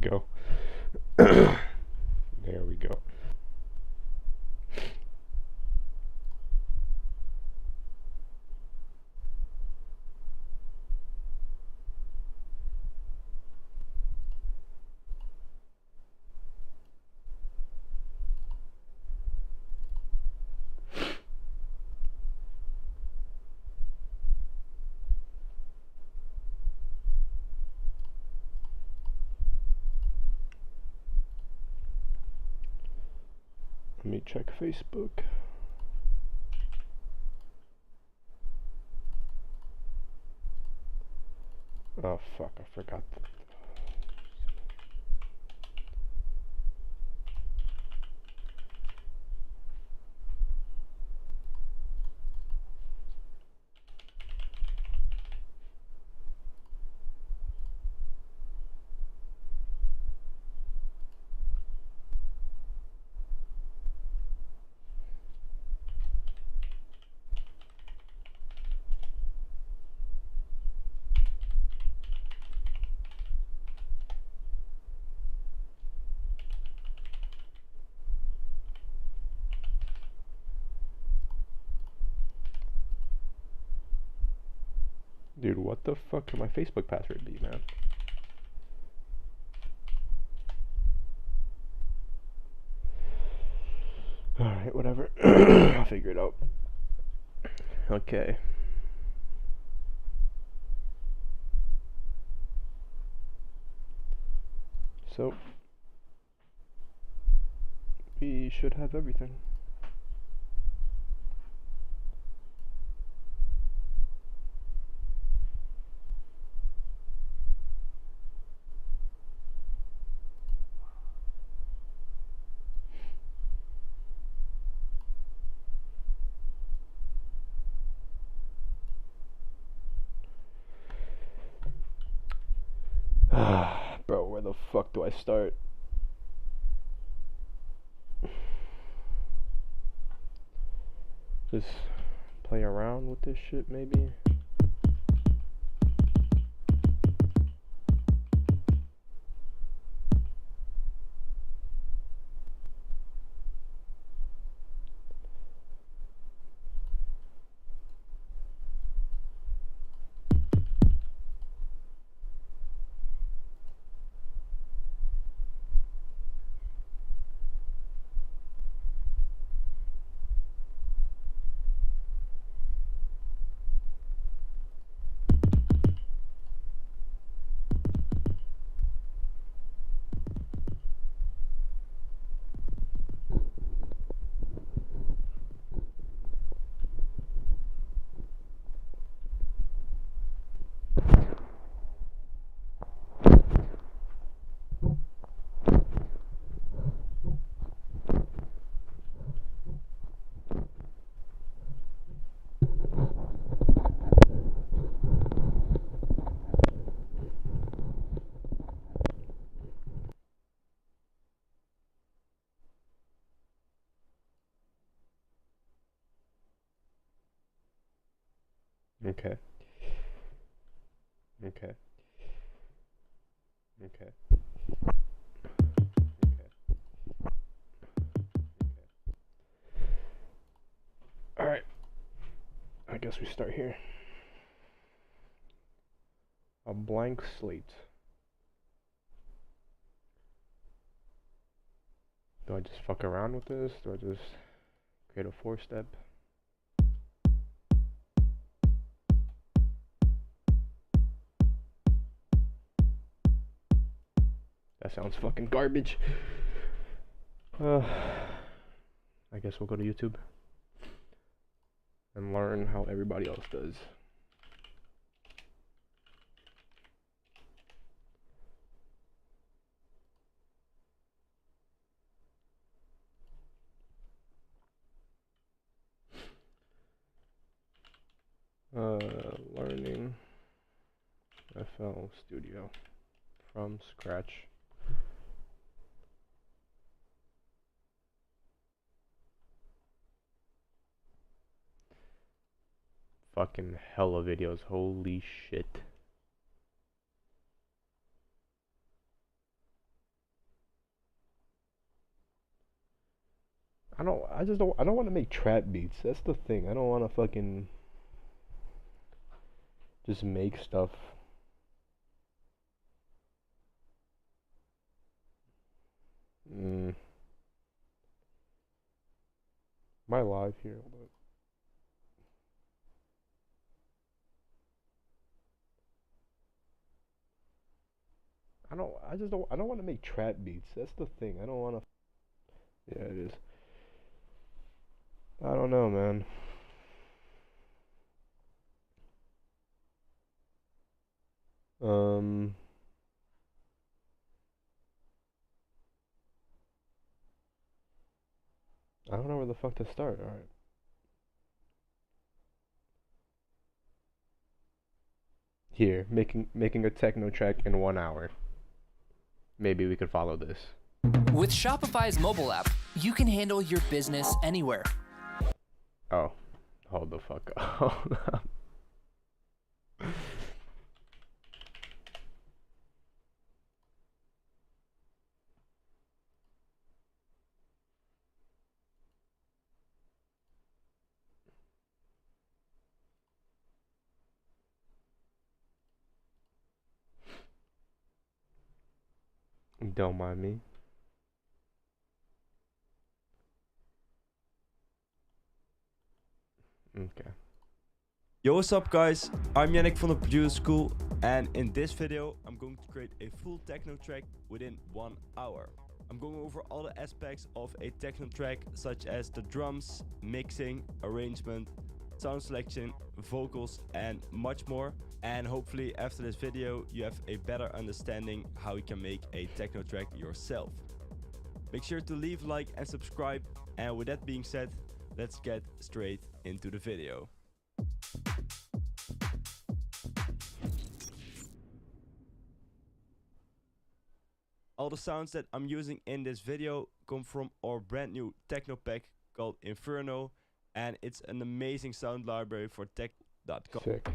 go. There we go. Let me check Facebook. Oh fuck, I forgot. Dude, what the fuck can my Facebook password be, man? Alright, whatever. I'll figure it out. Okay. So, we should have everything. Bro, where the fuck do I start? Just play around with this shit, maybe? Okay. Okay. Okay. Okay. Alright. I guess we start here. A blank slate. Do I just fuck around with this? Do I just create a 4-step? That sounds fucking garbage. I guess we'll go to YouTube and learn how everybody else does. Learning FL Studio from scratch. Fucking hella videos, holy shit. I don't want to make trap beats. That's the thing. I don't want to fucking just make stuff. Am I live here? Hold on. I don't want to make trap beats. That's the thing. I don't want to. Yeah, it is. I don't know, man. I don't know where the fuck to start. All right. Here, making a techno track in 1 hour. Maybe we could follow this. With Shopify's mobile app, you can handle your business anywhere. Oh, hold the fuck up. Don't mind me. Okay. Yo, what's up guys? I'm Yannick from the Producer School, and in this video I'm going to create a full techno track within 1 hour. I'm going over all the aspects of a techno track, such as the drums, mixing, arrangement, sound selection, vocals and much more. And hopefully after this video you have a better understanding how you can make a techno track yourself. Make sure to leave a like and subscribe, and with that being said, let's get straight into the video. All the sounds that I'm using in this video come from our brand new techno pack called Inferno, and it's an amazing sound library for tech.com. Sick.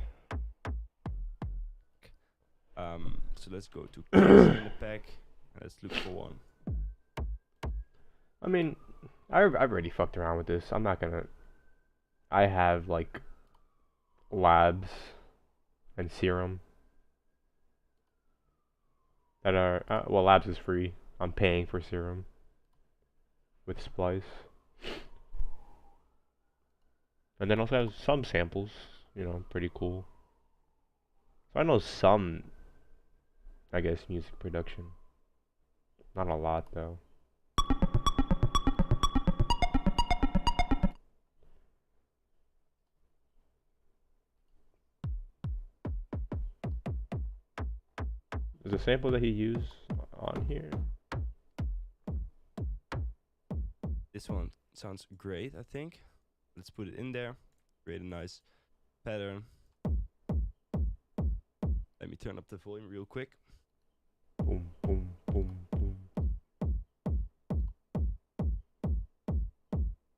So let's go to in the pack and let's look for one. I mean, I've already fucked around with this. I'm not gonna. I have like Labs and Serum that are well, Labs is free. I'm paying for Serum with Splice, and then also has some samples. You know, pretty cool. So I know some, I guess, music production. Not a lot though. Is the sample that he used on here? This one sounds great, I think. Let's put it in there. Create a nice pattern. Let me turn up the volume real quick. Boom, boom, boom, boom.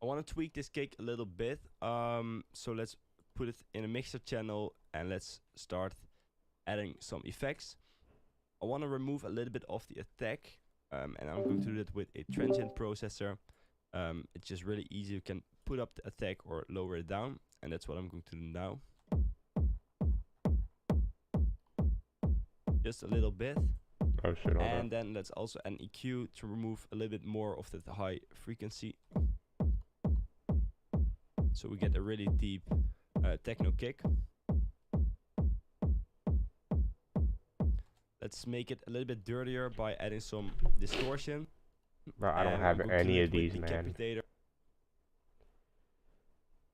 I want to tweak this cake a little bit. So let's put it in a mixer channel and let's start adding some effects. I want to remove a little bit of the attack, and I'm going to do that with a transient processor. It's just really easy. You can put up the attack or lower it down, and that's what I'm going to do now. Just a little bit. Oh shit! And then let's also add an EQ to remove a little bit more of the high frequency, so we get a really deep techno kick. Let's make it a little bit dirtier by adding some distortion. Bro, I don't have any of these, man. Decapitator.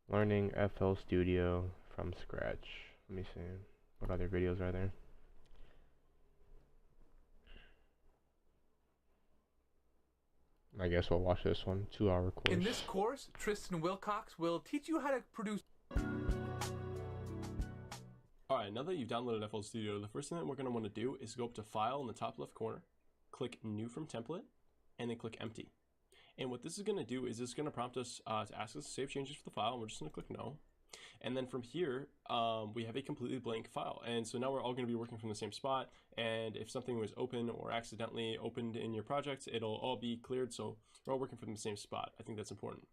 Learning FL Studio from scratch. Let me see. What other videos are there? I guess we'll watch this one. 2-hour course. In this course, Tristan Wilcox will teach you how to produce. Alright, now that you've downloaded FL Studio, the first thing that we're going to want to do is go up to File in the top left corner, click New from Template, and then click Empty. And what this is going to do is it's going to prompt us to ask us to save changes for the file, and we're just going to click No. And then from here, we have a completely blank file. And so now we're all going to be working from the same spot, and if something was open or accidentally opened in your project, it'll all be cleared, so we're all working from the same spot. I think that's important.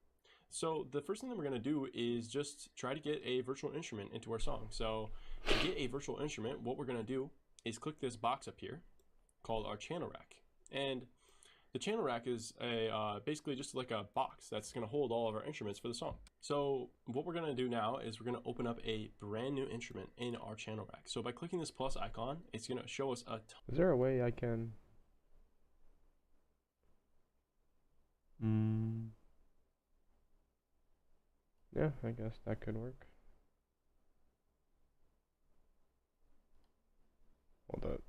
So the first thing that we're going to do is just try to get a virtual instrument into our song. So to get a virtual instrument, what we're going to do is click this box up here called our channel rack. And the channel rack is basically just like a box that's going to hold all of our instruments for the song. So what we're going to do now is we're going to open up a brand new instrument in our channel rack. So by clicking this plus icon, it's going to show us a Is there a way I can... Yeah, I guess that could work. Hold up.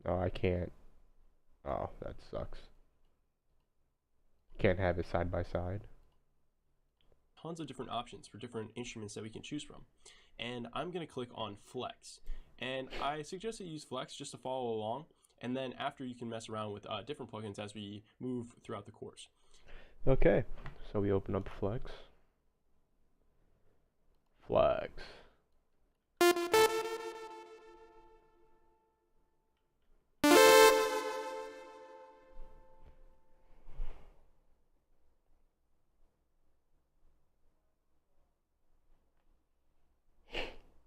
Oh, I can't. Oh, that sucks. Can't have it side by side. tons of different options for different instruments that we can choose from. And I'm going to click on Flex. And I suggest that you use Flex just to follow along. And then after, you can mess around with different plugins as we move throughout the course. Okay, so we open up Flex. Flex.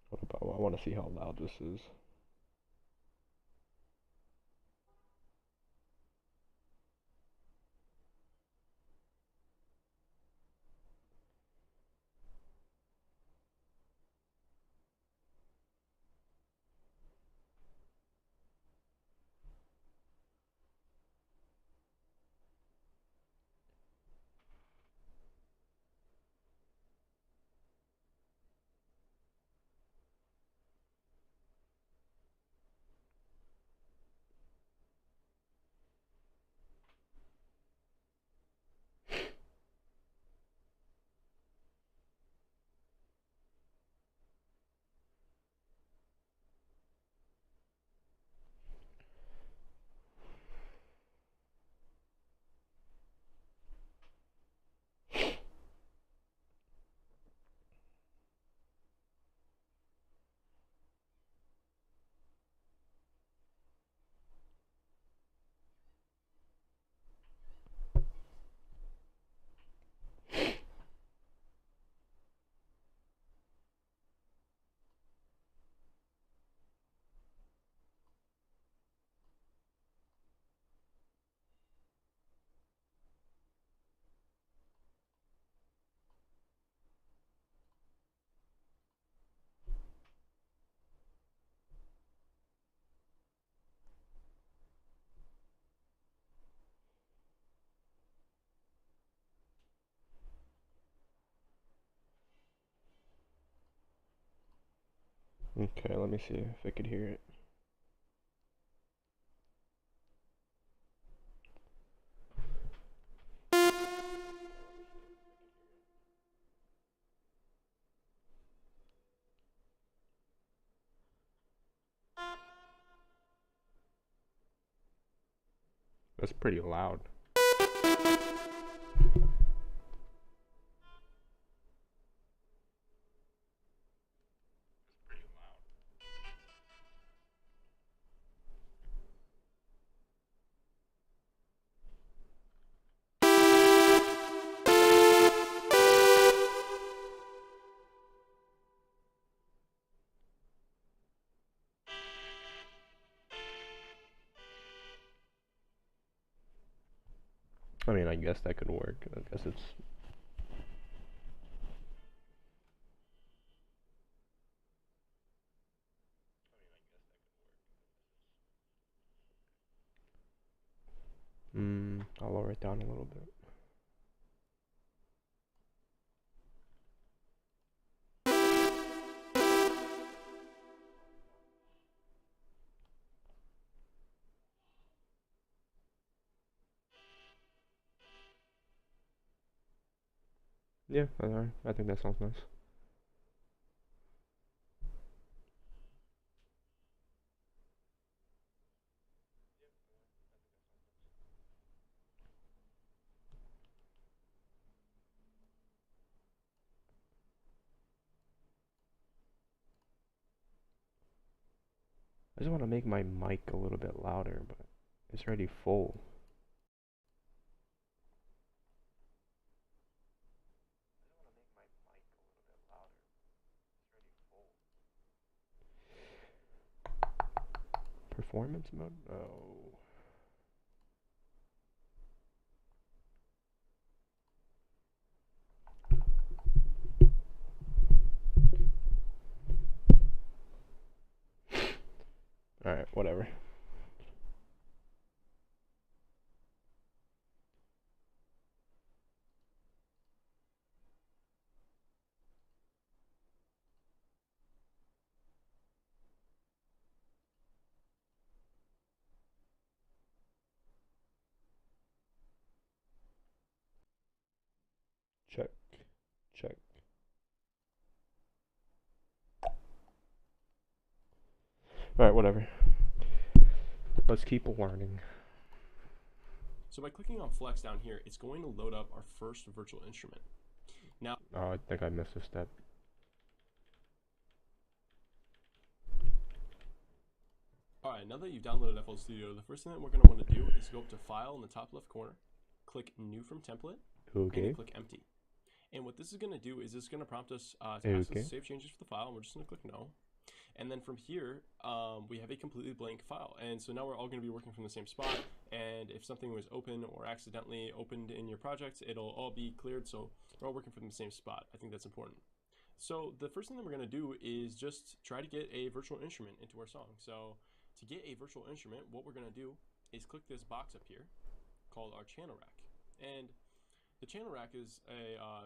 What about, I want to see how loud this is. Okay, let me see if I could hear it. That's pretty loud. I mean, I guess that could work. I guess it's... I'll lower it down a little bit. Yeah, alright. I think that sounds nice. I just want to make my mic a little bit louder, but It's already full. Performance mode? Oh. Alright, whatever. Check. Check. Alright, whatever. Let's keep learning. So by clicking on flex down here, it's going to load up our first virtual instrument. Now, Oh, I think I missed a step. alright, now that you've downloaded FL Studio, the first thing that we're going to want to do is go up to File in the top left corner, click New from Template, and Okay. then click Empty. And what this is going to do is it's going to prompt us to ask us to save changes for the file, and we're just going to click No. And then from here, we have a completely blank file. And so now we're all going to be working from the same spot. And if something was open or accidentally opened in your project, it'll all be cleared. So we're all working from the same spot. I think that's important. So the first thing that we're going to do is just try to get a virtual instrument into our song. So to get a virtual instrument, what we're going to do is click this box up here called our channel rack. And the channel rack is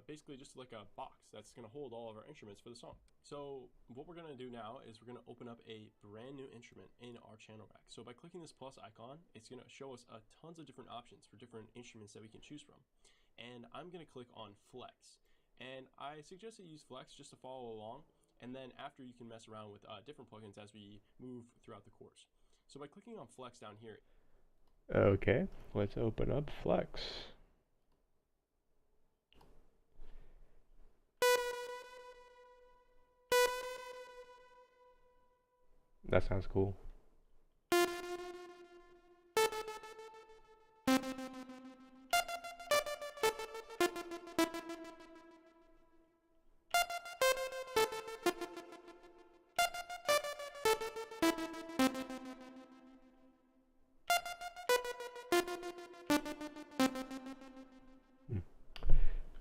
basically just like a box that's going to hold all of our instruments for the song. So what we're going to do now is we're going to open up a brand new instrument in our channel rack. So by clicking this plus icon, it's going to show us tons of different options for different instruments that we can choose from. And I'm going to click on Flex. And I suggest that you use Flex just to follow along. And then after, you can mess around with different plugins as we move throughout the course. So by clicking on Flex down here. Okay, let's open up Flex. That sounds cool.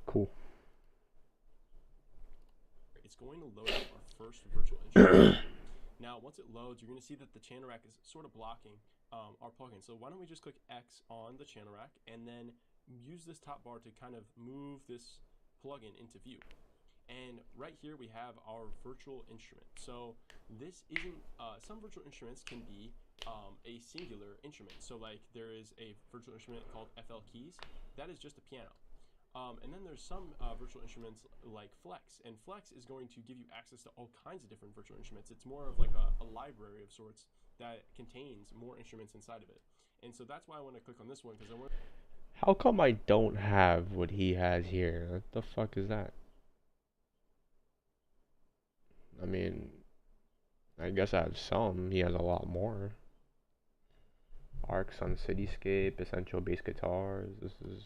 Cool. It's going to load up our first virtual instrument. Now, once it loads, you're going to see that the channel rack is sort of blocking our plugin. So why don't we just click X on the channel rack and then use this top bar to kind of move this plugin into view. And right here we have our virtual instrument. So this isn't, some virtual instruments can be a singular instrument. So like there is a virtual instrument called FL Keys. That is just a piano. And then there's some virtual instruments like Flex, and Flex is going to give you access to all kinds of different virtual instruments. It's more of like a library of sorts that contains more instruments inside of it. And so that's why I want to click on this one, because I want. How come I don't have what he has here? What the fuck is that? I mean, I guess I have some. He has a lot more. Arc, Sun, Cityscape, Essential Bass Guitars. This is...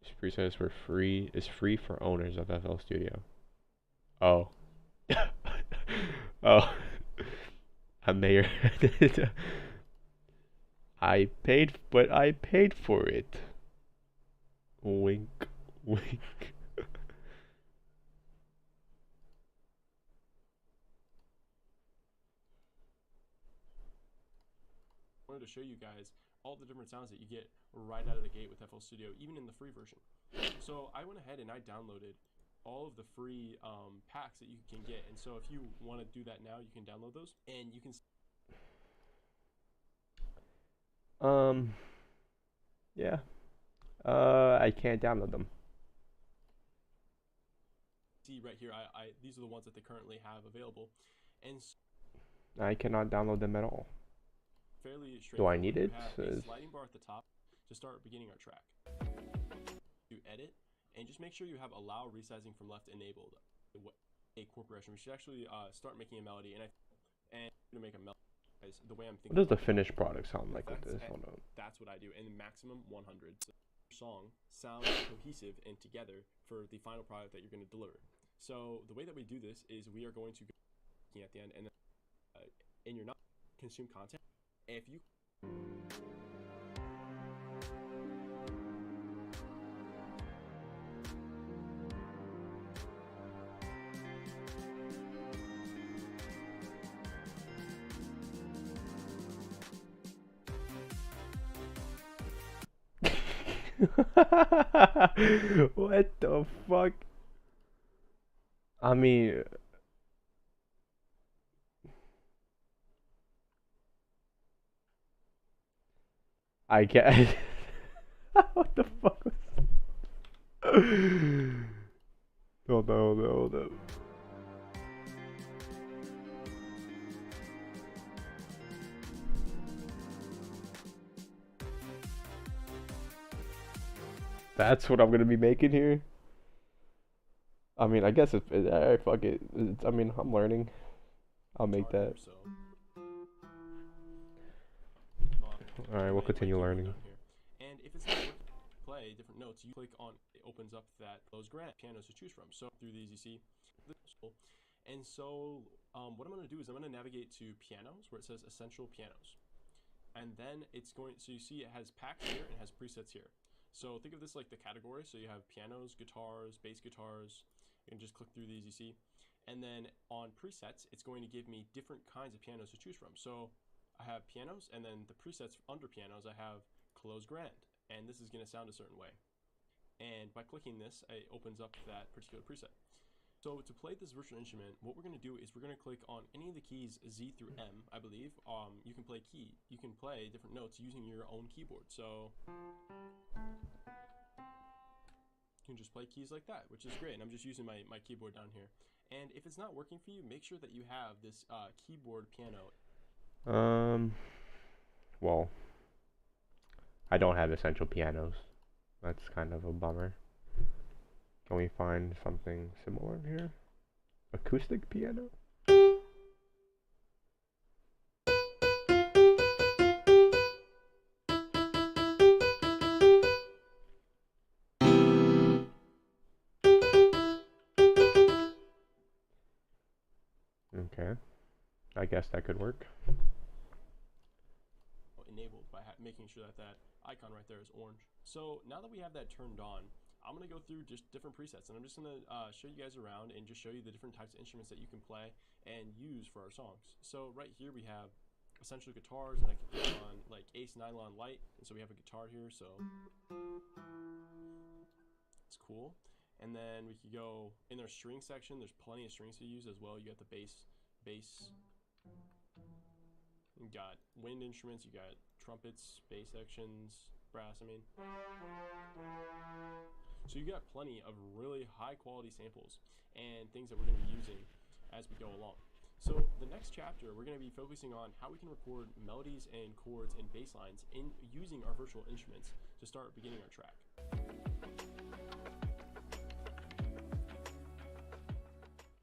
This preset is for free. Is free for owners of FL Studio. Oh. Oh. I may or I paid, but I paid for it. Wink, wink. I wanted to show you guys all the different sounds that you get right out of the gate with FL Studio, even in the free version. So I went ahead and I downloaded all of the free packs that you can get. And so if you want to do that now, you can download those and you can Yeah. I can't download them. see right here, these are the ones that they currently have available. And I cannot download them at all. fairly straightforward. Do I need it? You have a sliding bar at the top to start beginning our track. You edit, and just make sure you have allow resizing from left enabled. A corporation. We should actually start making a melody, and and to make a melody. The way I'm What thinking does the about it, finished product sound like with that's- this? Hold on. that's what I do, and the maximum 100. So your song sounds cohesive and together for the final product that you're going to deliver. So the way that we do this is we are going to go at the end, and then in your not consume content, if you What the fuck? I mean, I can't. What the fuck was Hold on, hold on, hold on. That's what I'm gonna be making here. I mean, I guess alright, fuck it. I mean, I'm learning. I'll make guitar that. here, so Alright, we'll continue learning. And if it's not working, play different notes. You click on it, opens up that those grand pianos to choose from. So through these, you see this is cool. And so what I'm going to do is I'm going to navigate to pianos where it says essential pianos, and then it's going. So you see it has packs here and it has presets here. So think of this like the category. So you have pianos, guitars, bass guitars. You can just click through these, you see, and then on presets, it's going to give me different kinds of pianos to choose from. So I have pianos, and then the presets under pianos, I have close grand, and this is going to sound a certain way. And by clicking this, it opens up that particular preset. So to play this virtual instrument, what we're going to do is we're going to click on any of the keys Z through M, I believe. You can play different notes using your own keyboard. So you can just play keys like that, which is great. And I'm just using my keyboard down here. And if it's not working for you, make sure that you have this keyboard piano. Well, I don't have essential pianos. That's kind of a bummer. Can we find something similar here? Acoustic piano? Okay, I guess that could work. Enabled by making sure that that icon right there is orange. So now that we have that turned on, I'm going to go through just different presets, and I'm just going to show you guys around and just show you the different types of instruments that you can play and use for our songs. So right here we have essential guitars, and I can click on like Ace Nylon Light, and so we have a guitar here, so it's cool. And then we could go in their string section. There's plenty of strings to use as well. You got the bass. You got wind instruments. You got trumpets, bass sections, brass. So you got plenty of really high quality samples and things that we're going to be using as we go along. So the next chapter, we're going to be focusing on how we can record melodies and chords and bass lines in using our virtual instruments to start beginning our track.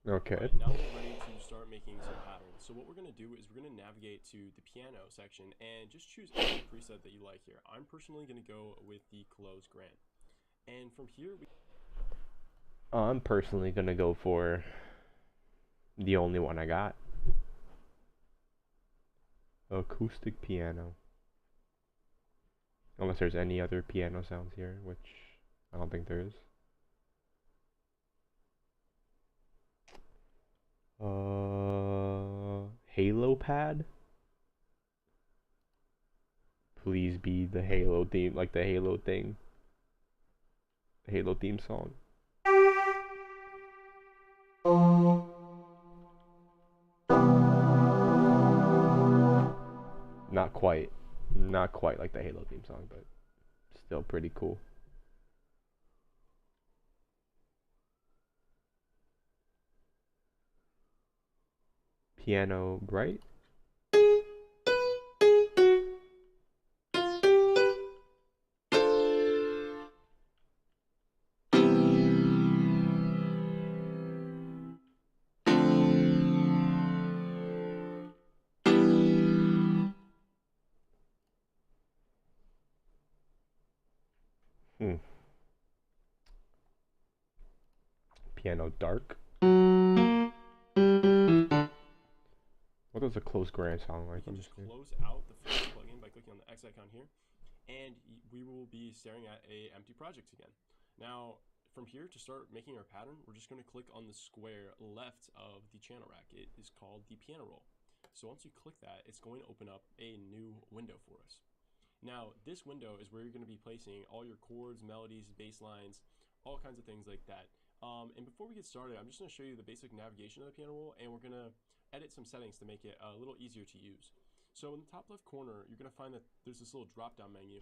Okay. Right, now we're ready to start making some patterns. So what we're going to do is we're going to navigate to the piano section and just choose any preset that you like here. I'm personally going to go with the close grand. And from here, I'm personally gonna go for the only one I got. Acoustic piano. Unless there's any other piano sounds here, which I don't think there is. Halo pad? Please be the Halo theme, like the Halo thing. The Halo theme song. Not quite like the Halo theme song, but still pretty cool. Piano bright. piano dark. What does a close grain sound like? You can Let me just see. close out the Fruity plugin by clicking on the X icon here, and we will be staring at a empty project again. Now, from here to start making our pattern, we're just going to click on the square left of the channel rack. It is called the piano roll. So once you click that, it's going to open up a new window for us. Now, this window is where you're going to be placing all your chords, melodies, bass lines, all kinds of things like that. And before we get started, I'm just going to show you the basic navigation of the piano roll, and we're going to edit some settings to make it a little easier to use. So in the top left corner, you're going to find that there's this little drop down menu.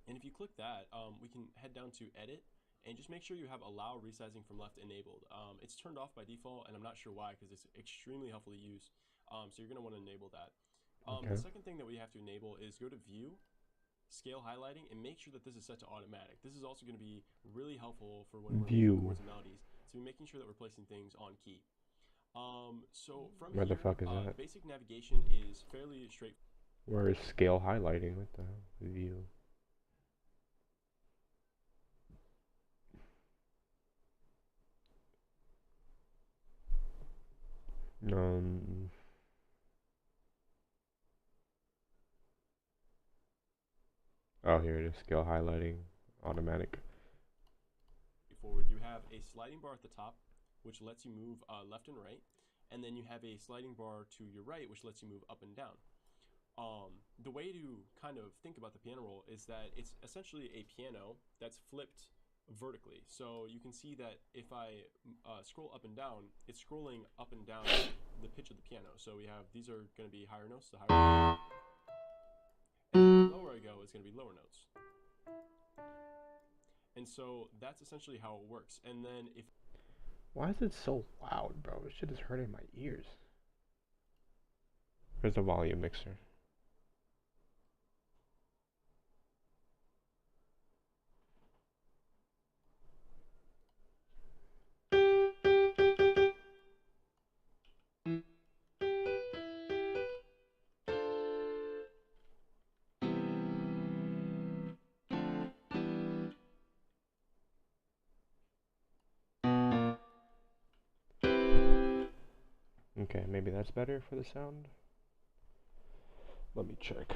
And if you click that, we can head down to edit and just make sure you have allow resizing from left enabled. It's turned off by default, and I'm not sure why, because it's extremely helpful to use. So you're going to want to enable that. Okay. The second thing that we have to enable is go to view, scale highlighting, and make sure that this is set to automatic. This is also going to be really helpful for when we're View. making chords and melodies, to be making sure that we're placing things on key. So from Where here, the fuck is that? basic navigation is fairly straightforward. Where is scale highlighting? What the hell? View. Oh, here it is. Scale highlighting, automatic. You have a sliding bar at the top, which lets you move left and right, and then you have a sliding bar to your right, which lets you move up and down. The way to kind of think about the piano roll is that it's essentially a piano that's flipped vertically. So you can see that if I scroll up and down, it's scrolling up and down the pitch of the piano. So we have, these are going to be higher notes, the higher, and the lower I go, it's going to be lower notes. And so that's essentially how it works. And then if Why is it so loud, bro? This shit is hurting my ears. Where's the volume mixer? Okay, maybe that's better for the sound. Let me check.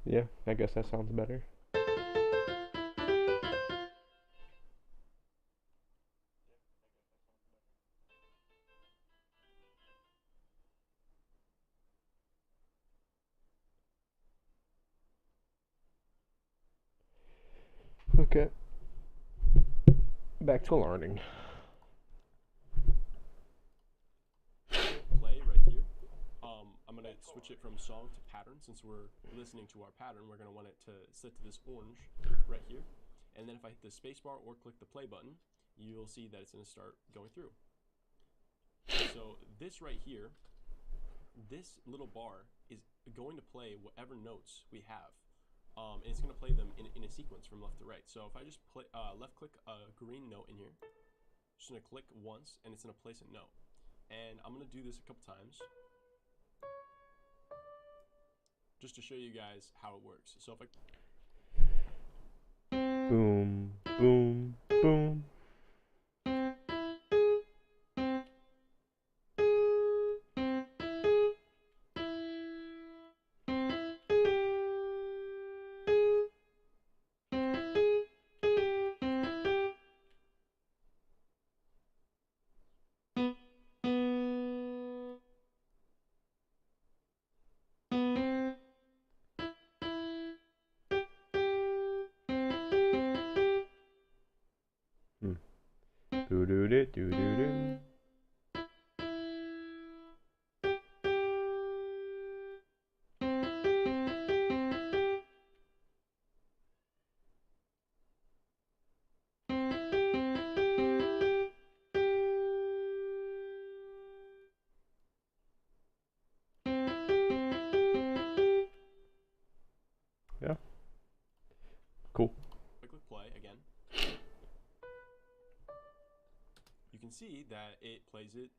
Yeah, I guess that sounds better. Okay. Back to learning. play right here, I'm going to switch it from song to pattern. Since we're listening to our pattern, we're going to want it to set to this orange right here. And then if I hit the spacebar or click the play button, you'll see that it's going to start going through. So this right here, this little bar is going to play whatever notes we have. And it's going to play them in a sequence from left to right. So if I just left click a green note in here, just going to click once and it's going to place a note. And I'm going to do this a couple times just to show you guys how it works. So if I Boom, boom, boom. Do do do do do do. can see that it plays it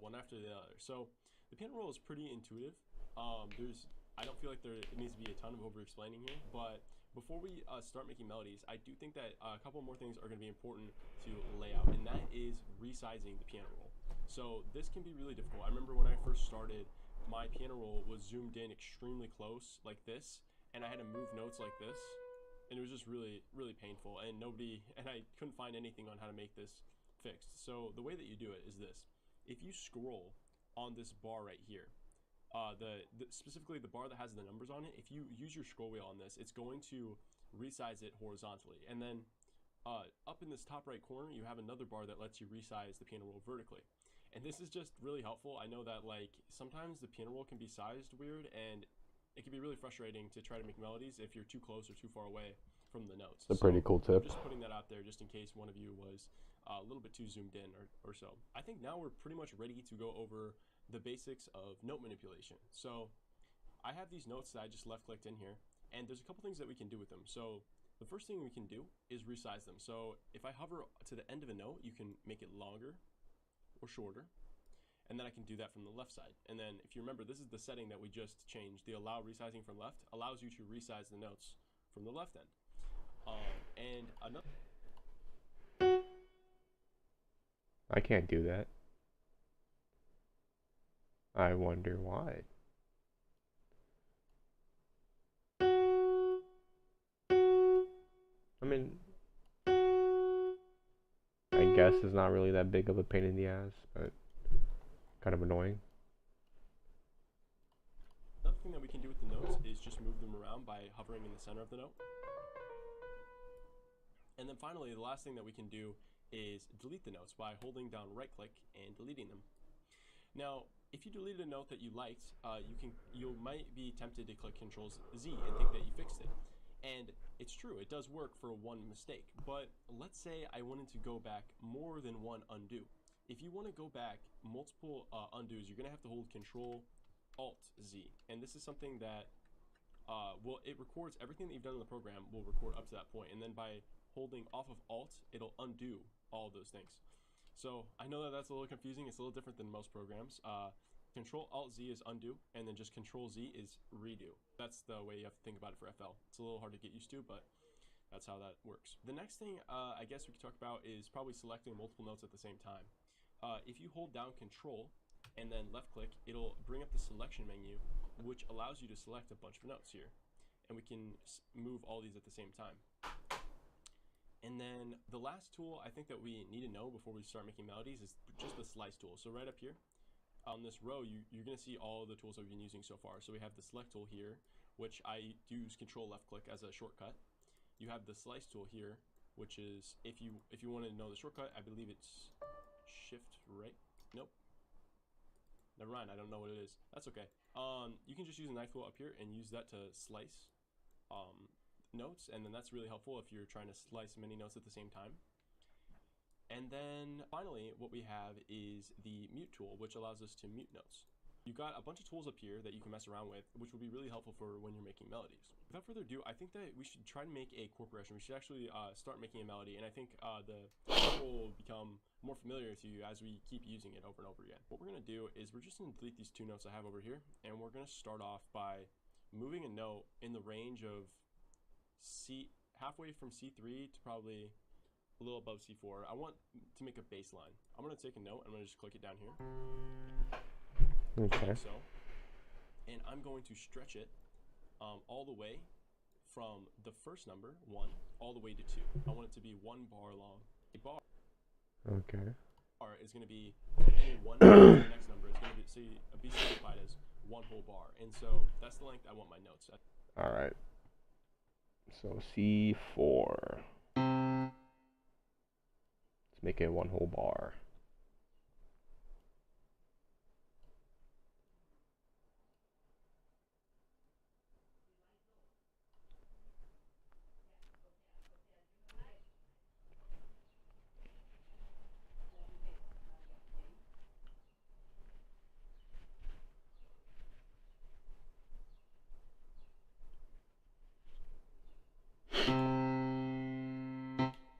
one after the other. So the piano roll is pretty intuitive. I don't feel like there needs to be a ton of over explaining here, but before we start making melodies, I do think that a couple more things are going to be important to lay out, and that is resizing the piano roll. So this can be really difficult. I remember when I first started, my piano roll was zoomed in extremely close like this, and I had to move notes like this, and it was just really, really painful, and I couldn't find anything on how to make this fixed. So the way that you do it is this. If you scroll on this bar right here, specifically the bar that has the numbers on it, if you use your scroll wheel on this, it's going to resize it horizontally. And then up in this top right corner, you have another bar that lets you resize the piano roll vertically. And this is just really helpful. I know that like sometimes the piano roll can be sized weird, and it can be really frustrating to try to make melodies if you're too close or too far away from the notes. It's a pretty cool tip. I'm just putting that out there just in case one of you was a little bit too zoomed in or so. I think now we're pretty much ready to go over the basics of note manipulation. So I have these notes that I just left clicked in here, and there's a couple things that we can do with them. So the first thing we can do is resize them. So if I hover to the end of a note, you can make it longer or shorter, and then I can do that from the left side. And then if you remember, this is the setting that we just changed. The allow resizing from left allows you to resize the notes from the left end. And another, I can't do that. I wonder why. I mean, I guess it's not really that big of a pain in the ass, but kind of annoying. another thing that we can do with the notes is just move them around by hovering in the center of the note. And then finally, the last thing that we can do is delete the notes by holding down right click and deleting them. Now, if you deleted a note that you liked, you might be tempted to click Control Z and think that you fixed it. And it's true, it does work for one mistake, but let's say I wanted to go back more than one undo. If you want to go back multiple undos, you're going to have to hold Control Alt Z, and this is something that it records everything that you've done in the program will record up to that point, and then by holding off of Alt, it'll undo all of those things. So I know that that's a little confusing. It's a little different than most programs. Control Alt Z is undo, and then just Control Z is redo. That's the way you have to think about it for FL. It's a little hard to get used to, but that's how that works. The next thing I guess we could talk about is probably selecting multiple notes at the same time. If you hold down Control and then left click, it'll bring up the selection menu, which allows you to select a bunch of notes here. And we can move all these at the same time. And then the last tool I think that we need to know before we start making melodies is just the slice tool. So right up here on this row, you're going to see all the tools that we've been using so far. So we have the select tool here, which I use Control left click as a shortcut. You have the slice tool here, which is if you want to know the shortcut, I believe it's Shift right. Nope. Never mind, I don't know what it is. That's okay. You can just use a knife tool up here and use that to slice notes, and then that's really helpful if you're trying to slice many notes at the same time. And then finally, what we have is the mute tool, which allows us to mute notes. You've got a bunch of tools up here that you can mess around with, which will be really helpful for when you're making melodies. Without further ado, I think that we should try to make a chord progression. We should actually start making a melody, and I think the tool will become more familiar to you as we keep using it over and over again. What we're going to do is we're just going to delete these two notes I have over here, and we're going to start off by moving a note in the range of halfway from C3 to probably a little above C4. I want to make a bass line. I'm going to take a note. I'm going to just click it down here. Okay. Like so. And I'm going to stretch it all the way from the first number, 1, all the way to 2. I want it to be 1 bar long. A bar Okay. is going to be from any one number to the next number. It's going to be signified as one whole bar. And so that's the length I want my notes at. All right. So C4. Let's make it one whole bar.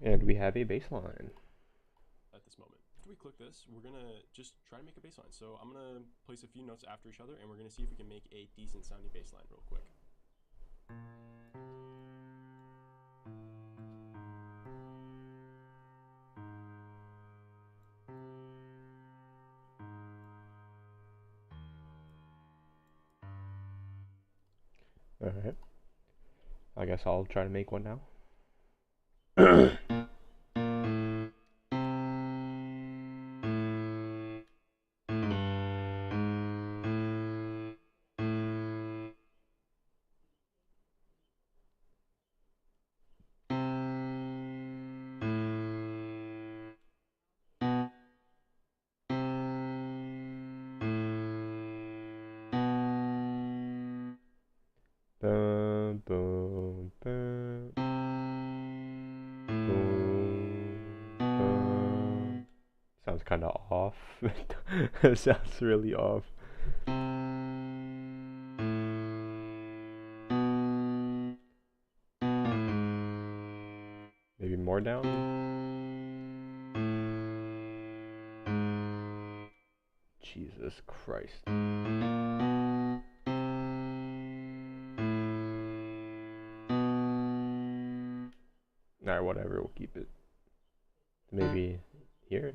And we have a bass line. At this moment. After we click this, we're gonna just try to make a bass line. So I'm gonna place a few notes after each other, and we're gonna see if we can make a decent sounding bass line real quick. Alright. I guess I'll try to make one now. Boom, boom, boom. Boom, boom. Sounds kind of off. It sounds really off. Maybe more down? Jesus Christ. Alright, whatever, we'll keep it. Maybe here?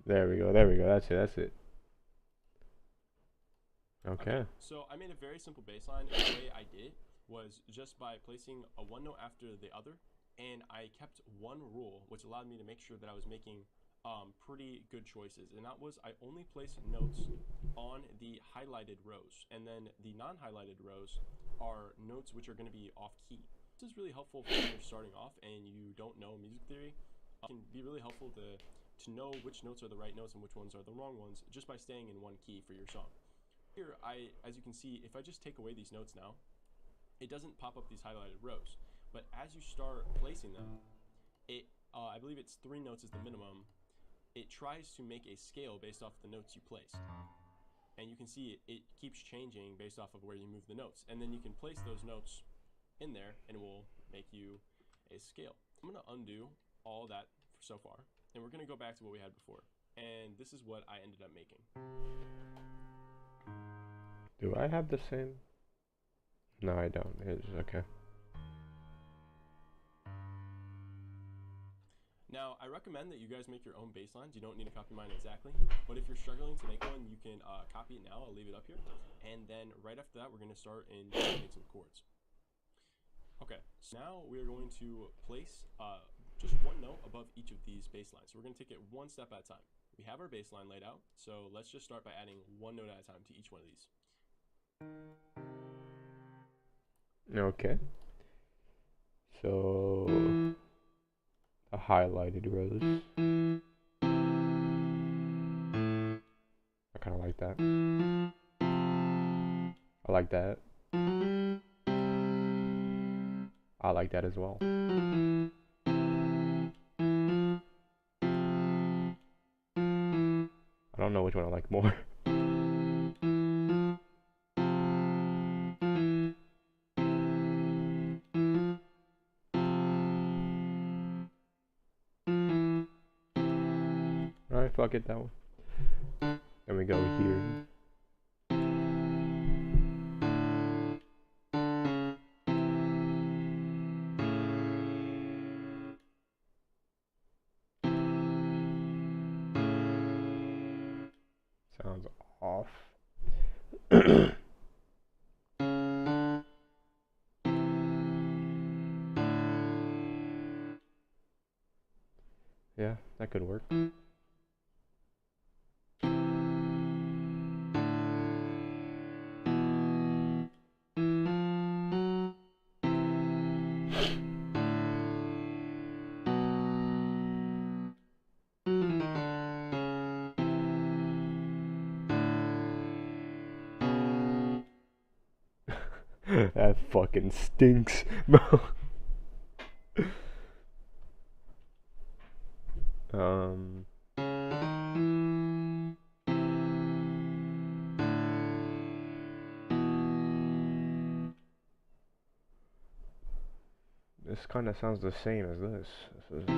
There we go, that's it. Okay. So I made a very simple bass line, and the way I did was just by placing a one note after the other, and I kept one rule, which allowed me to make sure that I was making pretty good choices, and that was I only place notes on the highlighted rows, and then the non-highlighted rows are notes which are going to be off key. This is really helpful when you're starting off and you don't know music theory. It can be really helpful to know which notes are the right notes and which ones are the wrong ones just by staying in one key for your song. Here, as you can see, if I just take away these notes now, it doesn't pop up these highlighted rows. But as you start placing them, I believe it's 3 notes is the minimum. It tries to make a scale based off the notes you placed. And you can see it keeps changing based off of where you move the notes. And then you can place those notes in there and it will make you a scale. I'm gonna undo all that so far, and we're gonna go back to what we had before. And this is what I ended up making. Do I have the same? No, I don't. It's okay. Now, I recommend that you guys make your own bass lines. You don't need to copy mine exactly. But if you're struggling to make one, you can copy it now. I'll leave it up here. And then right after that, we're going to start and make some chords. Okay, so now we're going to place just one note above each of these bass lines. So we're going to take it one step at a time. We have our bass line laid out, so let's just start by adding one note at a time to each one of these. Okay. So the highlighted rows. I kind of like that. I like that. I like that as well. I don't know which one I like more. Alright, fuck it, that one. Then we go here. Sounds off. Yeah, that could work. That fucking stinks, bro. Um. This kind of sounds the same as this. This is...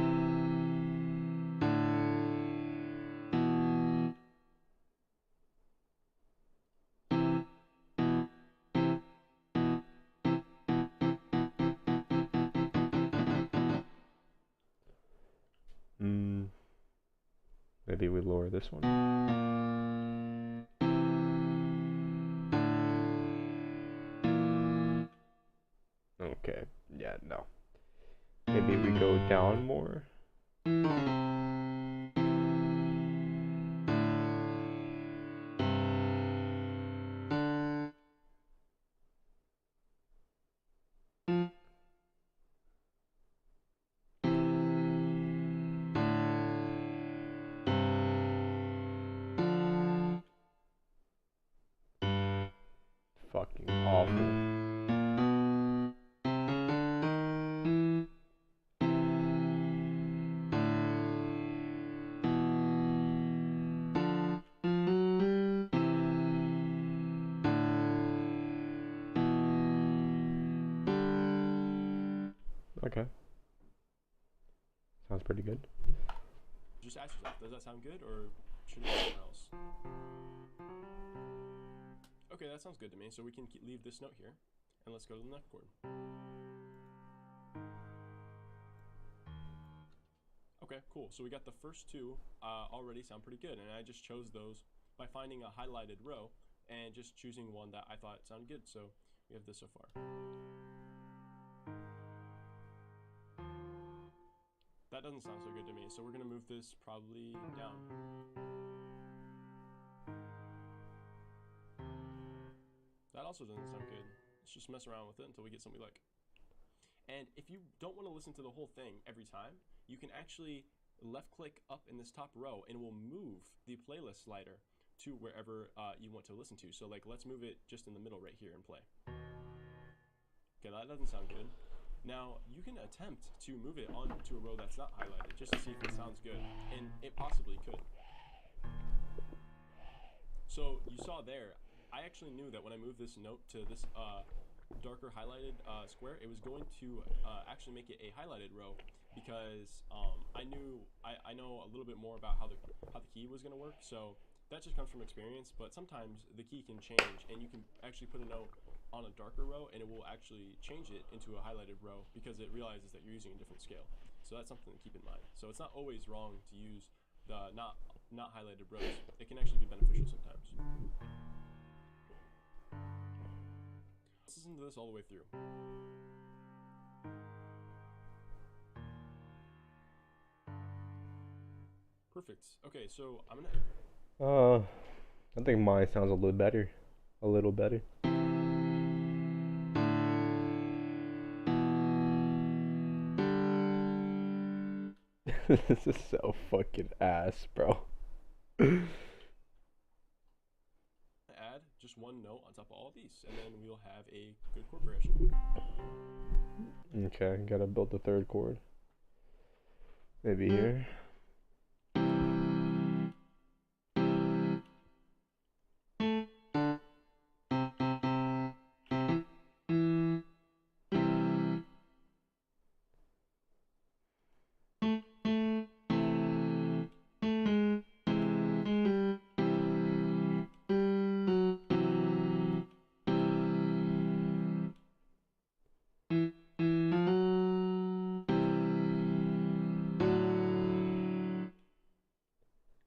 Maybe we lower this one. Okay, yeah, no. Maybe we go down more. Fucking awful. Okay. Sounds pretty good. Just ask yourself, does that sound good, or should it be somewhere else? Okay, that sounds good to me. So we can leave this note here, and let's go to the next chord. Okay, cool. So we got the first two already sound pretty good, and I just chose those by finding a highlighted row and just choosing one that I thought sounded good. So we have this so far. That doesn't sound so good to me, so we're gonna move this probably down. That also doesn't sound good. Let's just mess around with it until we get something we like. And if you don't want to listen to the whole thing every time, you can actually left click up in this top row and we'll move the playlist slider to wherever you want to listen to. So like, let's move it just in the middle right here and play. Okay, that doesn't sound good. Now, you can attempt to move it onto a row that's not highlighted just to see if it sounds good, and it possibly could. So you saw there, I actually knew that when I moved this note to this darker highlighted square, it was going to actually make it a highlighted row because I know a little bit more about how the key was going to work. So that just comes from experience, but sometimes the key can change, and you can actually put a note on a darker row and it will actually change it into a highlighted row because it realizes that you're using a different scale. So that's something to keep in mind. So it's not always wrong to use the not highlighted rows. It can actually be beneficial sometimes. Let's listen to this all the way through. Perfect. Okay, so I'm gonna I think mine sounds a little better. A little better. This is so fucking ass, bro. add just one note on top of all of these, and then we'll have a good chord progression. Okay, gotta build the third chord. Maybe here.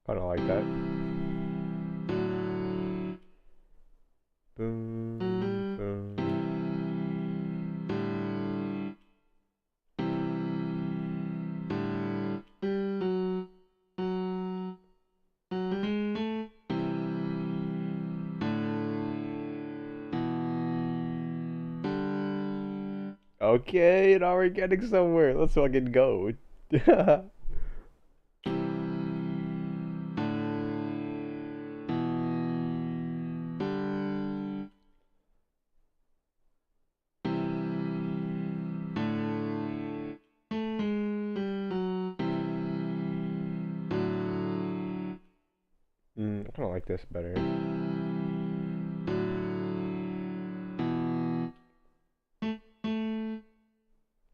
I don't like that. Boom, boom. Okay, now we're getting somewhere. Let's fucking go. I kind of like this better.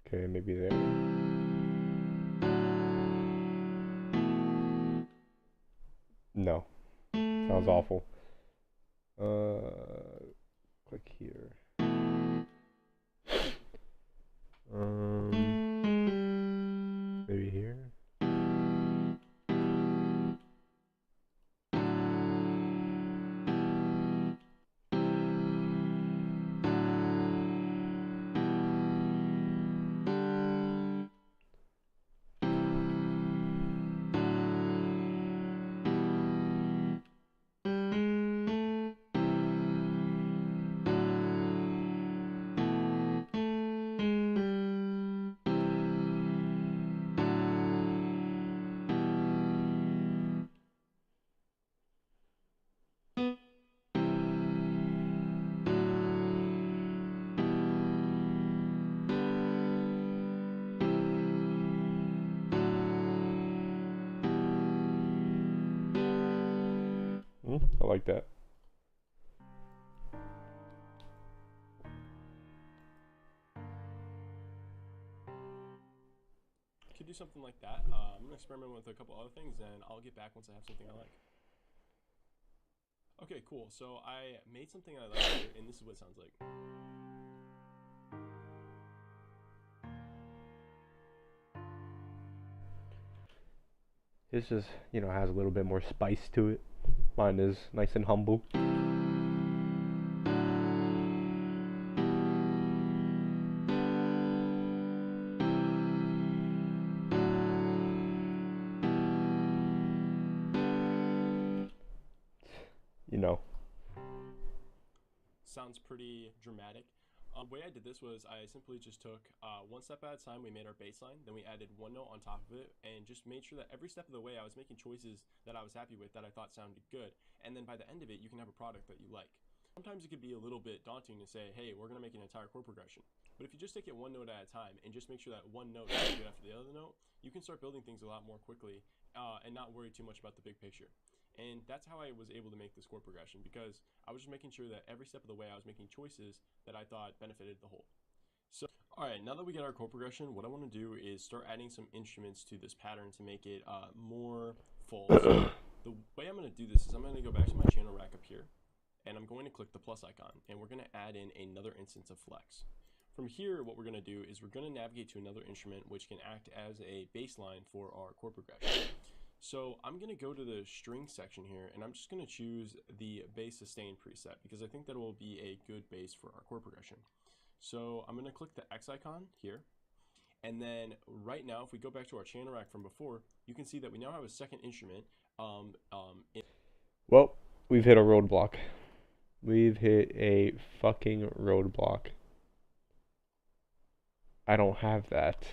Okay, maybe there. No. Sounds awful. Click here. Maybe here. I like that. Could do something like that. I'm gonna experiment with a couple other things, and I'll get back once I have something I like. Okay, cool. So I made something I like here, and this is what it sounds like. This just, has a little bit more spice to it. Mine is nice and humble. Sounds pretty dramatic. The way I did this was I simply just took one step at a time. We made our baseline, then we added one note on top of it, and just made sure that every step of the way I was making choices that I was happy with, that I thought sounded good, and then by the end of it, you can have a product that you like. Sometimes it could be a little bit daunting to say, hey, we're going to make an entire chord progression. But if you just take it one note at a time and just make sure that one note is good after the other note, you can start building things a lot more quickly and not worry too much about the big picture. And that's how I was able to make this chord progression, because I was just making sure that every step of the way I was making choices that I thought benefited the whole. So, alright, now that we get our chord progression, what I want to do is start adding some instruments to this pattern to make it more full. So the way I'm going to do this is I'm going to go back to my channel rack up here, and I'm going to click the plus icon, and we're going to add in another instance of flex. From here, what we're going to do is we're going to navigate to another instrument which can act as a baseline for our chord progression. So I'm going to go to the string section here, and I'm just going to choose the bass sustain preset, because I think that will be a good bass for our chord progression. So I'm going to click the X icon here, and then right now if we go back to our channel rack from before, you can see that we now have a second instrument. Well, we've hit a roadblock. We've hit a fucking roadblock. I don't have that.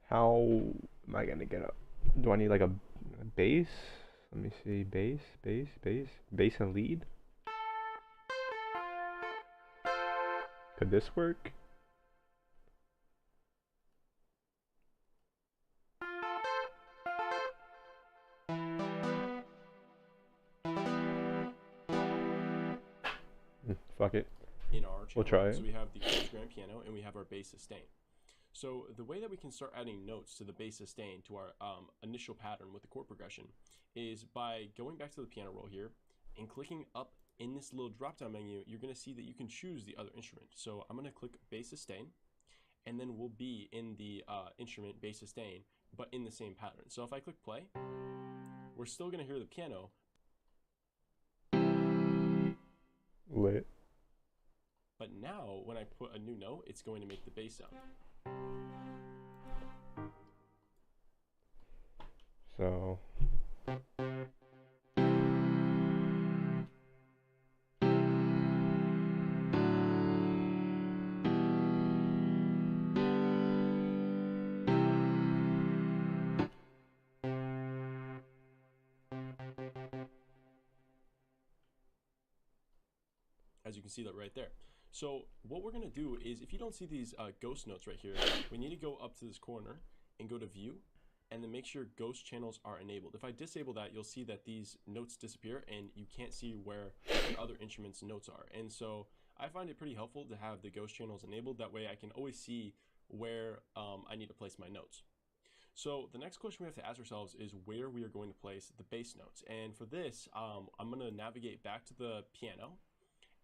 How am I gonna get up? Do I need like a bass? Let me see. Bass and lead? Could this work? Fuck it. In our channel, We'll try it. So we have the grand piano and we have our bass sustain. So the way that we can start adding notes to the bass sustain to our initial pattern with the chord progression is by going back to the piano roll here and clicking up in this little drop down menu. You're going to see that you can choose the other instrument. So I'm going to click bass sustain, and then we'll be in the instrument bass sustain, but in the same pattern. So if I click play, we're still going to hear the piano. Lit. But now when I put a new note, it's going to make the bass sound. So as you can see that right there. So what we're going to do is, if you don't see these ghost notes right here, we need to go up to this corner and go to view, and then make sure ghost channels are enabled. If I disable that, you'll see that these notes disappear and you can't see where the other instruments notes are. And so I find it pretty helpful to have the ghost channels enabled. That way I can always see where I need to place my notes. So the next question we have to ask ourselves is where we are going to place the bass notes. And for this, I'm going to navigate back to the piano,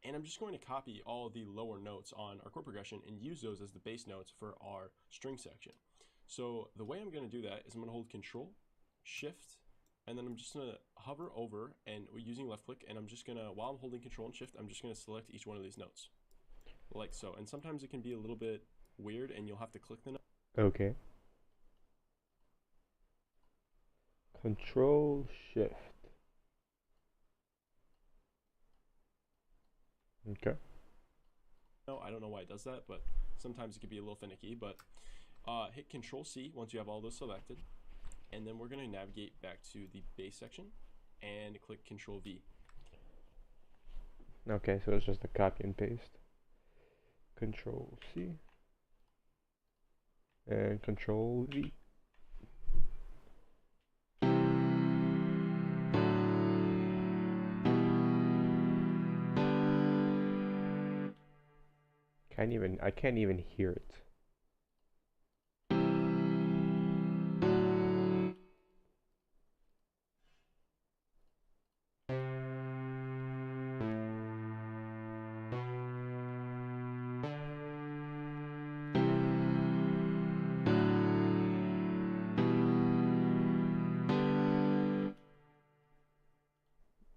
and I'm just going to copy all the lower notes on our chord progression and use those as the bass notes for our string section. So the way I'm going to do that is I'm going to hold Control, Shift, and then I'm just going to hover over and using left click, and I'm just going to, while I'm holding Control and Shift, I'm just going to select each one of these notes, like so. And sometimes it can be a little bit weird, and you'll have to click the note. Okay. Control Shift. Okay. No, I don't know why it does that, but sometimes it can be a little finicky. But hit Control C once you have all those selected, and then we're going to navigate back to the bass section and click Control V. Okay, so it's just a copy and paste. Control C and Control V. I can't even hear it.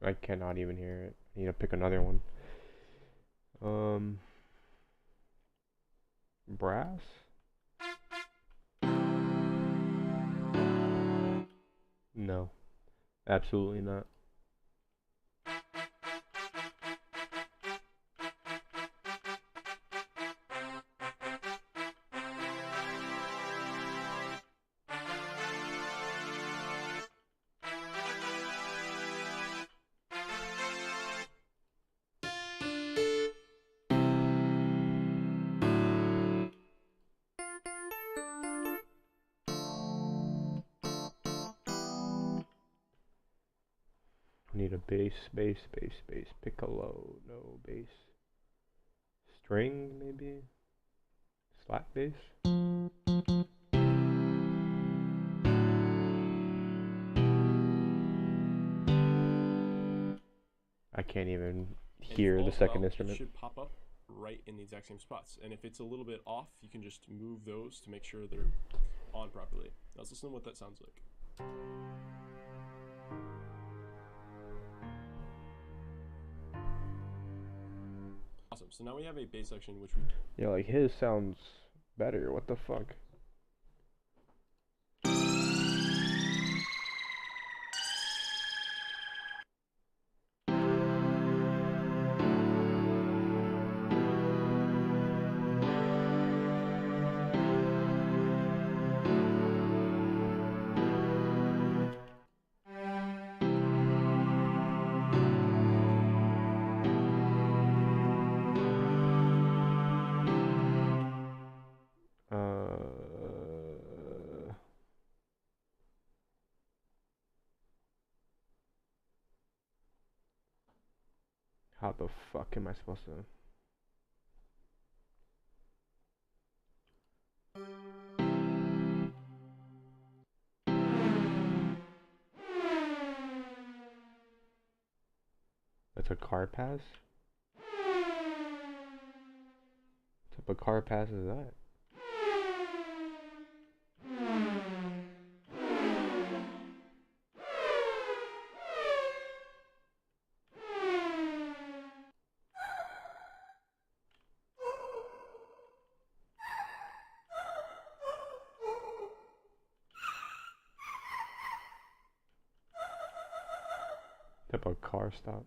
I cannot even hear it. I need to pick another one. Brass? No, absolutely not. Need a bass, piccolo, no bass. String, maybe? Slap bass? I can't even hear the second instrument. It should pop up right in the exact same spots. And if it's a little bit off, you can just move those to make sure they're on properly. Let's listen to what that sounds like. Awesome. So now we have a bass section which we... Yeah, like his sounds better. What the fuck? How the fuck am I supposed to? That's a car pass? What type of car pass is that? Type of car stop.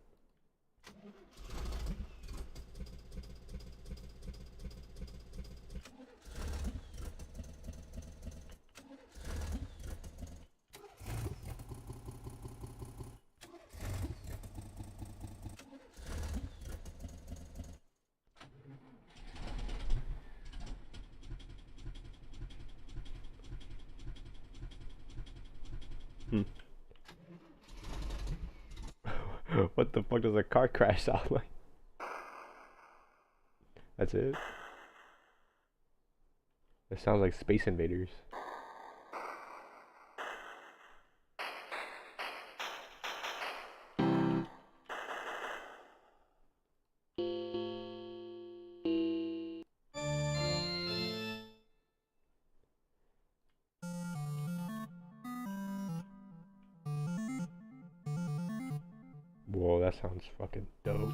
Hmm. What the fuck does a car crash sound like? That's it? It sounds like Space Invaders. Whoa, that sounds fucking dope.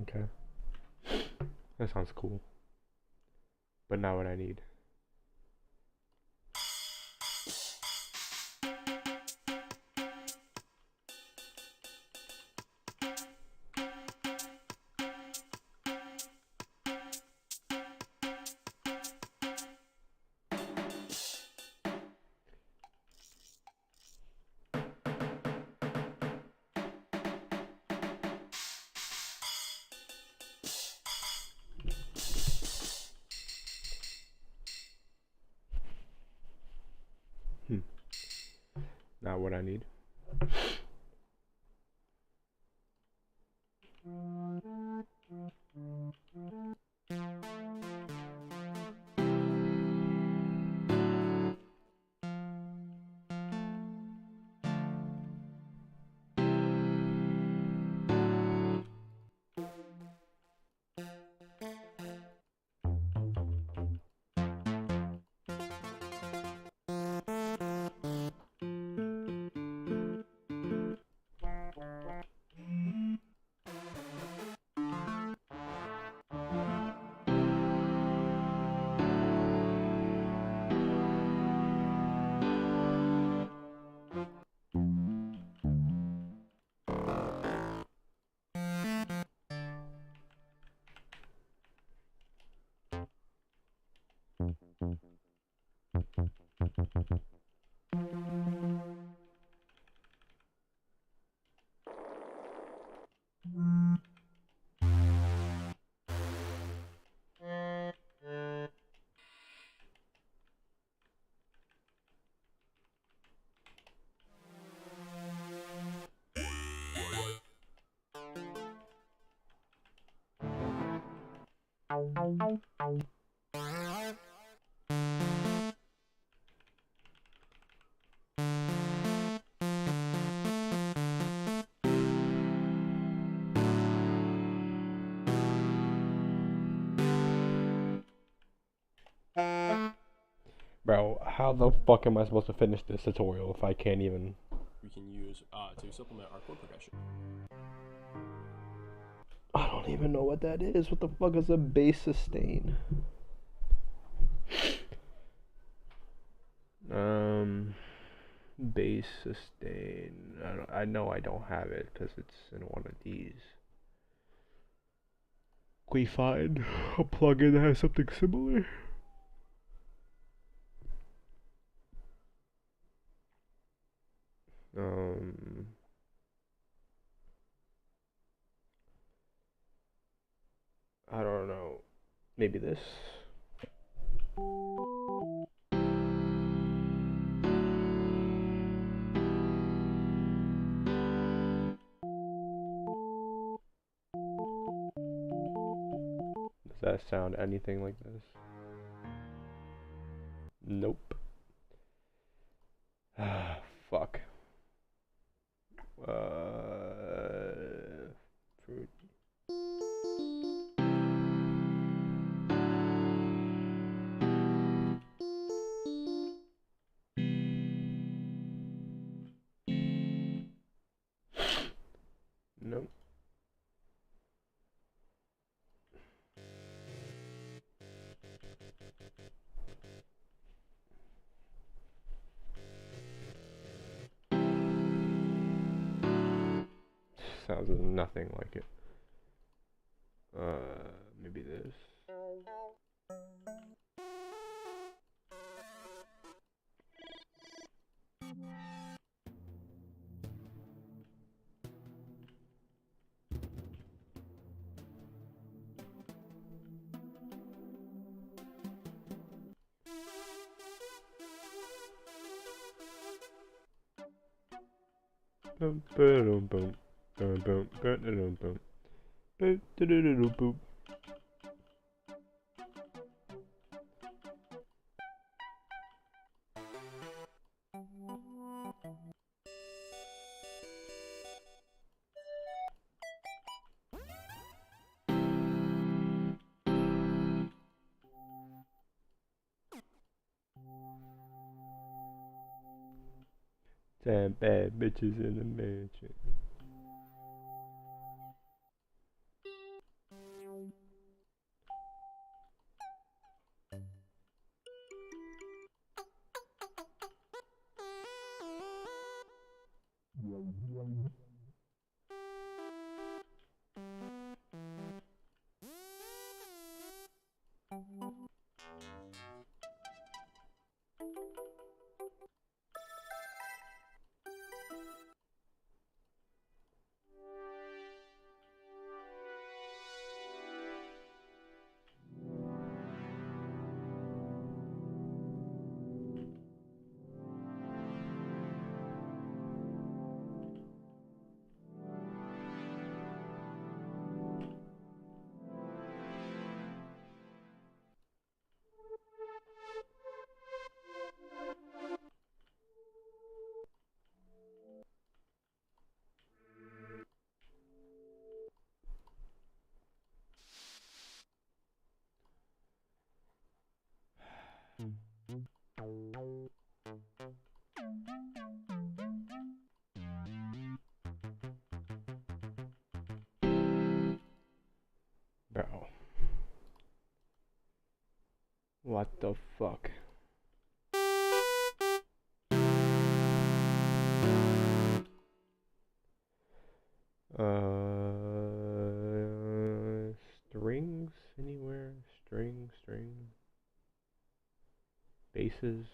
Okay. That sounds cool. But not what I need. Not what I need. Bro, how the fuck am I supposed to finish this tutorial if I can't even... We can use to supplement our chord progression. I don't even know what that is. What the fuck is a bass sustain? Bass sustain. I know I don't have it because it's in one of these. We find a plugin that has something similar. I don't know. Maybe this. Does that sound anything like this? Nope. Ah, fuck. Fruit. Nope. Sounds nothing like it. Maybe this. Boom, boom, boom, boom, boom, boom, boom, boom. Damn bad bitches in the mansion. Bro. What the fuck? Strings anywhere? String. Bases.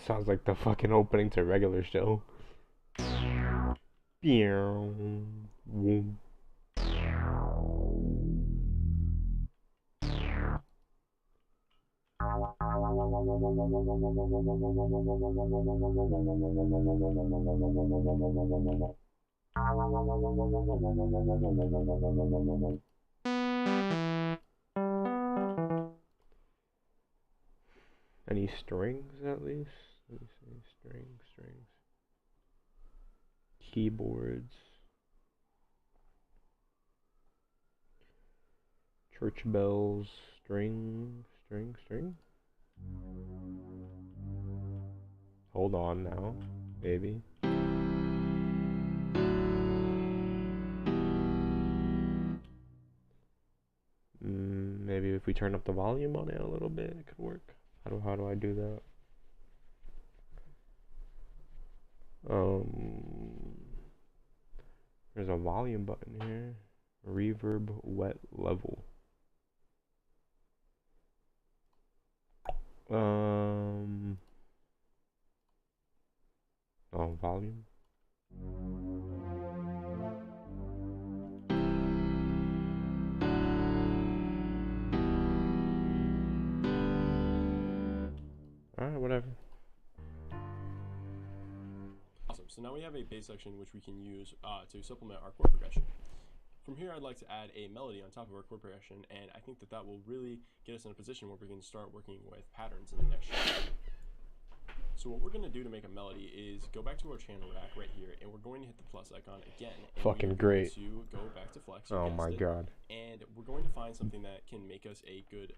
Sounds like the fucking opening to a regular show. Boom. Any strings at least? Let me see. Strings. Keyboards. Church bells. String. Hold on now, baby. Maybe Maybe if we turn up the volume on it a little bit, it could work. How do I do that? There's a volume button here. Reverb wet level. Oh, volume. Alright, whatever. Awesome. So now we have a bass section which we can use to supplement our chord progression. From here, I'd like to add a melody on top of our chord progression, and I think that that will really get us in a position where we can start working with patterns in the next show. So what we're going to do to make a melody is go back to our channel rack right here, and we're going to hit the plus icon again. And Fucking great. To go back to flex. Oh my god. And we're going to find something that can make us a good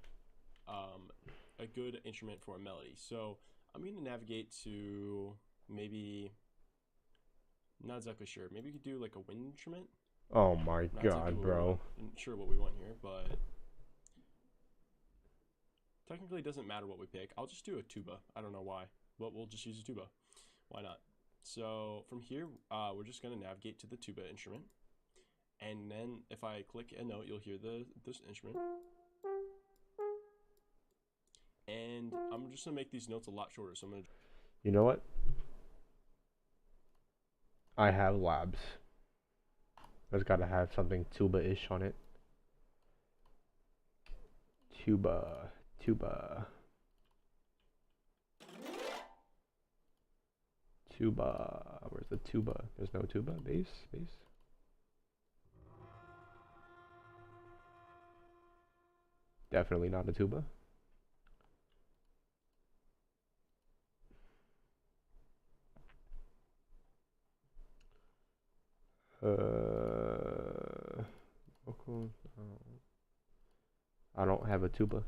instrument for a melody. So I'm going to navigate to maybe, not exactly sure. Maybe we could do like a wind instrument. Oh my Not god, exactly bro. I'm sure what we want here, but technically it doesn't matter what we pick. I'll just do a tuba. I don't know why, but we'll just use a tuba. Why not? So from here, we're just going to navigate to the tuba instrument. And then if I click a note, you'll hear this instrument. And I'm just going to make these notes a lot shorter. So I'm going to... You know what? I have labs. There's gotta have something tuba-ish on it. Tuba. Tuba. Tuba. Where's the tuba? There's no tuba. Bass? Bass? Definitely not a tuba. Vocals. I don't have a tuba.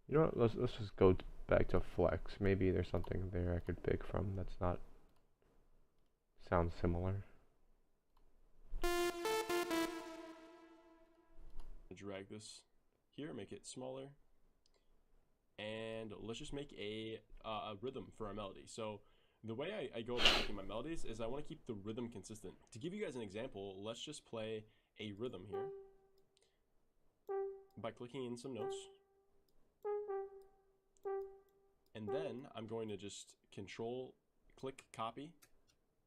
You know what? Let's just go back to flex. Maybe there's something there I could pick from that's not sounds similar. Drag this here, make it smaller, and let's just make a rhythm for our melody. So the way I go about making my melodies is I want to keep the rhythm consistent. To give you guys an example, let's just play a rhythm here by clicking in some notes, and then I'm going to just click copy,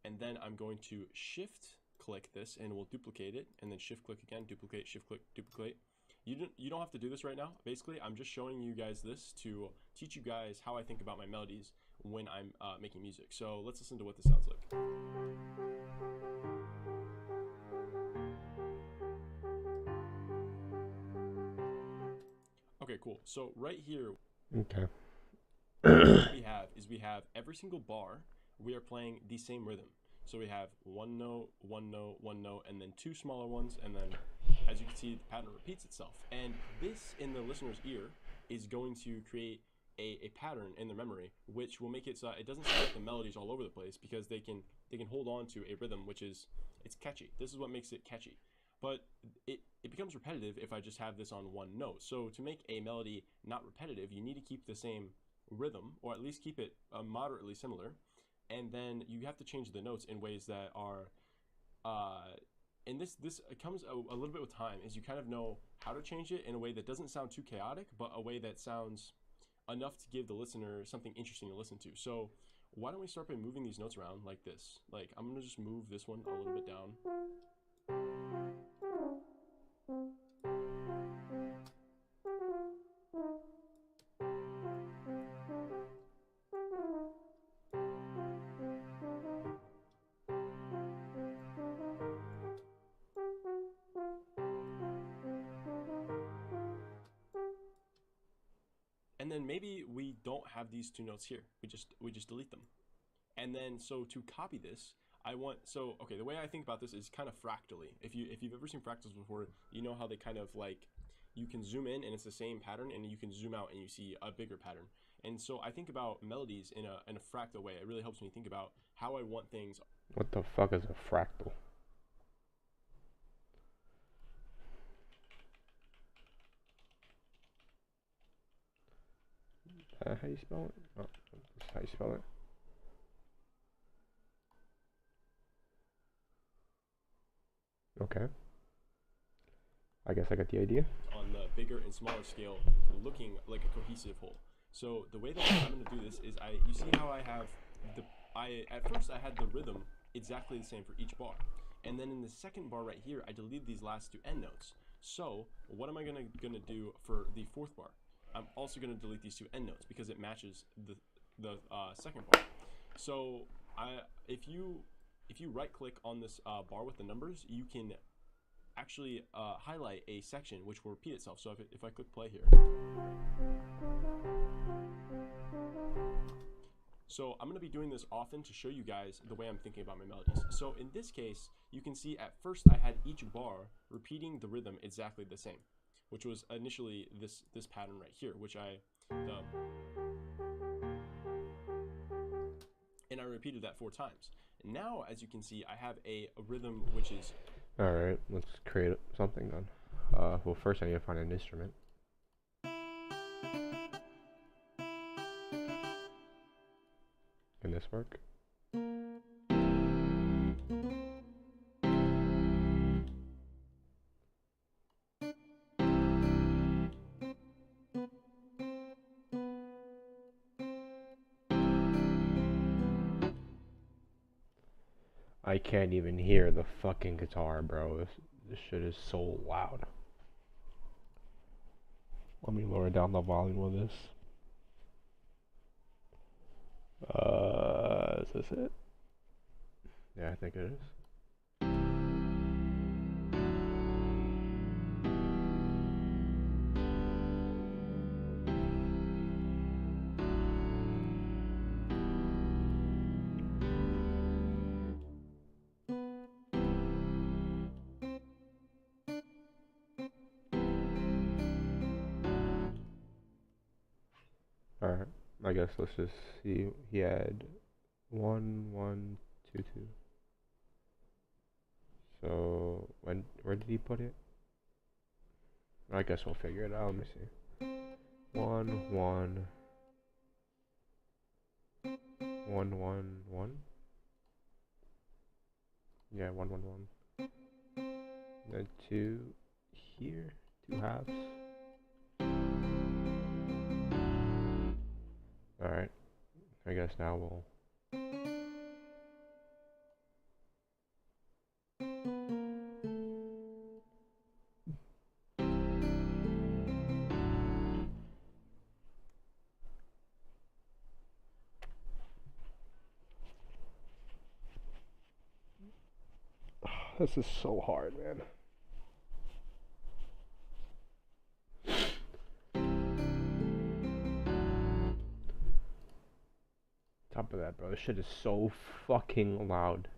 and then I'm going to shift click this and we'll duplicate it, and then shift click again, duplicate, shift click, duplicate. You don't have to do this right now. Basically, I'm just showing you guys this to teach you guys how I think about my melodies when I'm making music. So let's listen to what this sounds like. Okay, cool. So right here, Okay. what we have every single bar, we are playing the same rhythm. So we have one note, one note, one note, and then two smaller ones, and then, as you can see, the pattern repeats itself. And this, in the listener's ear, is going to create a pattern in their memory, which will make it so it doesn't sound like the melody's all over the place, because they can hold on to a rhythm which is, it's catchy. This is what makes it catchy. But it becomes repetitive if I just have this on one note. So to make a melody not repetitive, you need to keep the same rhythm, or at least keep it moderately similar. And then you have to change the notes in ways that are, and this comes a little bit with time, is you kind of know how to change it in a way that doesn't sound too chaotic, but a way that sounds enough to give the listener something interesting to listen to. So why don't we start by moving these notes around like this? Like, I'm gonna just move this one a little bit down. And then maybe we don't have these two notes here. We just delete them. And then so to copy this, the way I think about this is kind of fractally. If you've ever seen fractals before, you know how they kind of like you can zoom in and it's the same pattern, and you can zoom out and you see a bigger pattern. And so I think about melodies in a fractal way. It really helps me think about how I want things. What the fuck is a fractal? How you spell it? Oh, that's how you spell it. Okay. I guess I got the idea. On the bigger and smaller scale, looking like a cohesive whole. So the way that I'm going to do this is you see how I have at first I had the rhythm exactly the same for each bar. And then in the second bar right here, I deleted these last two end notes. So what am I gonna do for the fourth bar? I'm also gonna delete these two end notes because it matches the second bar. So if you right click on this bar with the numbers, you can actually highlight a section which will repeat itself. So if I click play here. So I'm going to be doing this often to show you guys the way I'm thinking about my melodies. So in this case, you can see at first I had each bar repeating the rhythm exactly the same, which was initially this pattern right here, which and I repeated that 4 times. Now, as you can see, I have a rhythm which is... Alright, let's create something then. Well, first I need to find an instrument. Can this work? I can't even hear the fucking guitar, bro. This shit is so loud. Let me lower down the volume of this. Is this it? Yeah, I think it is. Alright, I guess let's just see. He had 1, 1, 2, 2. So where did he put it? I guess we'll figure it out. Let me see. 1, 1, 1, 1, 1. Yeah, 1, 1, 1. Then 2 here, 2 halves. Alright, I guess now we'll... This is so hard, man. Top of that, bro, this shit is so fucking loud.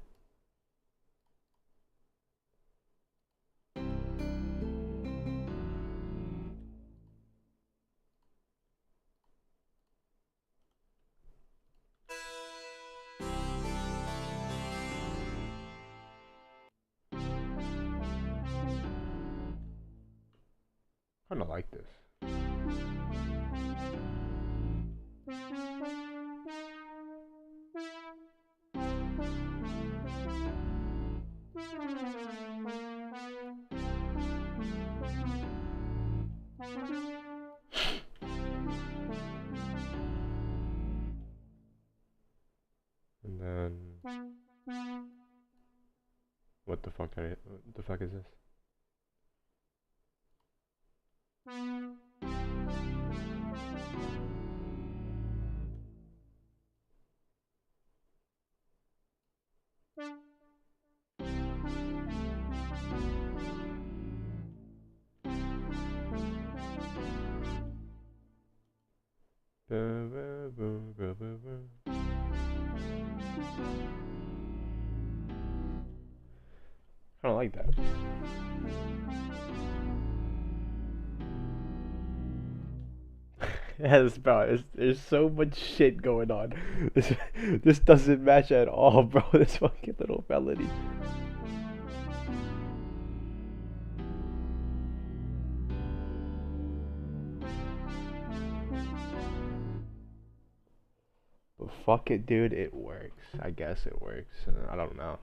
I don't like this. And then what the fuck is this? I don't like that. Yes, bro. There's so much shit going on. This doesn't match at all, bro. This fucking little melody. But fuck it, dude. It works. I guess it works. I don't know.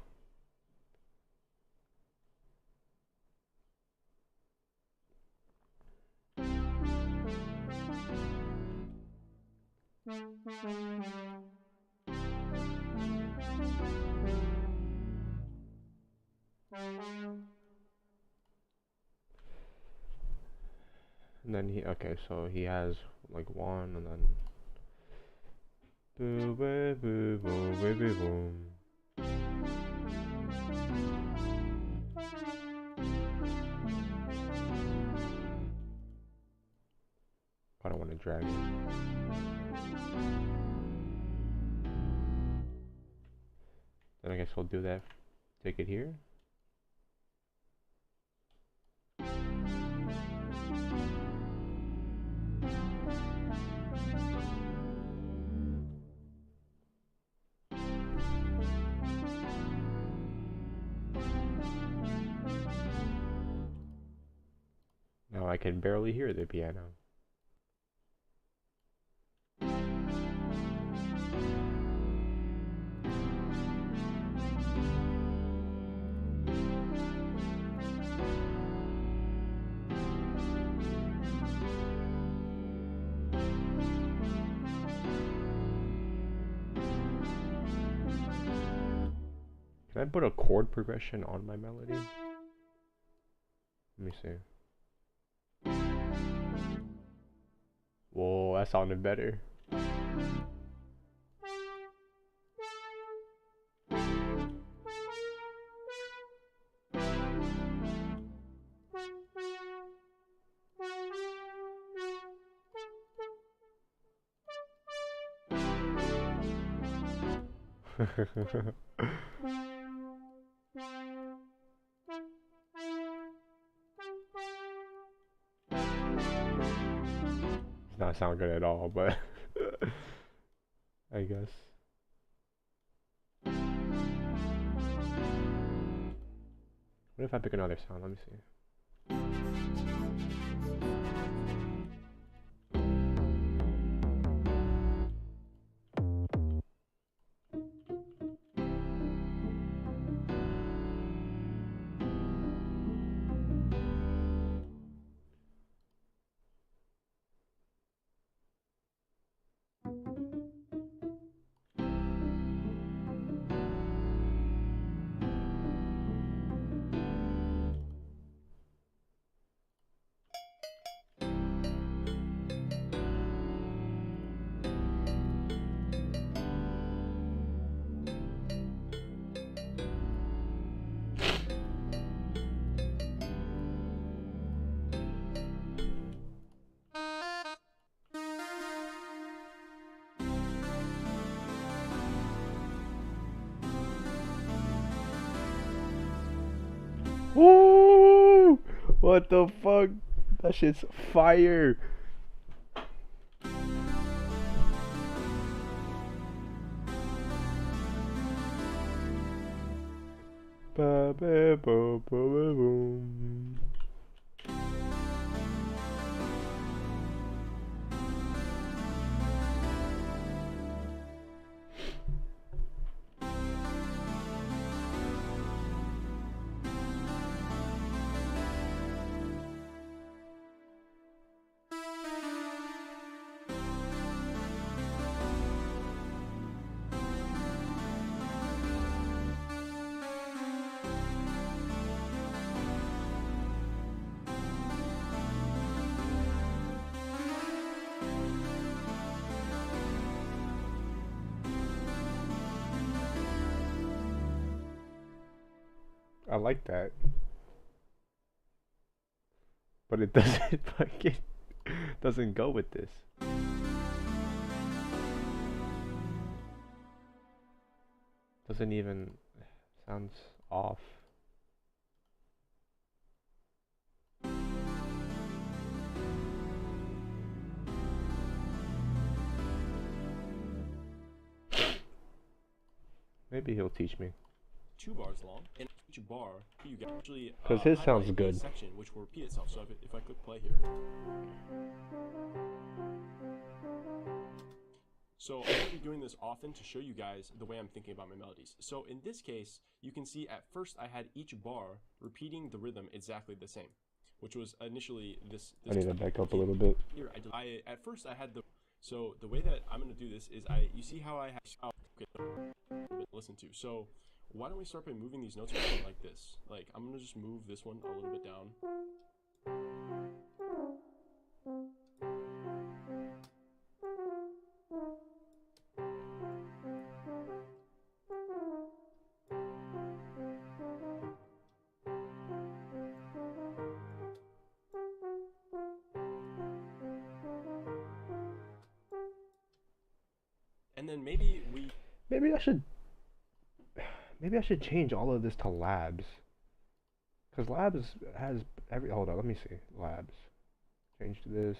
And then okay, so he has like one, and then boo boo boo boo boo boo boom. I don't want to drag it. Then I guess we'll do that. Take it here. Now I can barely hear the piano. Can I put a chord progression on my melody? Let me see. Whoa, that sounded better. Does not sound good at all, but I guess. What if I pick another sound? Let me see. Woo! What the fuck? That shit's fire. Ba ba ba ba ba boom. I like that. But it doesn't fucking doesn't go with this. Doesn't even sounds off. Maybe he'll teach me. 2 bars long, and each bar you can actually 'Cause his sounds highlight good. a section which will repeat itself. So if I click play here, so I'm going to be doing this often to show you guys the way I'm thinking about my melodies. So in this case, you can see at first I had each bar repeating the rhythm exactly the same, which was initially this I need to back up a little bit. Here, at first I had the. So the way that I'm going to do this is you see how I have. Okay, listen to. So why don't we start by moving these notes around like this? Like I'm going to just move this one a little bit down. And then maybe Maybe I should change all of this to labs. Cause labs has every. Hold on, let me see. Labs. Change to this.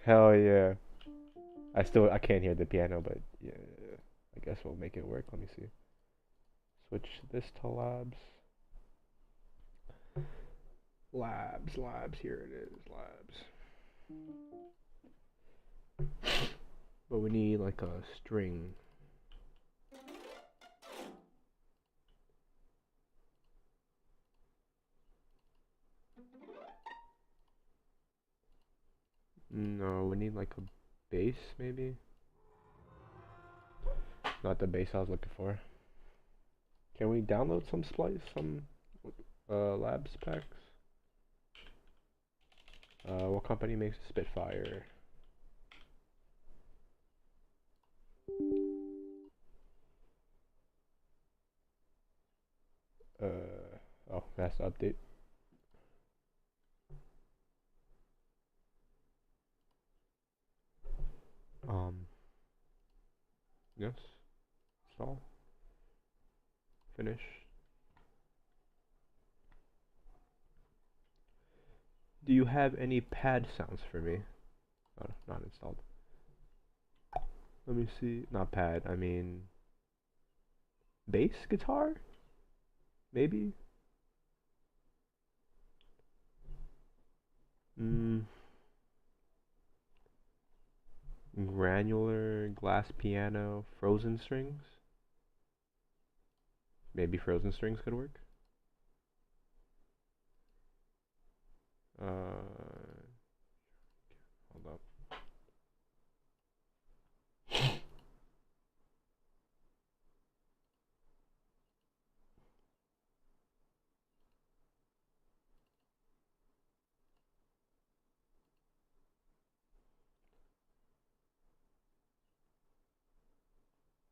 Hell yeah. I can't hear the piano, but yeah, I guess we'll make it work. Let me see. Switch this to labs. Labs, here it is, labs. But we need like a string. No, we need like a bass maybe. Not the bass I was looking for. Can we download some labs packs? What company makes a Spitfire? Oh, that's the update. Yes. Install. Finish. Do you have any pad sounds for me? Oh, not installed. Let me see. Not pad, I mean bass guitar? Maybe? Granular glass piano, frozen strings? Maybe frozen strings could work. Hold up.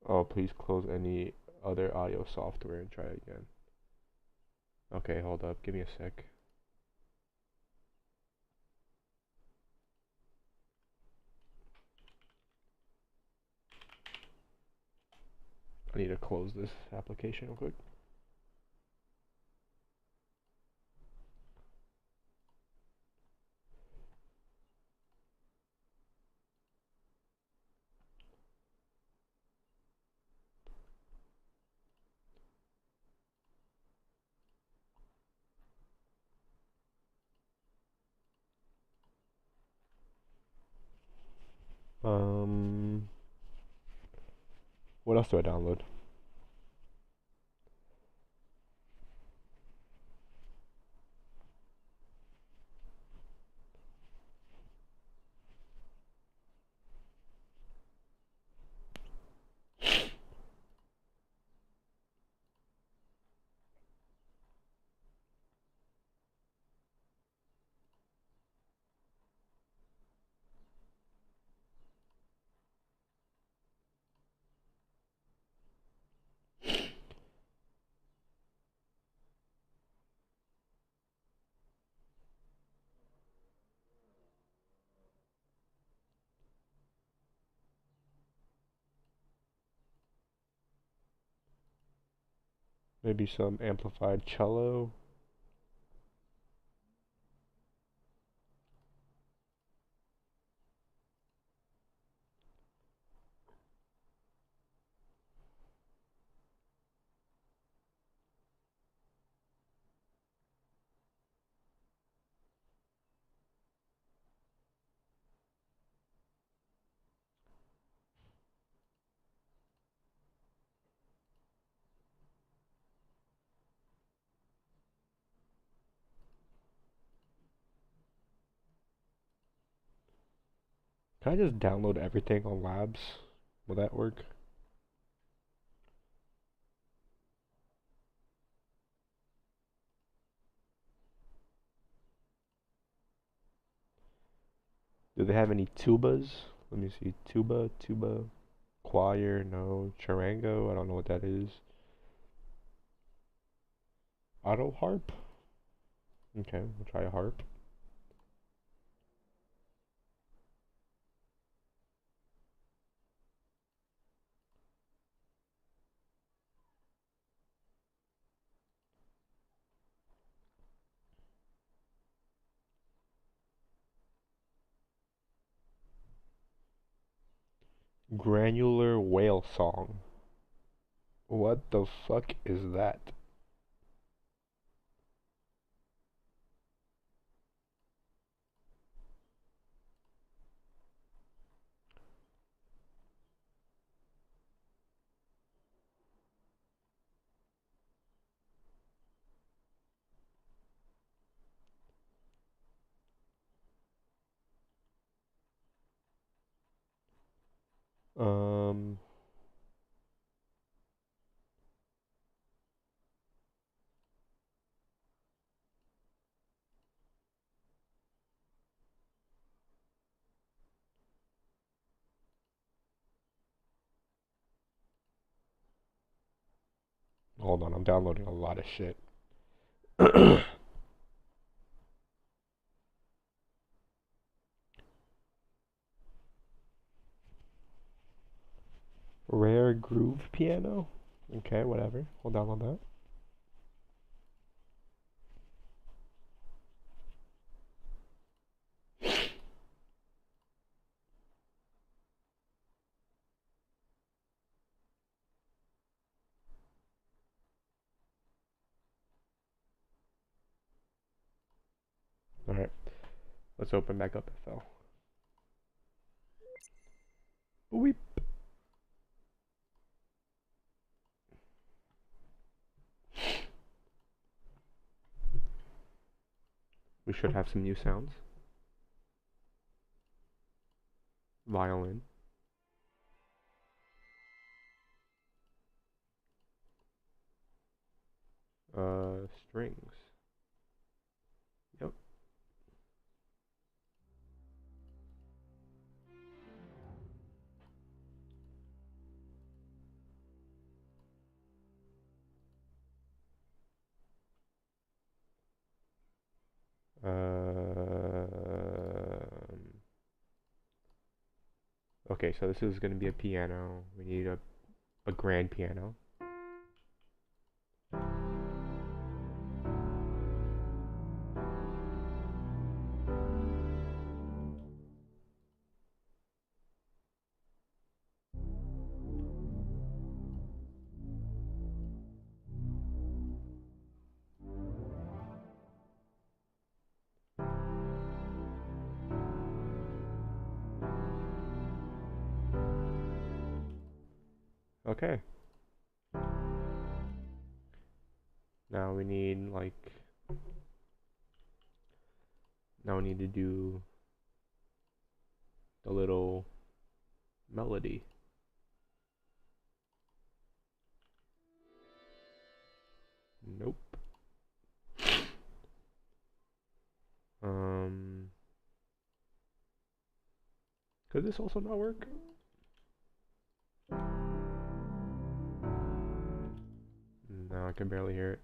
Oh, please close any other audio software and try again. Okay, hold up. Give me a sec. I need to close this application real quick. What else do I download? Maybe some amplified cello. Can I just download everything on Labs? Will that work? Do they have any tubas? Let me see. Tuba, choir, no. Charango, I don't know what that is. Auto harp? Okay, we'll try a harp. Granular whale song. What the fuck is that? Um, Hold on, I'm downloading a lot of shit. Rare groove piano? Okay, whatever. We'll download that. Alright, let's open back up FL. Weep. We should have some new sounds. Violin. Strings. Yep. Okay, so this is going to be a piano. We need a grand piano. Okay. Now we need now we need to do the little melody. Nope. Could this also not work? No, I can barely hear it.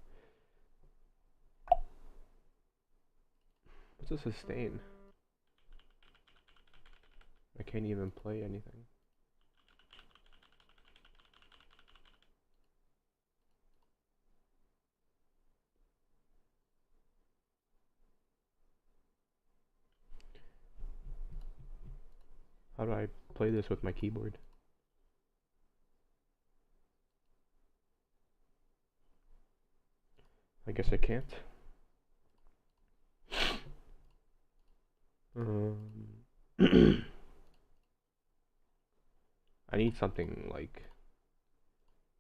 What's a sustain? I can't even play anything. How do I play this with my keyboard? I guess I can't. I need something like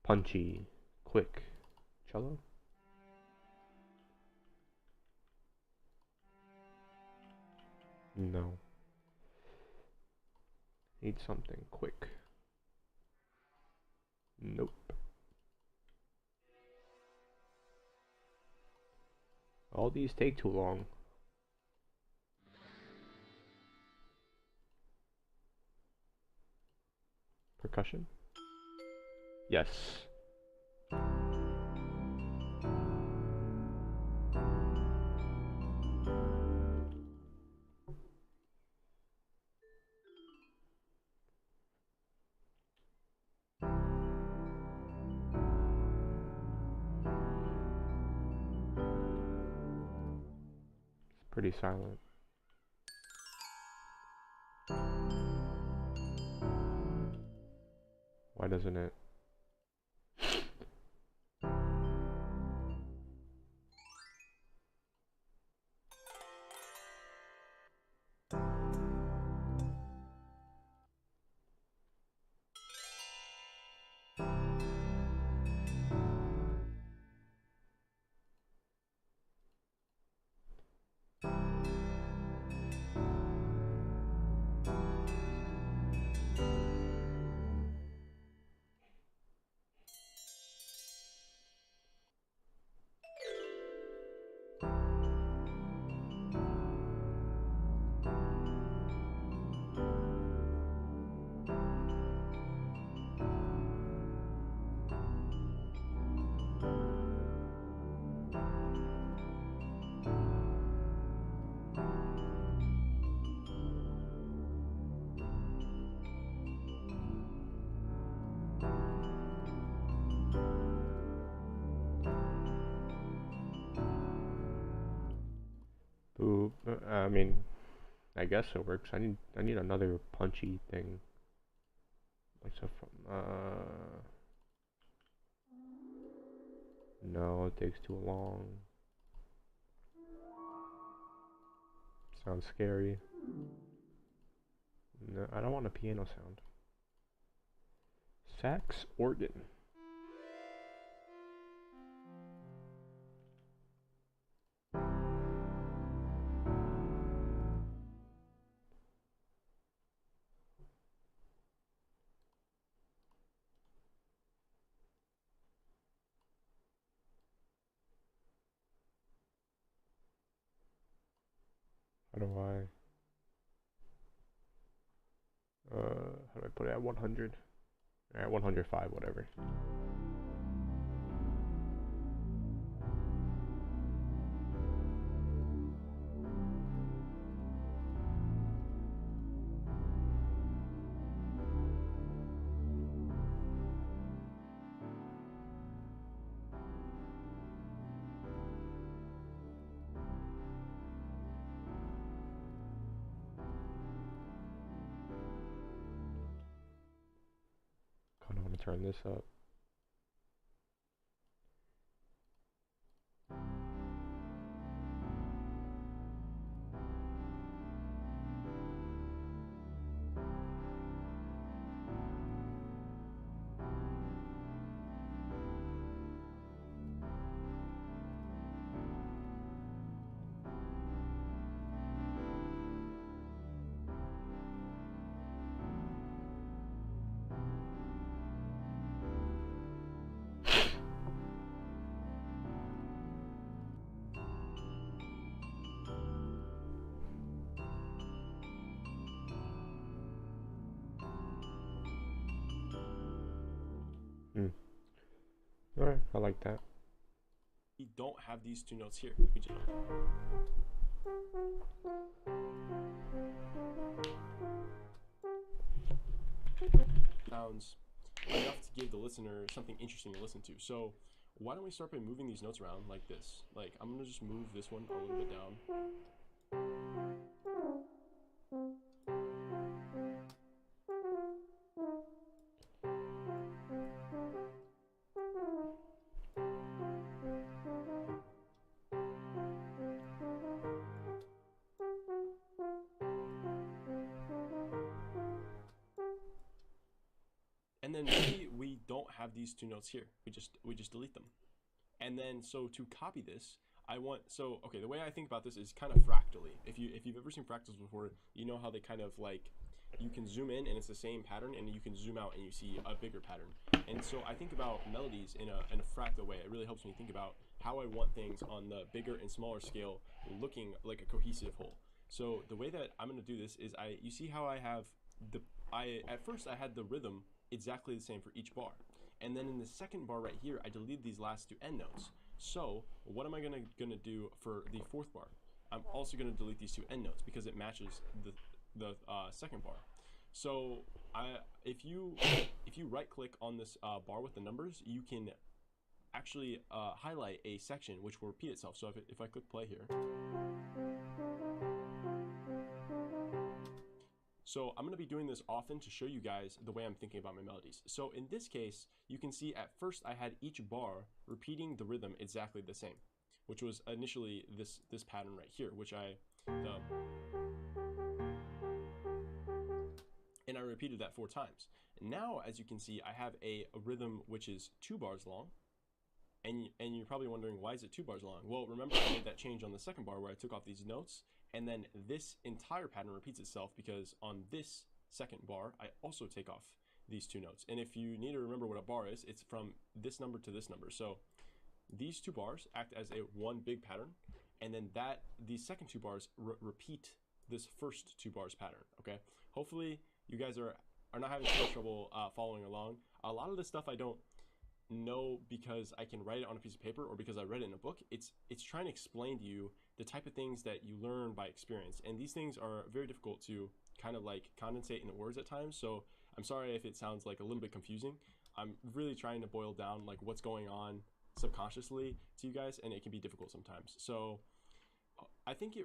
punchy, quick. Cello? No. Need something quick. Nope. All these take too long. Percussion? Yes. It's pretty silent. Why doesn't it? Ooh, I mean, I guess it works. I need another punchy thing. Like so no, it takes too long. Sounds scary. No, I don't want a piano sound. Sax organ. How do I put it at 100? Alright, 105, whatever. Kinda wanna turn this up. Alright, I like that. We don't have these two notes here. We just sounds enough to give the listener something interesting to listen to. So why don't we start by moving these notes around like this? Like I'm gonna just move this one a little bit down. then maybe we don't have these two notes here. We just delete them. And then so to copy this, okay, the way I think about this is kind of fractally. If you've ever seen fractals before, you know how they kind of like, you can zoom in and it's the same pattern, and you can zoom out and you see a bigger pattern. And so I think about melodies in a fractal way. It really helps me think about how I want things on the bigger and smaller scale looking like a cohesive whole. So the way that I'm going to do this is you see how I have at first I had the rhythm exactly the same for each bar. And then in the second bar right here, I deleted these last two end notes. So what am I gonna do for the fourth bar? I'm also gonna delete these two end notes because it matches the second bar. So if you right click on this bar with the numbers, you can actually highlight a section which will repeat itself. So if I click play here, so I'm going to be doing this often to show you guys the way I'm thinking about my melodies. So in this case, you can see at first I had each bar repeating the rhythm exactly the same, which was initially this pattern right here, which I repeated that 4 times. And now, as you can see, I have a rhythm which is 2 bars long. And you're probably wondering, why is it 2 bars long? Well, remember I made that change on the second bar where I took off these notes, and then this entire pattern repeats itself because on this second bar, I also take off these 2 notes. And if you need to remember what a bar is, it's from this number to this number. So these 2 bars act as one big pattern, and then these second 2 bars repeat this first 2 bars pattern, okay? Hopefully you guys are not having too much trouble following along. A lot of this stuff I don't know because I can write it on a piece of paper or because I read it in a book. It's trying to explain to you the type of things that you learn by experience, and these things are very difficult to kind of like condensate into words at times. So I'm sorry if it sounds like a little bit confusing. I'm really trying to boil down like what's going on subconsciously to you guys, and it can be difficult sometimes. So I think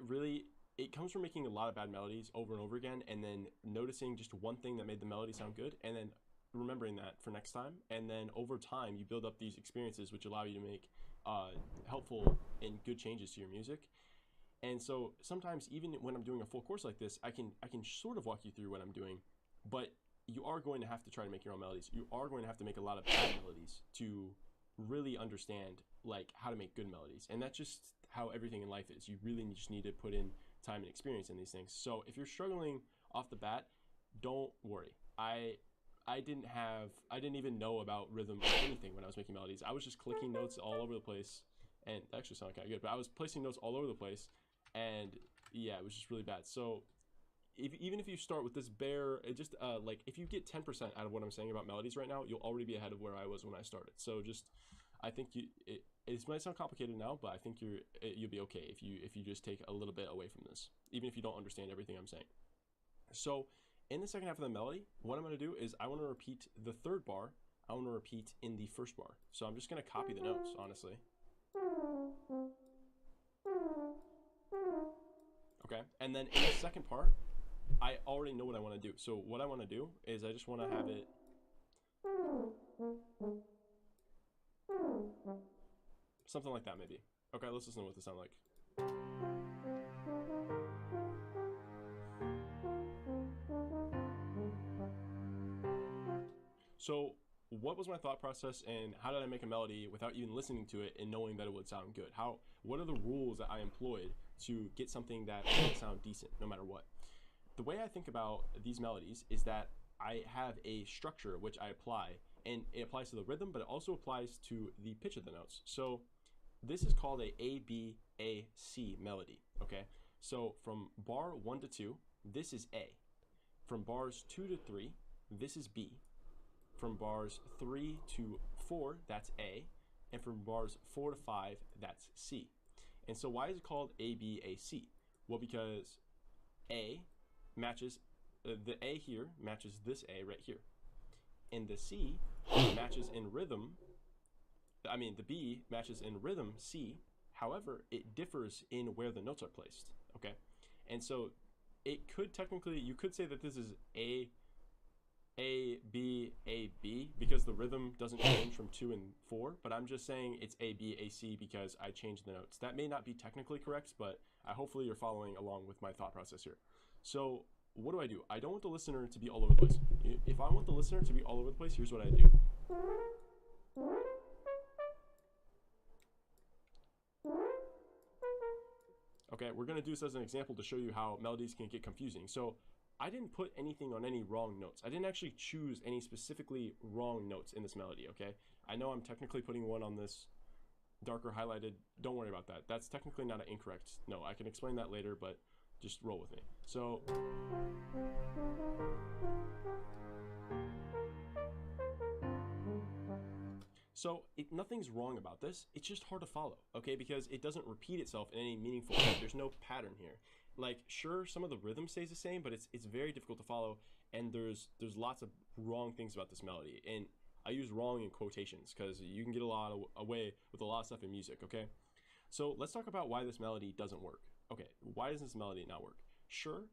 it comes from making a lot of bad melodies over and over again, and then noticing just one thing that made the melody sound good, and then remembering that for next time. And then over time you build up these experiences which allow you to make helpful and good changes to your music. And so sometimes even when I'm doing a full course like this, I can sort of walk you through what I'm doing, but you are going to have to try to make your own melodies. You are going to have to make a lot of bad melodies to really understand like how to make good melodies. And that's just how everything in life is. You really just need to put in time and experience in these things. So if you're struggling off the bat, don't worry. I didn't even know about rhythm or anything when I was making melodies. I was just clicking notes all over the place, and it actually sounded kind of good, but I was placing notes all over the place, and yeah, it was just really bad. So even if you start with this bare, like if you get 10% out of what I'm saying about melodies right now, you'll already be ahead of where I was when I started. So I think it might sound complicated now, but I think you'll be okay if you just take a little bit away from this, even if you don't understand everything I'm saying. So in the second half of the melody, what I'm going to do is I want to repeat the third bar. I want to repeat in the first bar. So I'm just going to copy the notes, honestly. Okay, and then in the second part, I already know what I want to do. So what I want to do is I just want to have it something like that, maybe. Okay, let's listen to what this sounds like. So what was my thought process, and how did I make a melody without even listening to it and knowing that it would sound good? What are the rules that I employed to get something that would sound decent no matter what? The way I think about these melodies is that I have a structure which I apply, and it applies to the rhythm, but it also applies to the pitch of the notes. So this is called a A-B-A-C melody, okay? So from bar 1 to 2, this is A. From bars 2 to 3, this is B. From bars 3 to 4, that's A. And from bars 4 to 5, that's C. And so why is it called A-B-A-C? Well, because A matches, the A here matches this A right here. And the C matches in rhythm, the B matches in rhythm C. However, it differs in where the notes are placed, okay? And so it could technically, you could say that this is A, B, A, B, because the rhythm doesn't change from 2 and 4, but I'm just saying it's A, B, A, C because I changed the notes. That may not be technically correct, but hopefully you're following along with my thought process here. So what do? I don't want the listener to be all over the place. If I want the listener to be all over the place, here's what I do. Okay, we're going to do this as an example to show you how melodies can get confusing. So I didn't put anything on any wrong notes. I didn't actually choose any specifically wrong notes in this melody, okay? I know I'm technically putting one on this darker highlighted. Don't worry about that. That's technically not an incorrect note. I can explain that later, but just roll with me. So nothing's wrong about this. It's just hard to follow, okay? Because it doesn't repeat itself in any meaningful way. There's no pattern here. Like, sure, some of the rhythm stays the same, but it's very difficult to follow, and there's lots of wrong things about this melody. And I use wrong in quotations because you can get a lot away with a lot of stuff in music, okay? So let's talk about why this melody doesn't work. Okay, why does this melody not work? Sure,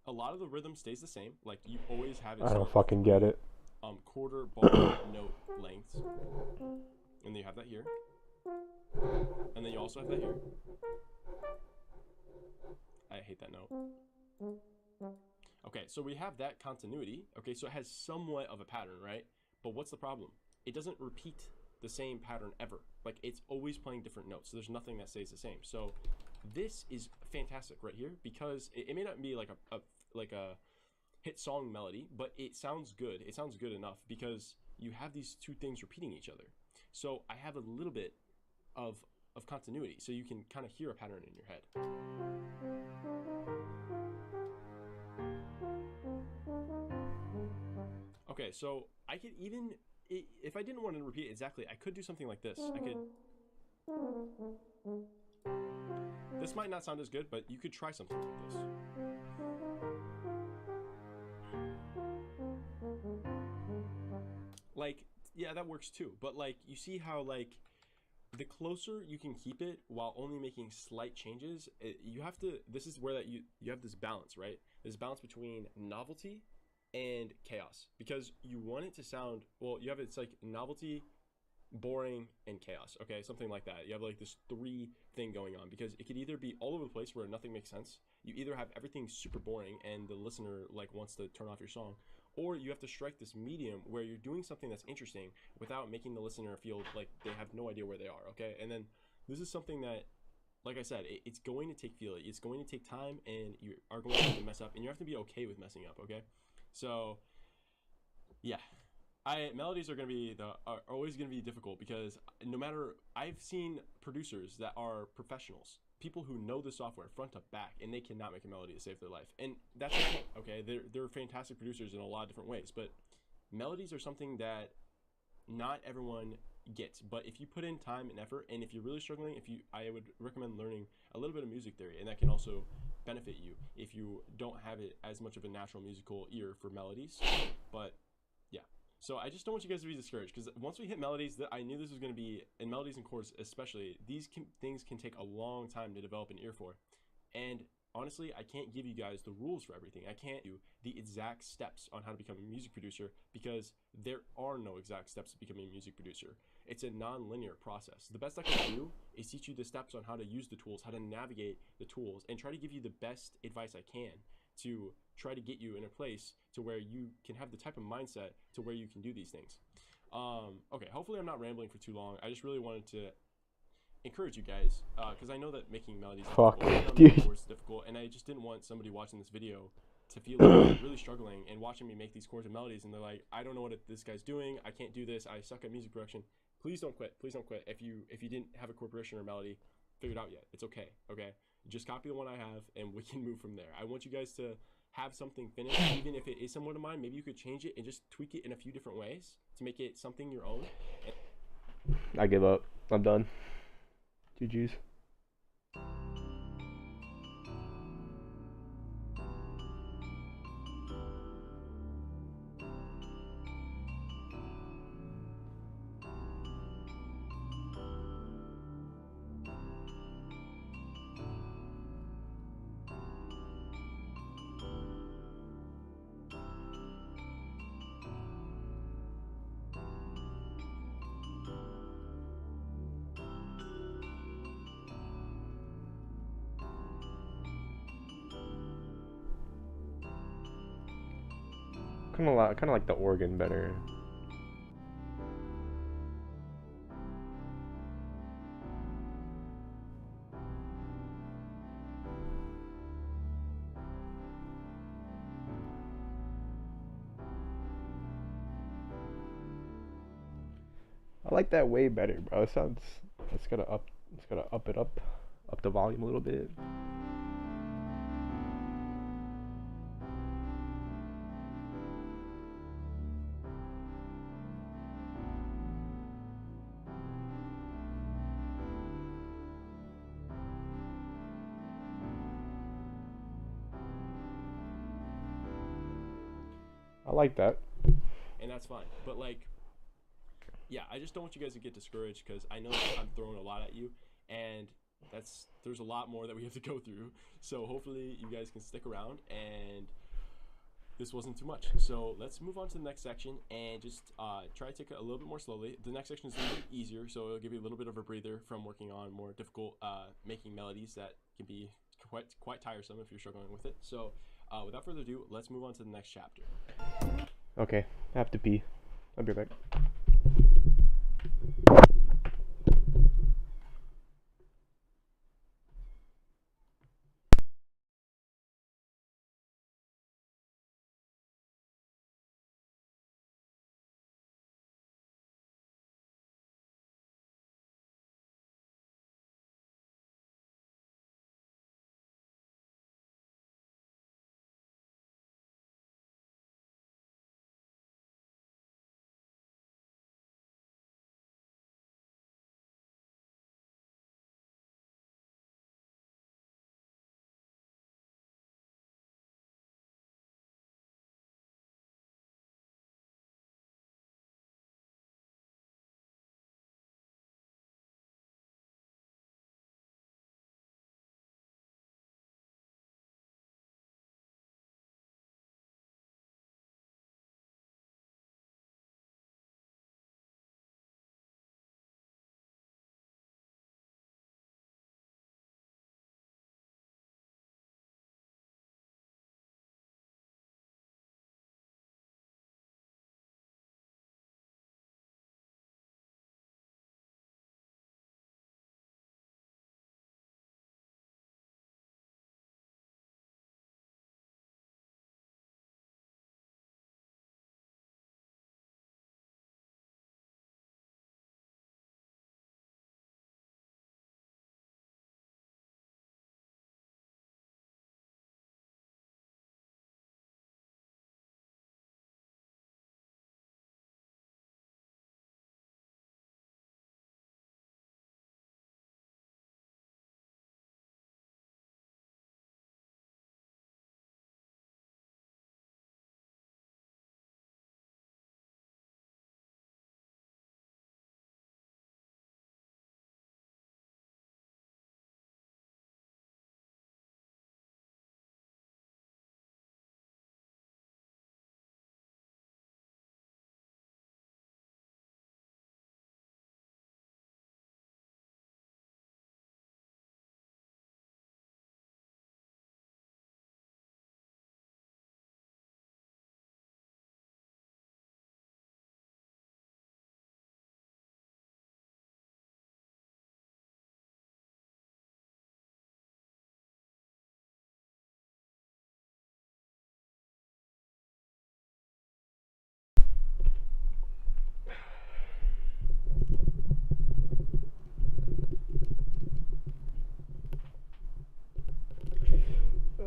a lot of the rhythm stays the same. Like, you always have it. I don't fucking get it. Quarter bar note lengths. And then you have that here. And then you also have that here. I hate that note. Okay, so we have that continuity. Okay, so it has somewhat of a pattern, right? But what's the problem? It doesn't repeat the same pattern ever. Like, it's always playing different notes. So there's nothing that stays the same. So this is fantastic right here because it may not be like a hit song melody, but it sounds good. It sounds good enough because you have these two things repeating each other. So I have a little bit of continuity, so you can kind of hear a pattern in your head. Okay, so I could even, if I didn't want to repeat it exactly, I could do something like this. This might not sound as good, but you could try something like this. Like, yeah, that works too. But like, you see how like the closer you can keep it while only making slight changes, you have to, this is where that you have this balance, right? This balance between novelty and chaos, because you want it to sound, well, you have, it's like novelty, boring, and chaos. Okay, something like that. You have like this three thing going on, because it could either be all over the place where nothing makes sense. You either have everything super boring and the listener like wants to turn off your song, or you have to strike this medium where you're doing something that's interesting without making the listener feel like they have no idea where they are. Okay, and then this is something that, like I said, it's going to take it's going to take time, and you are going to have to mess up, and you have to be okay with messing up. Okay, so yeah, melodies are going to be are always going to be difficult, because no matter, I've seen producers that are professionals, people who know the software front to back, and they cannot make a melody to save their life, and that's okay. They're fantastic producers in a lot of different ways, but melodies are something that not everyone gets. But if you put in time and effort, and if you're really struggling, I would recommend learning a little bit of music theory, and that can also benefit you if you don't have it as much of a natural musical ear for melodies. But yeah, so I just don't want you guys to be discouraged, because once we hit melodies, I knew this was going to be, in melodies and chords especially, these things can take a long time to develop an ear for. And honestly, I can't give you guys the rules for everything. I can't do the exact steps on how to become a music producer, because there are no exact steps to becoming a music producer. It's a non-linear process. The best I can do is teach you the steps on how to use the tools, how to navigate the tools, and try to give you the best advice I can to try to get you in a place to where you can have the type of mindset to where you can do these things. Okay, hopefully I'm not rambling for too long. I just really wanted to encourage you guys, because I know that making melodies is difficult, and I just didn't want somebody watching this video to feel like they're really struggling and watching me make these chords and melodies, and they're like, I don't know what this guy's doing, I can't do this, I suck at music production. Please don't quit. Please don't quit. If you didn't have a chord progression or melody figured out yet, it's okay. Okay, just copy the one I have, and we can move from there. I want you guys to have something finished, even if it is somewhat of mine. Maybe you could change it and just tweak it in a few different ways to make it something your own. I give up. I'm done. GG's. Kind of like the organ better. I like that way better, bro. It sounds. It's gotta up. It's gotta up it up the volume a little bit. I like that. And that's fine. But like, yeah, I just don't want you guys to get discouraged because I know that I'm throwing a lot at you, and there's a lot more that we have to go through. So hopefully you guys can stick around and this wasn't too much. So let's move on to the next section and just try to take it a little bit more slowly. The next section is a little bit easier, so it'll give you a little bit of a breather from working on more difficult making melodies that can be quite tiresome if you're struggling with it. So without further ado, let's move on to the next chapter. Okay, I have to pee. I'll be right back.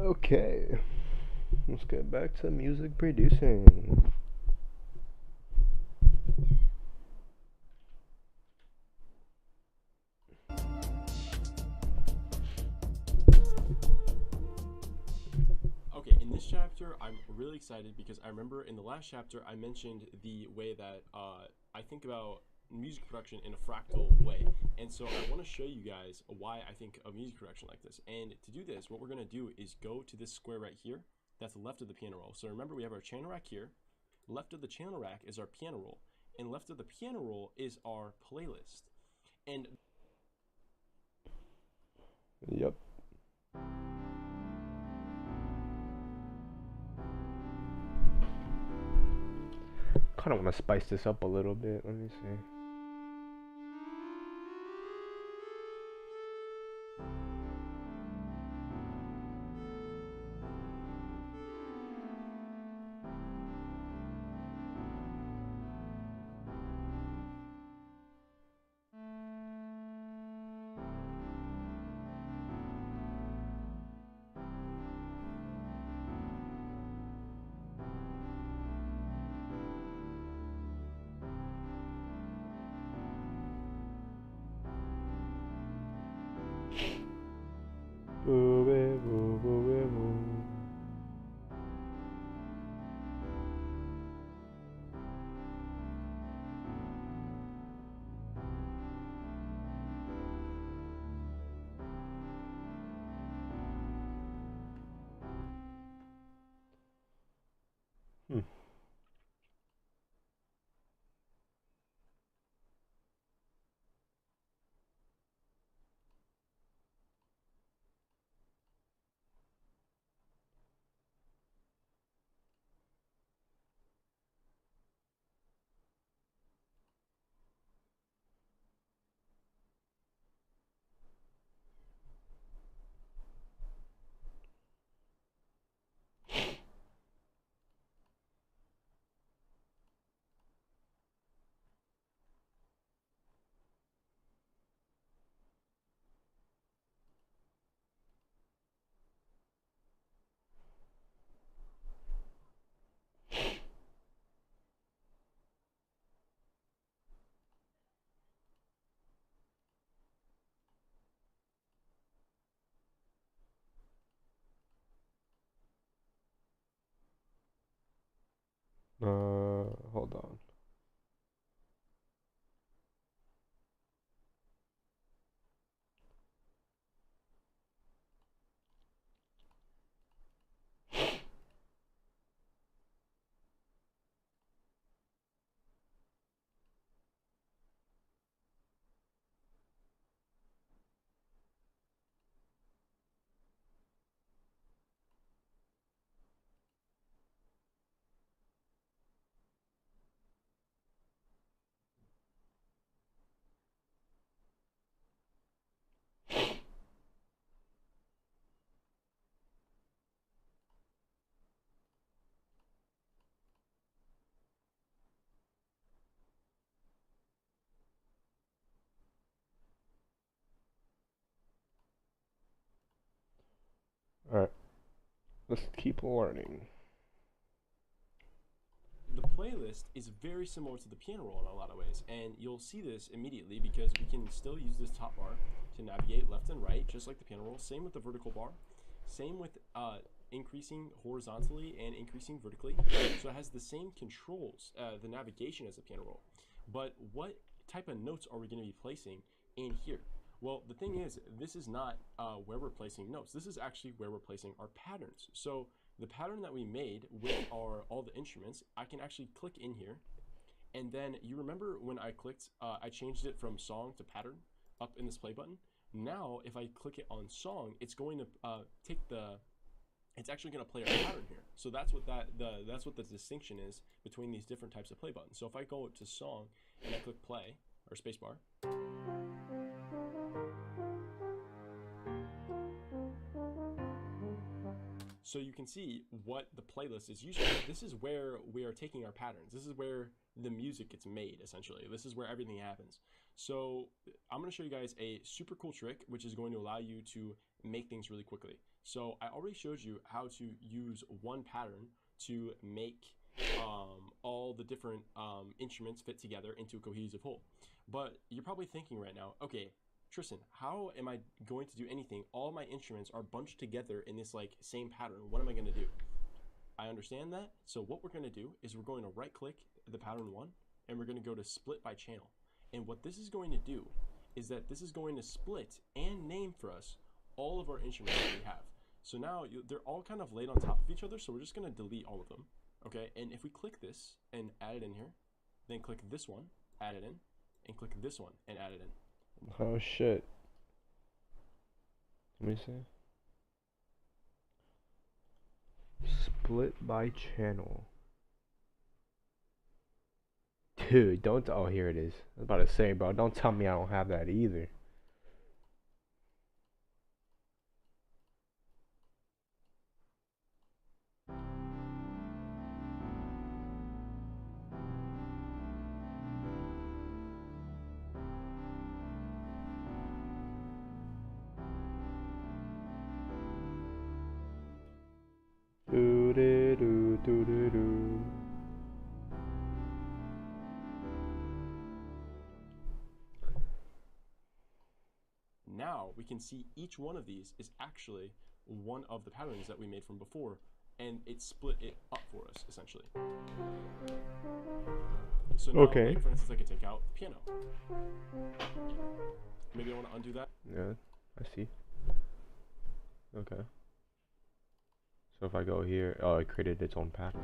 Okay, let's get back to music producing. Okay, in this chapter, I'm really excited because I remember in the last chapter I mentioned the way that I think about music production in a fractal way. And so I want to show you guys why I think of music production like this. And to do this, what we're going to do is go to this square right here. That's left of the piano roll. So remember, we have our channel rack here. Left of the channel rack is our piano roll. And left of the piano roll is our playlist. And Yep. kind of want to spice this up a little bit. Let me see. Hmm. Hold on. All right. Let's keep learning. The playlist is very similar to the piano roll in a lot of ways, and you'll see this immediately because we can still use this top bar to navigate left and right, just like the piano roll. Same with the vertical bar. Same with increasing horizontally and increasing vertically. So it has the same controls, the navigation as the piano roll. But what type of notes are we going to be placing in here? Well, the thing is, this is not where we're placing notes. This is actually where we're placing our patterns. So the pattern that we made with all the instruments, I can actually click in here. And then you remember when I clicked, I changed it from song to pattern up in this play button. Now, if I click it on song, it's going to it's actually going to play a pattern here. So that's what that's what the distinction is between these different types of play buttons. So if I go to song and I click play or spacebar, so you can see what the playlist is used for. This is where we are taking our patterns. This is where the music gets made, essentially. This is where everything happens. So I'm going to show you guys a super cool trick, which is going to allow you to make things really quickly. So I already showed you how to use one pattern to make all the different instruments fit together into a cohesive whole. But you're probably thinking right now, okay, Tristan, how am I going to do anything? All my instruments are bunched together in this like same pattern. What am I going to do? I understand that. So what we're going to do is we're going to right click the pattern one and we're going to go to split by channel. And what this is going to do is that this is going to split and name for us all of our instruments that we have. So now they're all kind of laid on top of each other. So we're just going to delete all of them. Okay. And if we click this and add it in here, then click this one, add it in, and click this one and add it in. Oh shit. Let me see. Split by channel. Dude, don't. Oh, here it is. I was about to say, bro. Don't tell me I don't have that either. Do do do do do do. Now we can see each one of these is actually one of the patterns that we made from before, and it split it up for us essentially. So now, Okay. like, for instance, I could take out the piano. Maybe I want to undo that. Yeah, I see. Okay. So if I go here, oh, it created its own pattern.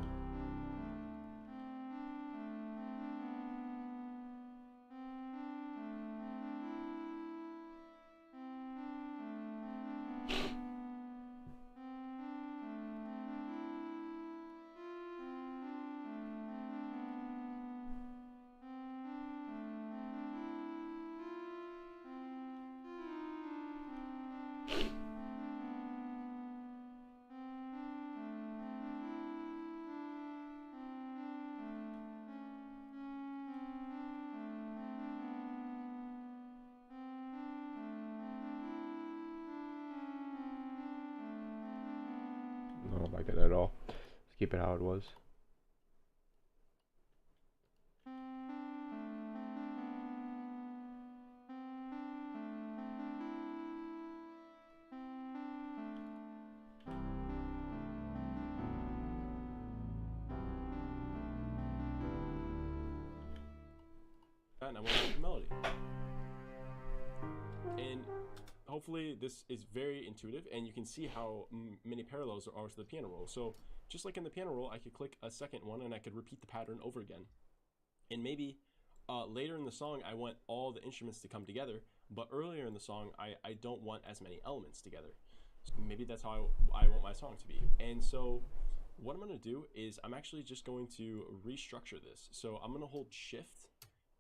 I don't like it at all. Let's keep it how it was. And I want to make the melody. And hopefully this is very intuitive, and you can see how many parallels there are to the piano roll. So just like in the piano roll, I could click a second one and I could repeat the pattern over again. And maybe later in the song I want all the instruments to come together, but earlier in the song I don't want as many elements together. So maybe that's how I want my song to be. And so what I'm going to do is I'm actually just going to restructure this. So I'm going to hold shift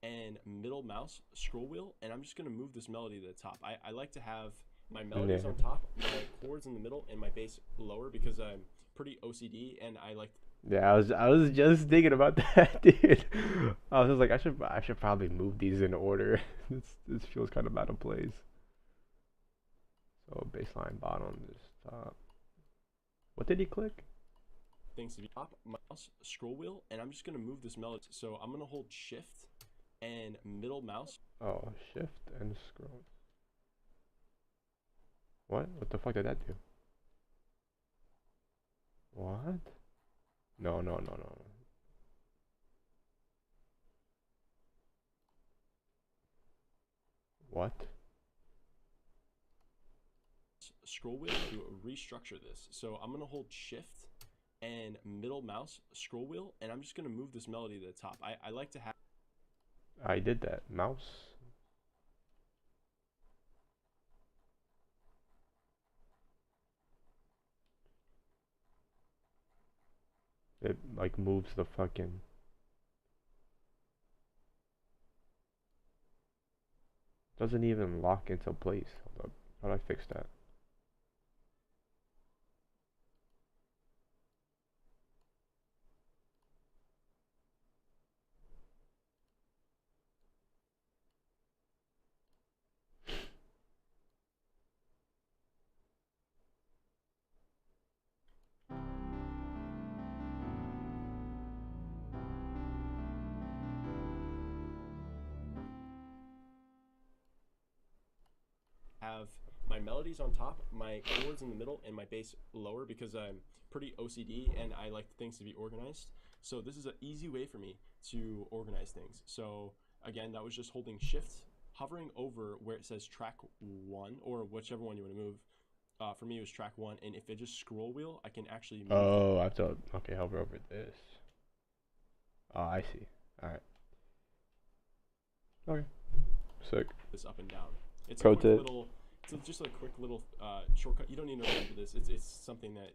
and middle mouse scroll wheel, and I'm just going to move this melody to the top. I like to have my melodies on top, my chords in the middle, and my bass lower because I'm pretty OCD and I like. Yeah, I was just thinking about that, dude. I was just like, I should probably move these in order. This feels kind of out of place. So baseline bottom, this top. What did he click? Things to be top, mouse scroll wheel, and I'm just going to move this melody. So I'm going to hold shift and middle mouse. Oh, shift and scroll. What? What the fuck did that do? What? No. What? Scroll wheel to restructure this. So I'm going to hold shift and middle mouse scroll wheel, and I'm just going to move this melody to the top. I like to have. I did that. Mouse. It like moves the fucking. Doesn't even lock into place. Hold up. How do I fix that? Have my melodies on top, my chords in the middle, and my bass lower because I'm pretty OCD and I like things to be organized. So this is an easy way for me to organize things. So again, that was just holding shift, hovering over where it says track 1 or whichever one you want to move. For me it was track 1, and if I just scroll wheel, I can actually move. Oh, I have to. Okay, hover over this. Oh, I see. All right. Okay. Sick. This up and down. It's Pro a quick tip. little. It's just a quick little shortcut. You don't need to remember this. It's something that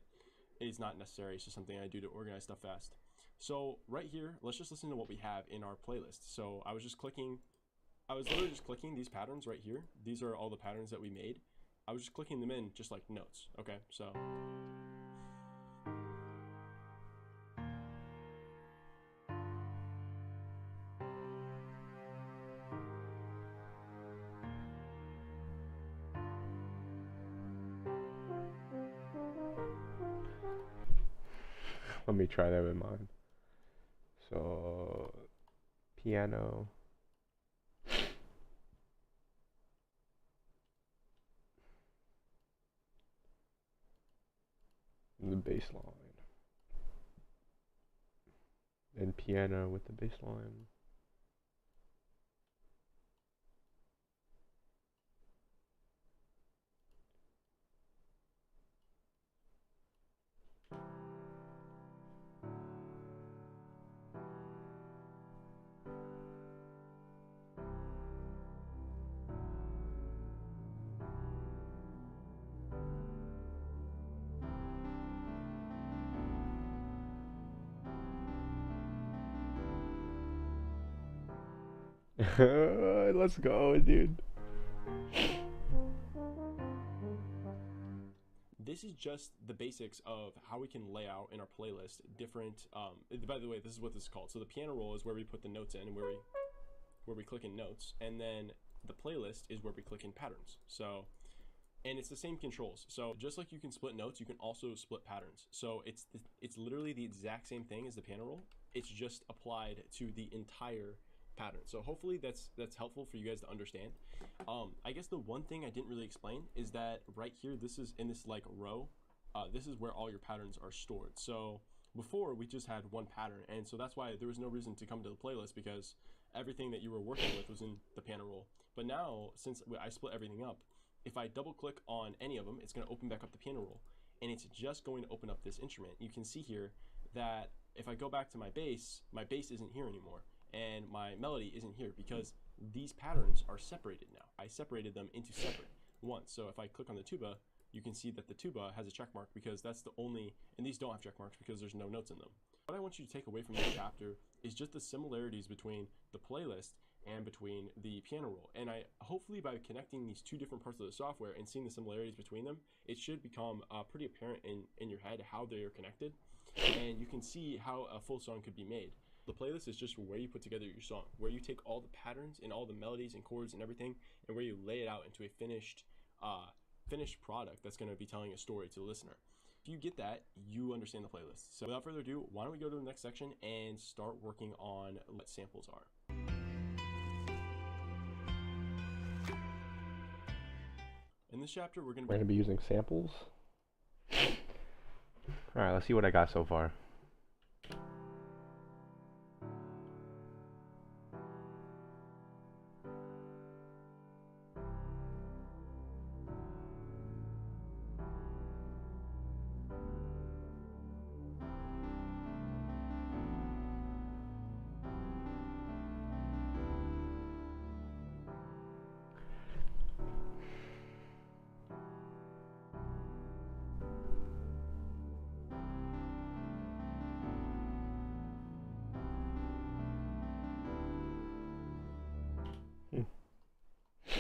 is not necessary. It's just something I do to organize stuff fast. So right here, let's just listen to what we have in our playlist. So I was literally just clicking these patterns right here. These are all the patterns that we made. I was just clicking them in just like notes. Okay, so. Let me try that with mine. So, piano. The bass line. And piano with the bass line. Let's go, dude. This is just the basics of how we can lay out in our playlist different, by the way, this is what this is called. So the piano roll is where we put the notes in and where we click in notes, and then the playlist is where we click in patterns. So, and it's the same controls. So just like you can split notes, you can also split patterns. So it's literally the exact same thing as the piano roll. It's just applied to the entire pattern. So hopefully that's helpful for you guys to understand. I guess the one thing I didn't really explain is that right here, this is in this like row, this is where all your patterns are stored. So before we just had one pattern, and so that's why there was no reason to come to the playlist, because everything that you were working with was in the piano roll. But now, since I split everything up, if I double click on any of them, it's going to open back up the piano roll, and it's just going to open up this instrument. You can see here that if I go back to my bass isn't here anymore, and my melody isn't here because these patterns are separated now. I separated them into separate ones. So if I click on the tuba, you can see that the tuba has a check mark because that's the only, and these don't have check marks because there's no notes in them. What I want you to take away from this chapter is just the similarities between the playlist and between the piano roll. And hopefully by connecting these two different parts of the software and seeing the similarities between them, it should become pretty apparent in your head how they are connected, and you can see how a full song could be made. The playlist is just where you put together your song, where you take all the patterns and all the melodies and chords and everything, and where you lay it out into a finished product that's going to be telling a story to the listener. If you get that, you understand the playlist. So without further ado, why don't we go to the next section and start working on what samples are. In this chapter, we're going to be using samples. Alright, let's see what I got so far.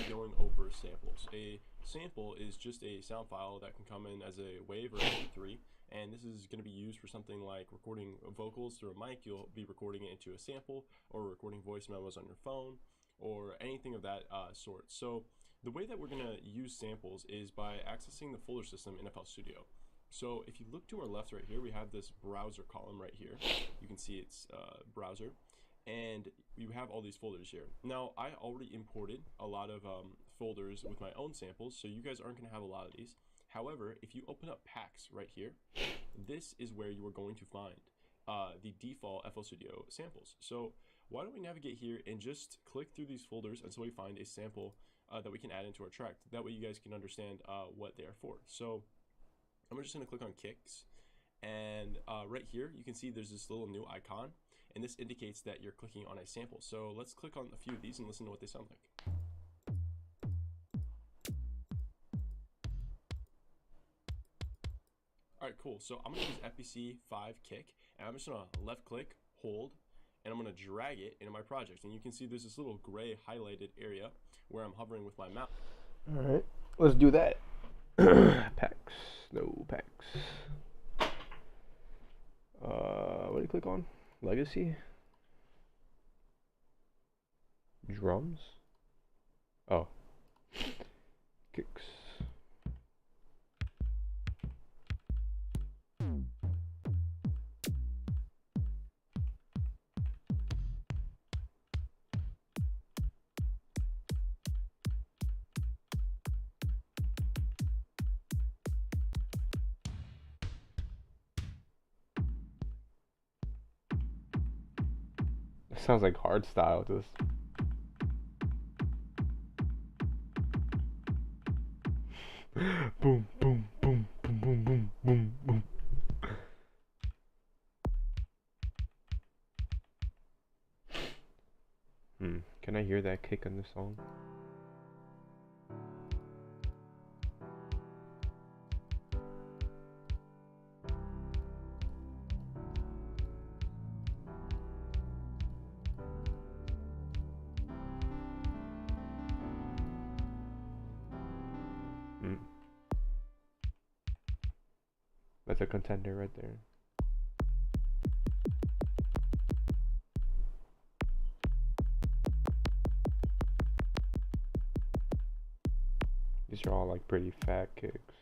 Going over samples. A sample is just a sound file that can come in as a WAV or MP3, and this is going to be used for something like recording vocals through a mic. You'll be recording it into a sample, or recording voice memos on your phone, or anything of that sort. So the way that we're going to use samples is by accessing the folder system in FL Studio. So if you look to our left right here, we have this browser column right here. You can see it's browser. And you have all these folders here. Now, I already imported a lot of folders with my own samples, so you guys aren't going to have a lot of these. However, if you open up packs right here, this is where you are going to find the default FL Studio samples. So why don't we navigate here and just click through these folders until we find a sample that we can add into our track. That way you guys can understand what they are for. So I'm just going to click on kicks, and right here you can see there's this little new icon, and this indicates that you're clicking on a sample. So let's click on a few of these and listen to what they sound like. All right, cool. So I'm gonna use FBC 5 kick, And I'm just gonna left click, hold, and I'm gonna drag it into my project. And you can see there's this little gray highlighted area where I'm hovering with my mouse. Alright, let's do that. Packs, no packs. What do you click on? Legacy? Drums? Oh. Kicks. Sounds like hard style. Just boom, boom, boom, boom, boom, boom, boom, boom. Can I hear that kick on this song? That's a contender right there. These are all like pretty fat kicks.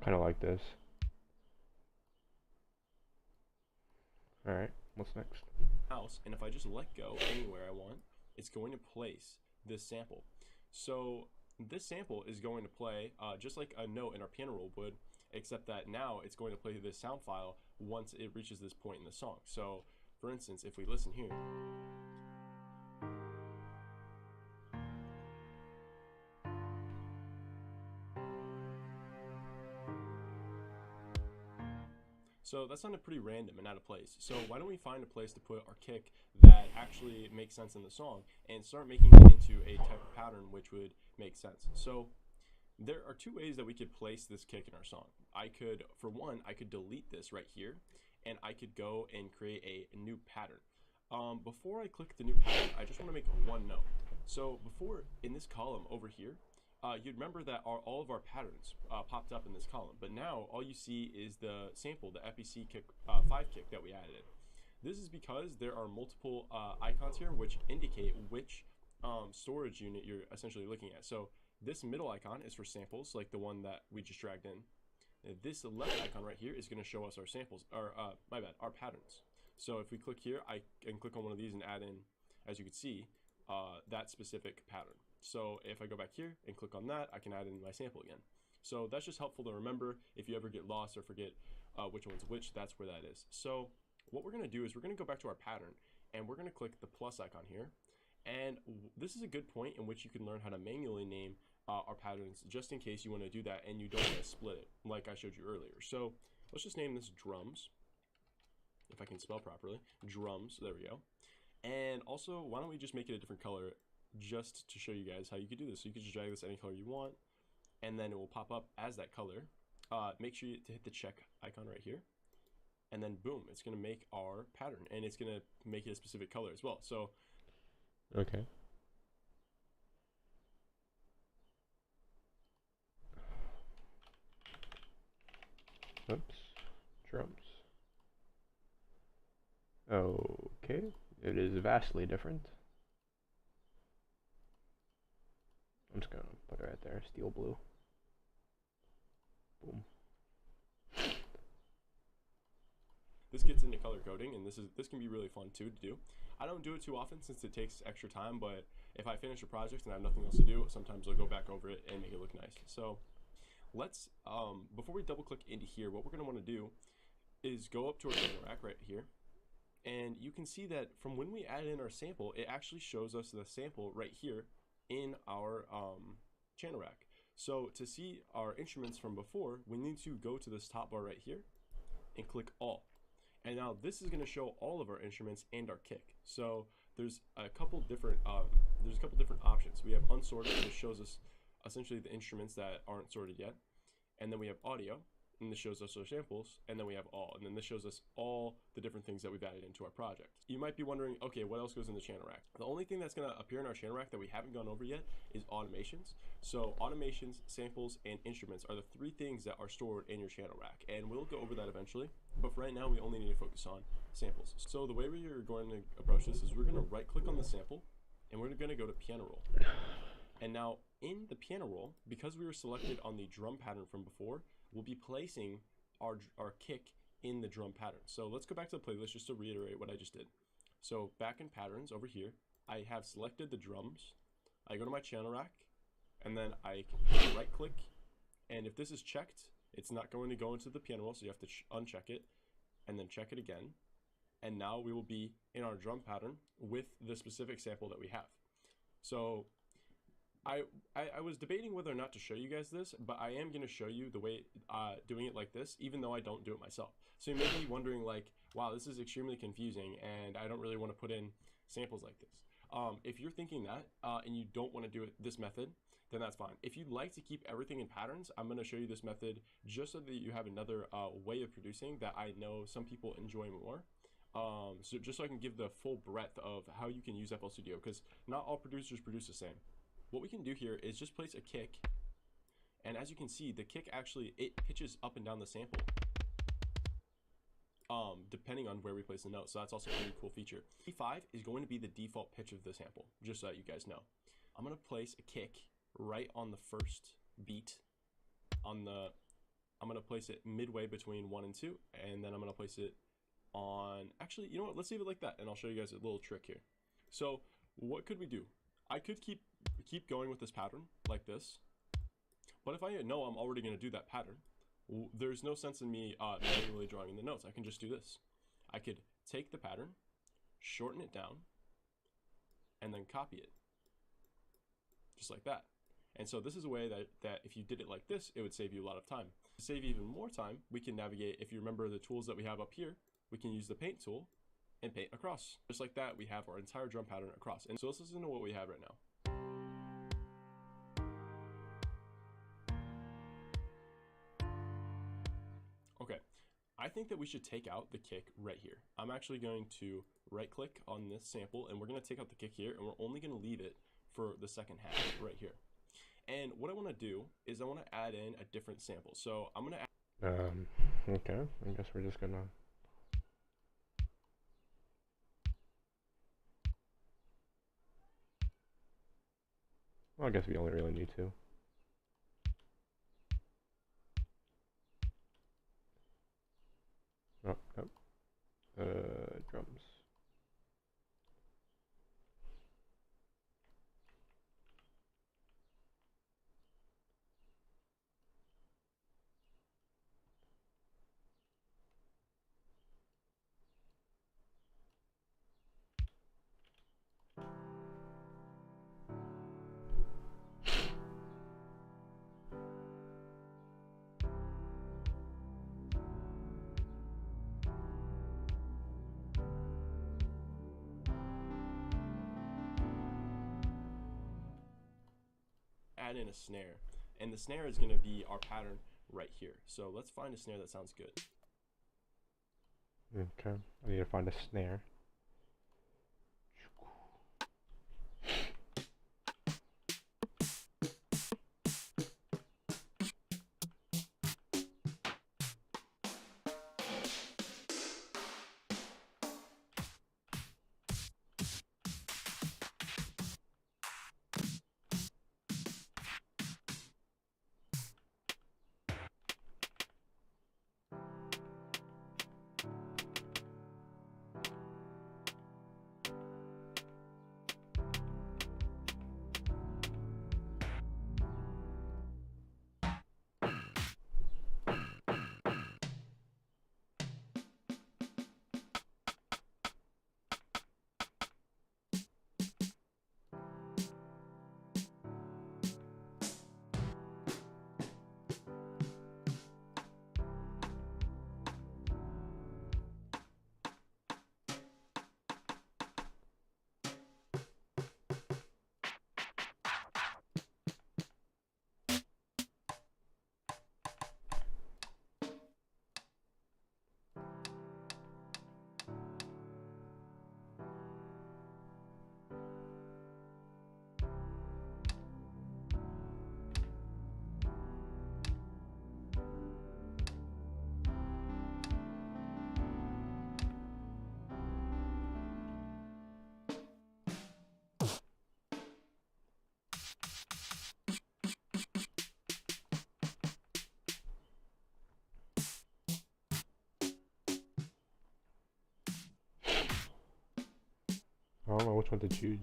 Kind of like this. Alright, what's next? Mouse, and if I just let go anywhere I want, it's going to place this sample. So this sample is going to play just like a note in our piano roll would, except that now it's going to play this sound file once it reaches this point in the song. So for instance, if we listen here, so that sounded pretty random and out of place. So why don't we find a place to put our kick that actually makes sense in the song and start making it into a type of pattern which would make sense. So there are two ways that we could place this kick in our song. I could, for one, I could delete this right here, and I could go and create a new pattern. Before I click the new pattern, I just want to make one note. So before, in this column over here, you'd remember that all of our patterns popped up in this column, but now all you see is the sample, the FEC kick 5 kick that we added. This is because there are multiple icons here which indicate which storage unit you're essentially looking at. So this middle icon is for samples, like the one that we just dragged in. And this left icon right here is going to show us our samples, or our patterns. So if we click here, I can click on one of these and add in, as you can see, that specific pattern. So if I go back here and click on that, I can add in my sample again. So that's just helpful to remember if you ever get lost or forget which one's which, that's where that is. So what we're going to do is we're going to go back to our pattern and we're going to click the plus icon here. And this is a good point in which you can learn how to manually name our patterns just in case you want to do that and you don't want to split it like I showed you earlier. So let's just name this drums, if I can spell properly, drums, there we go. And also, why don't we just make it a different color just to show you guys how you could do this. So you could just drag this any color you want, and then it will pop up as that color. Make sure to hit the check icon right here, and then boom, it's going to make our pattern, and it's going to make it a specific color as well. So okay. Oops. Drums. Okay. It is vastly different. I'm just gonna put right there, steel blue. Boom. This gets into color coding, and this can be really fun too to do. I don't do it too often since it takes extra time, but if I finish a project and I have nothing else to do, sometimes I'll go back over it and make it look nice. So let's, before we double click into here, what we're gonna wanna do is go up to our channel rack right here. And you can see that from when we add in our sample, it actually shows us the sample right here in our channel rack. So to see our instruments from before, we need to go to this top bar right here and click all. And now this is going to show all of our instruments and our kick. So there's a couple different options. We have unsorted, which shows us essentially the instruments that aren't sorted yet. And then we have audio, and this shows us our samples. And then we have all, and then this shows us all the different things that we've added into our project. You might be wondering, okay, what else goes in the channel rack? The only thing that's going to appear in our channel rack that we haven't gone over yet is automations. So automations, samples, and instruments are the three things that are stored in your channel rack. And we'll go over that eventually. But for right now, we only need to focus on samples. So the way we're going to approach this is we're going to right click on the sample and we're going to go to piano roll. And now in the piano roll, because we were selected on the drum pattern from before, we'll be placing our kick in the drum pattern. So let's go back to the playlist just to reiterate what I just did. So back in patterns over here, I have selected the drums. I go to my channel rack and then I right click. And if this is checked, it's not going to go into the piano roll, so you have to uncheck it and then check it again. And now we will be in our drum pattern with the specific sample that we have. So I was debating whether or not to show you guys this, but I am going to show you the way doing it like this, even though I don't do it myself. So you may be wondering like, wow, this is extremely confusing and I don't really want to put in samples like this. If you're thinking that and you don't want to do it this method, then that's fine. If you'd like to keep everything in patterns, I'm going to show you this method just so that you have another way of producing that I know some people enjoy more. So just so I can give the full breadth of how you can use FL Studio, because not all producers produce the same. What we can do here is just place a kick, and as you can see, the kick actually, it pitches up and down the sample depending on where we place the note. So that's also a pretty cool feature. E5 is going to be the default pitch of the sample, just so that you guys know. I'm going to place a kick right on the first beat I'm going to place it midway between 1 and 2, and then I'm going to place it on, actually, you know what, let's leave it like that, and I'll show you guys a little trick here. So what could we do? I could keep going with this pattern like this, but if I know I'm already going to do that pattern, there's no sense in me manually drawing in the notes. I can just do this. I could take the pattern, shorten it down, and then copy it, just like that. And so this is a way that if you did it like this, it would save you a lot of time. To save even more time, we can navigate, if you remember the tools that we have up here, we can use the paint tool and paint across. Just like that, we have our entire drum pattern across. And so let's listen to what we have right now. Okay, I think that we should take out the kick right here. I'm actually going to right click on this sample and we're gonna take out the kick here and we're only gonna leave it for the second half right here. And what I wanna do is I wanna add in a different sample. So I'm gonna add okay, I guess we're just gonna well, I guess we only really need to. Oh, nope. Drums. add in a snare, and the snare is going to be our pattern right here. So let's find a snare that sounds good. Okay, I need to find a snare. I don't know which one to choose.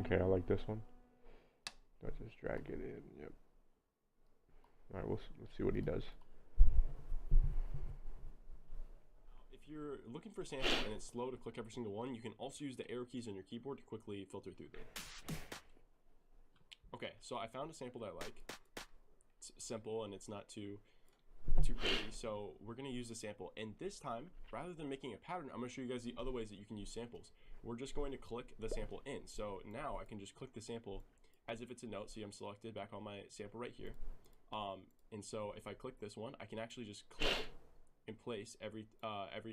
Okay, I like this one. Let's just drag it in. Yep. All right, let's see what he does. If you're looking for a sample and it's slow to click every single one, you can also use the arrow keys on your keyboard to quickly filter through them. Okay, so I found a sample that I like. It's simple and it's not too crazy, so we're going to use the sample. And this time, rather than making a pattern, I'm going to show you guys the other ways that you can use samples. We're just going to click the sample in. So now I can just click the sample as if it's a note. See, I'm selected back on my sample right here. And so if I click this one, I can actually just click and place every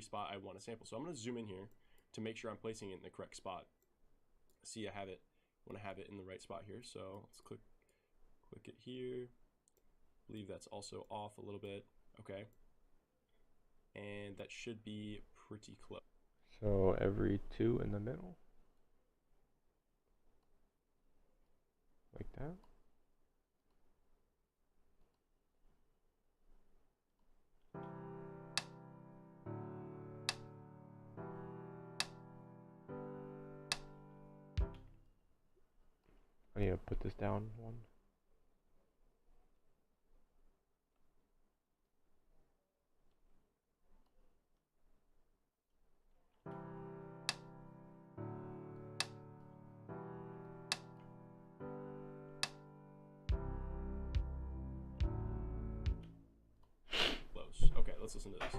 spot I want to sample. So I'm going to zoom in here to make sure I'm placing it in the correct spot. See, I want to have it in the right spot here. So let's click it here. I believe that's also off a little bit. Okay. And that should be pretty close. So every 2 in the middle. Like that. I need to put this down one. Close. Okay, let's listen to this.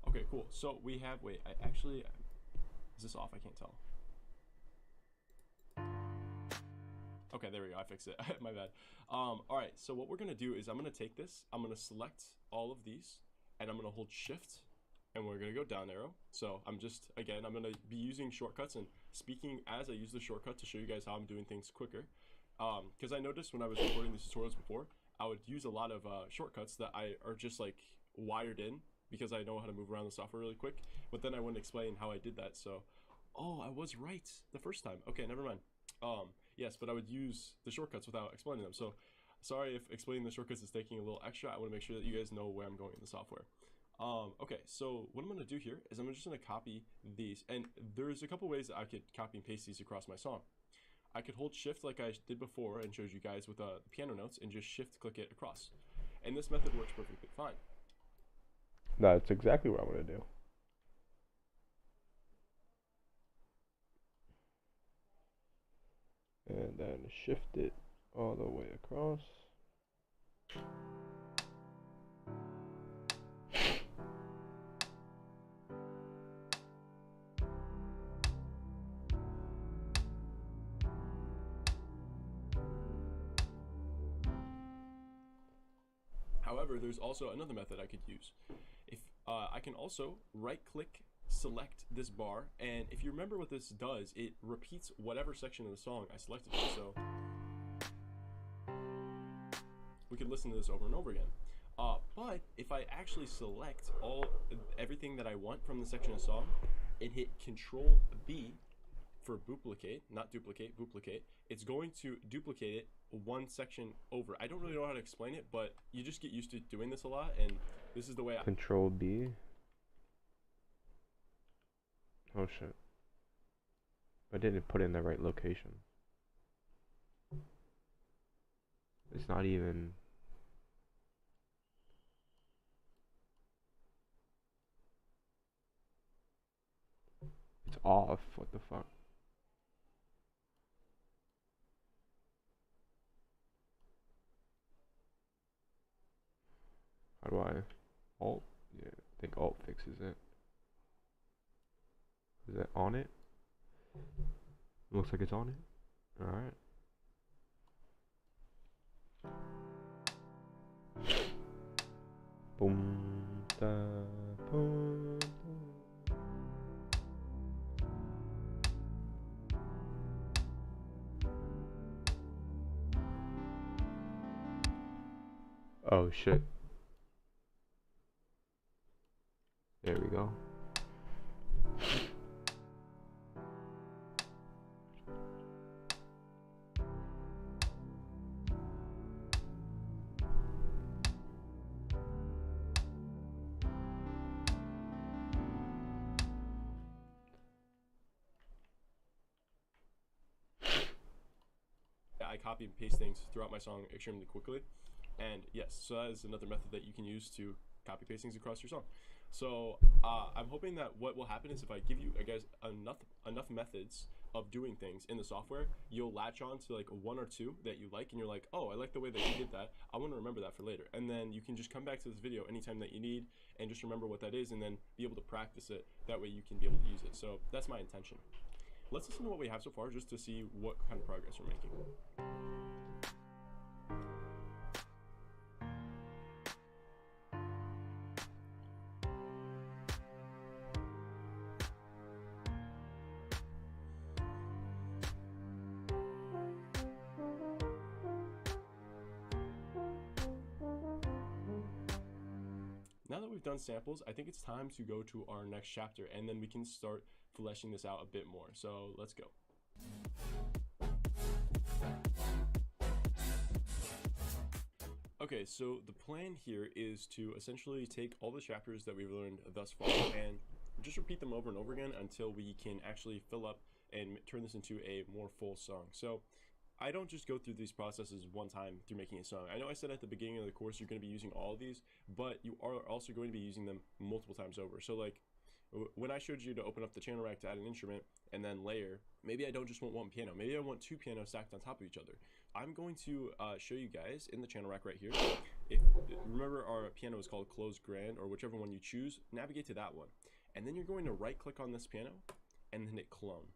Okay, cool. So we have, wait, is this off? I can't tell. Okay, there we go. I fixed it. My bad. All right, so what we're going to do is I'm going to take this, I'm going to select all of these, and I'm going to hold shift, and we're going to go down arrow. So I'm going to be using shortcuts and speaking as I use the shortcut to show you guys how I'm doing things quicker. Because I noticed when I was recording these tutorials before, I would use a lot of shortcuts that are just like wired in because I know how to move around the software really quick, but then I wouldn't explain how I did that. So, oh, I was right the first time. Okay, never mind. Yes, but I would use the shortcuts without explaining them. So sorry if explaining the shortcuts is taking a little extra. I want to make sure that you guys know where I'm going in the software. Okay, so what I'm going to do here is I'm just going to copy these. And there's a couple ways that I could copy and paste these across my song. I could hold shift like I did before and showed you guys with the piano notes and just shift click it across. And this method works perfectly fine. That's exactly what I want to do. And then shift it all the way across. However, there's also another method I could use. If I can also right click, select this bar, and if you remember what this does, it repeats whatever section of the song I selected. So we could listen to this over and over again. But if I actually select everything that I want from the section of the song and hit Control B for duplicate, not duplicate, duplicate, it's going to duplicate it one section over. I don't really know how to explain it, but you just get used to doing this a lot, and this is the way Control B. Oh shit. I didn't put it in the right location. It's not even... It's off. What the fuck? How do I... Alt? Yeah, I think Alt fixes it. Is it on it? Looks like it's on it. Alright. Boom, da, boom. Oh shit. There we go. I copy and paste things throughout my song extremely quickly. And yes, so that is another method that you can use to copy paste things across your song. So I'm hoping that what will happen is if I give you, I guess, enough methods of doing things in the software, you'll latch on to like one or two that you like, and you're like, oh, I like the way that you did that. I want to remember that for later. And then you can just come back to this video anytime that you need and just remember what that is, and then be able to practice it. That way you can be able to use it. So that's my intention. Let's listen to what we have so far just to see what kind of progress we're making. Now that we've done samples, I think it's time to go to our next chapter, and then we can start fleshing this out a bit more. So let's go. Okay, so the plan here is to essentially take all the chapters that we've learned thus far and just repeat them over and over again until we can actually fill up and turn this into a more full song. So I don't just go through these processes one time through making a song. I know I said at the beginning of the course you're going to be using all of these, but you are also going to be using them multiple times over. So like when I showed you to open up the channel rack to add an instrument and then layer, maybe I don't just want one piano, maybe I want two pianos stacked on top of each other. I'm going to show you guys in the channel rack right here. Remember our piano is called closed grand, or whichever one you choose, navigate to that one. And then you're going to right click on this piano and then hit clone.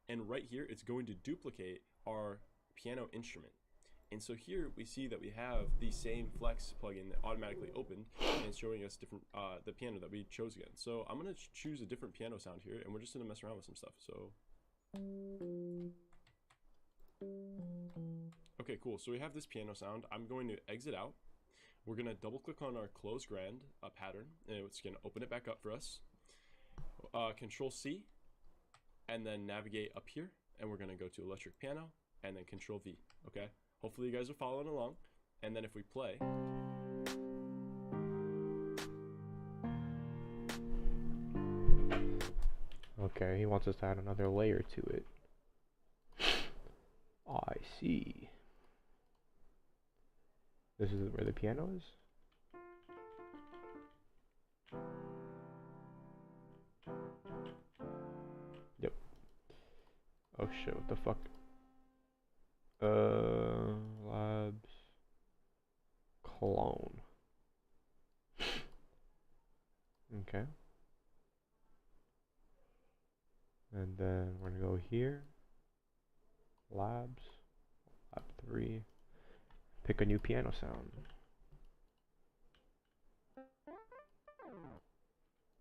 And right here, it's going to duplicate our piano instrument. And so here we see that we have the same Flex plugin that automatically opened and it's showing us different the piano that we chose again. So I'm gonna choose a different piano sound here, and we're just gonna mess around with some stuff. So okay, cool. So we have this piano sound. I'm going to exit out. We're gonna double click on our closed grand pattern, and it's gonna open it back up for us. Control C, and then navigate up here, and we're gonna go to electric piano, and then Control V. Okay. Hopefully you guys are following along. And then if we play, Okay, he wants us to add another layer to it. I see. This is where the piano is? Yep. Oh shit, what the fuck? Labs. Clone. Okay. And then we're gonna go here. Labs. Lab 3. Pick a new piano sound.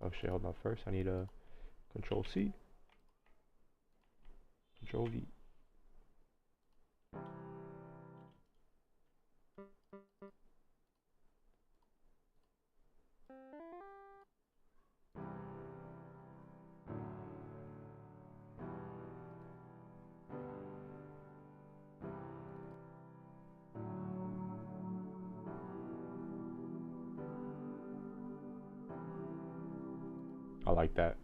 Oh shit, hold on. First I need a Control C. Control V. I like that.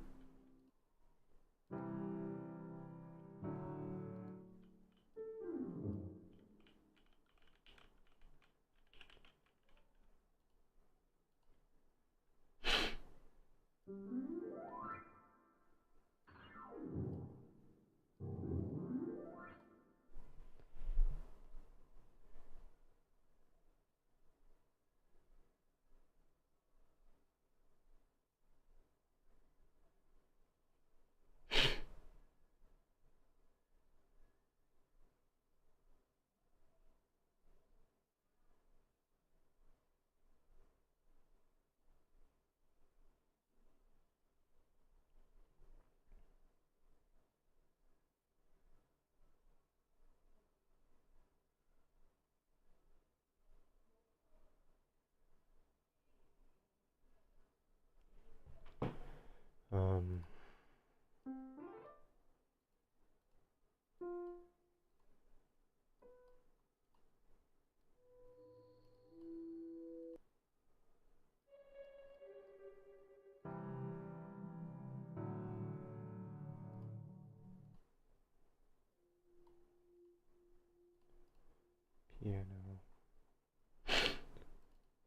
Yeah, no.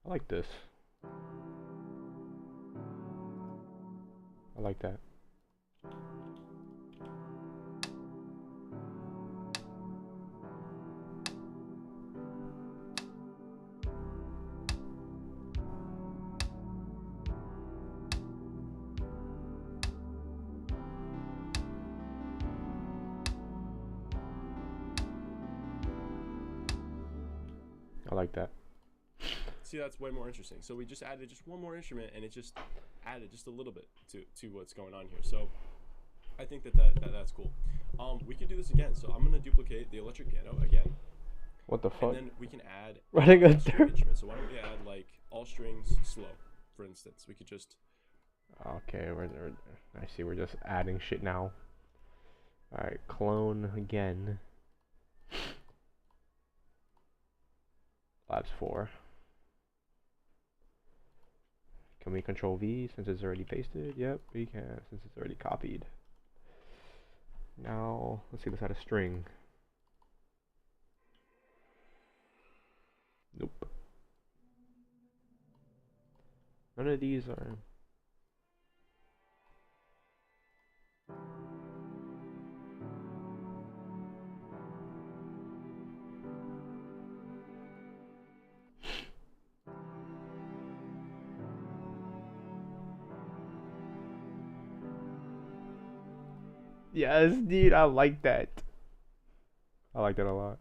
I like this. I like that. I like that. See, that's way more interesting. So we just added just one more instrument, and it just added just a little bit to what's going on here. So I think that's cool. We can do this again. So I'm gonna duplicate the electric piano again, What the fuck? and then we can add Running a string third. instrument. So why don't we add like all strings slow, for instance? We could just Okay, I see. We're just adding shit now. All right, clone again. Labs 4. Can we control V since it's already pasted? Yep, we can since it's already copied. Now, let's see, let's add a string. Nope. None of these are... Yes, dude, I like that. I like that a lot.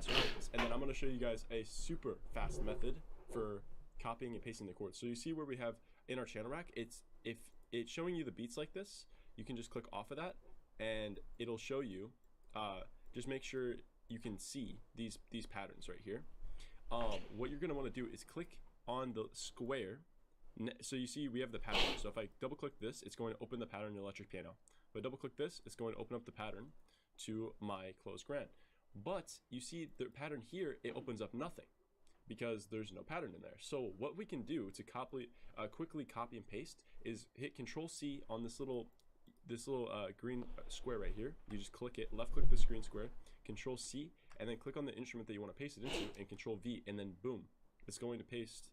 mess around with this. And then I'm going to show you guys a super fast method for copying and pasting the chords. So you see where we have in our channel rack, if it's showing you the beats like this, you can just click off of that and it'll show you, just make sure you can see these patterns right here. What you're going to want to do is click on the square. So you see we have the pattern. So if I double click this, it's going to open the pattern in the electric piano. If I double click this, it's going to open up the pattern to my closed grand. But you see the pattern here, it opens up nothing because there's no pattern in there. So what we can do to quickly copy and paste is hit Control C on this little green square right here. You just click it, left click this green square, Control C, and then click on the instrument that you want to paste it into, and Control V, and then boom, it's going to paste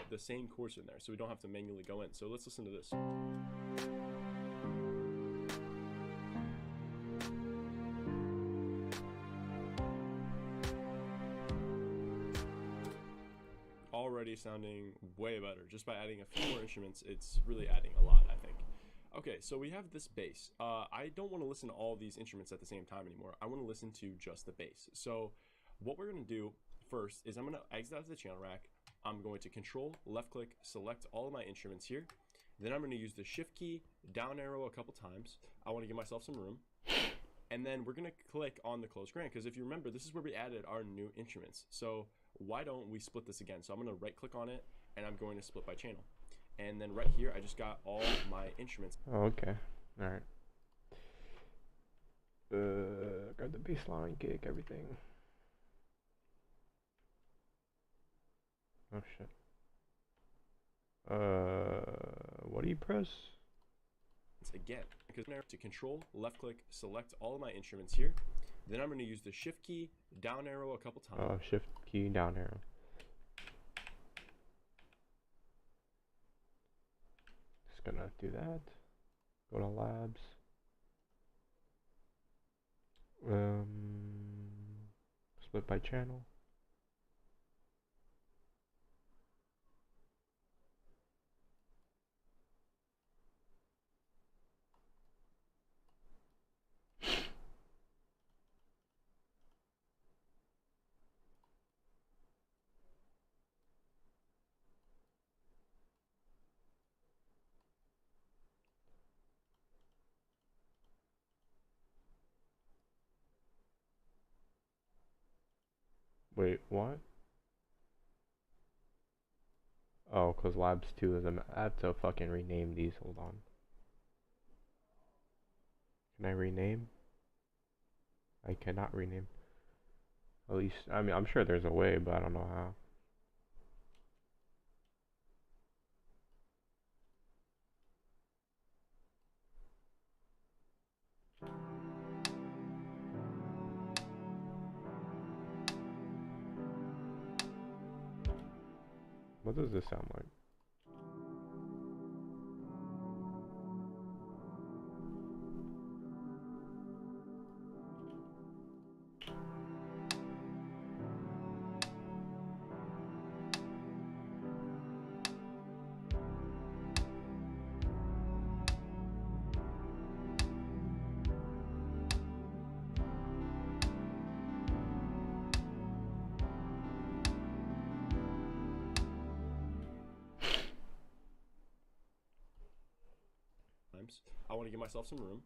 the same chords in there, so we don't have to manually go in. So let's listen to this. Already sounding way better. Just by adding a few more instruments, it's really adding a lot, I think. Okay, so we have this bass. I don't want to listen to all these instruments at the same time anymore. I want to listen to just the bass. So what we're going to do first is I'm going to exit out of the channel rack. I'm going to Control, left click, select all of my instruments here. Then I'm going to use the Shift key, down arrow a couple times. I want to give myself some room. And then we're going to click on the closed grand, because if you remember, this is where we added our new instruments. So why don't we split this again? So I'm going to right click on it, and I'm going to split by channel. And then right here, I just got all my instruments. Oh, okay. All right. Grab the bass line, kick, everything. Oh shit. What do you press? Again, because to Control, left click, select all of my instruments here. Then I'm going to use the Shift key, down arrow a couple times. Shift key, down arrow. Just gonna do that. Go to labs. Split by channel. Wait, what? Oh, cause labs 2 is I have to fucking rename these. Hold on. Can I rename? I cannot rename. At least, I mean, I'm sure there's a way, but I don't know how. What does this sound like? I want to give myself some room.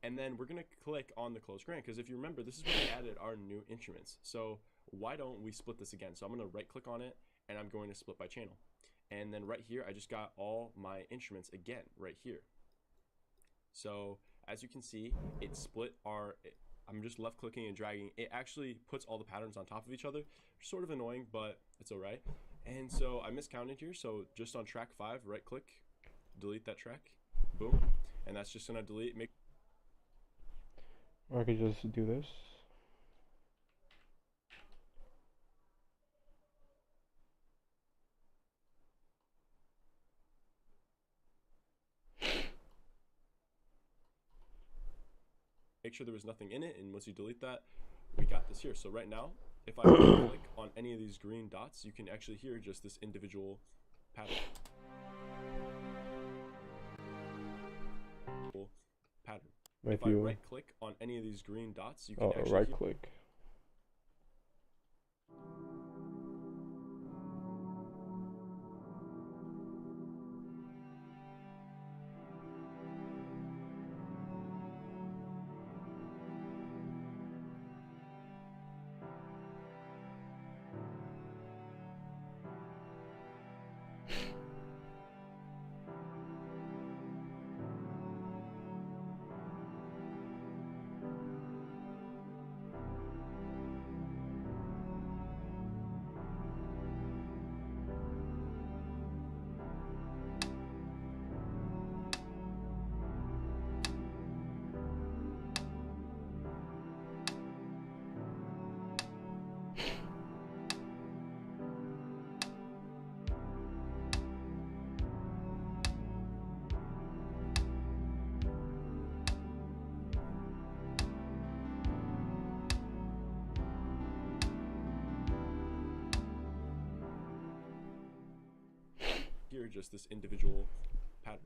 And then we're going to click on the close grant, because if you remember, this is where we added our new instruments. So why don't we split this again? So I'm going to right click on it, and I'm going to split by channel. And then right here, I just got all my instruments again, right here. So as you can see, it split I'm just left clicking and dragging. It actually puts all the patterns on top of each other. Sort of annoying, but it's all right. And so I miscounted here. So just on track 5, right click, delete that track, boom. And that's just gonna delete, Or I could just do this. make sure there was nothing in it, and once you delete that, we got this here. So right now, if I click on any of these green dots, you can actually hear just this individual pattern. If I right click on any of these green dots, you can actually right click. Hear just this individual pattern.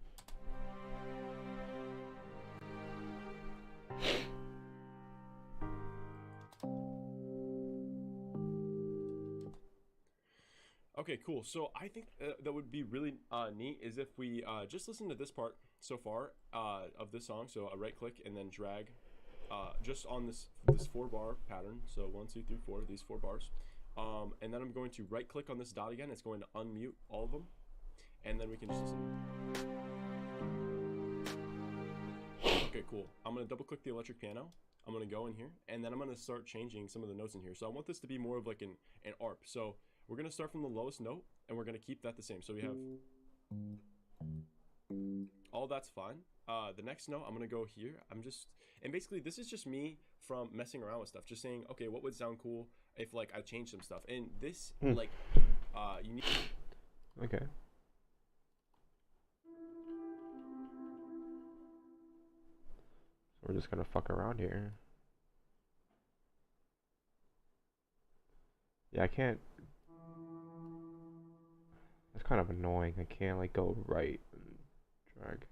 Okay, cool. So I think that would be really neat is if we just listen to this part so far of this song. So I right click and then drag just on this 4-bar pattern. So 1, 2, 3, 4, these 4 bars. And then I'm going to right click on this dot again. It's going to unmute all of them. And then we can just listen. Okay, cool. I'm going to double click the electric piano. I'm going to go in here, and then I'm going to start changing some of the notes in here. So I want this to be more of like an ARP. So we're going to start from the lowest note, and we're going to keep that the same. So we have all that's fine. The next note, I'm going to go here. And basically this is just me from messing around with stuff, just saying, okay, what would sound cool if like I changed some stuff. And this like you need. Okay. We're just gonna fuck around here. Yeah, I can't. That's kind of annoying. I can't like go right and drag.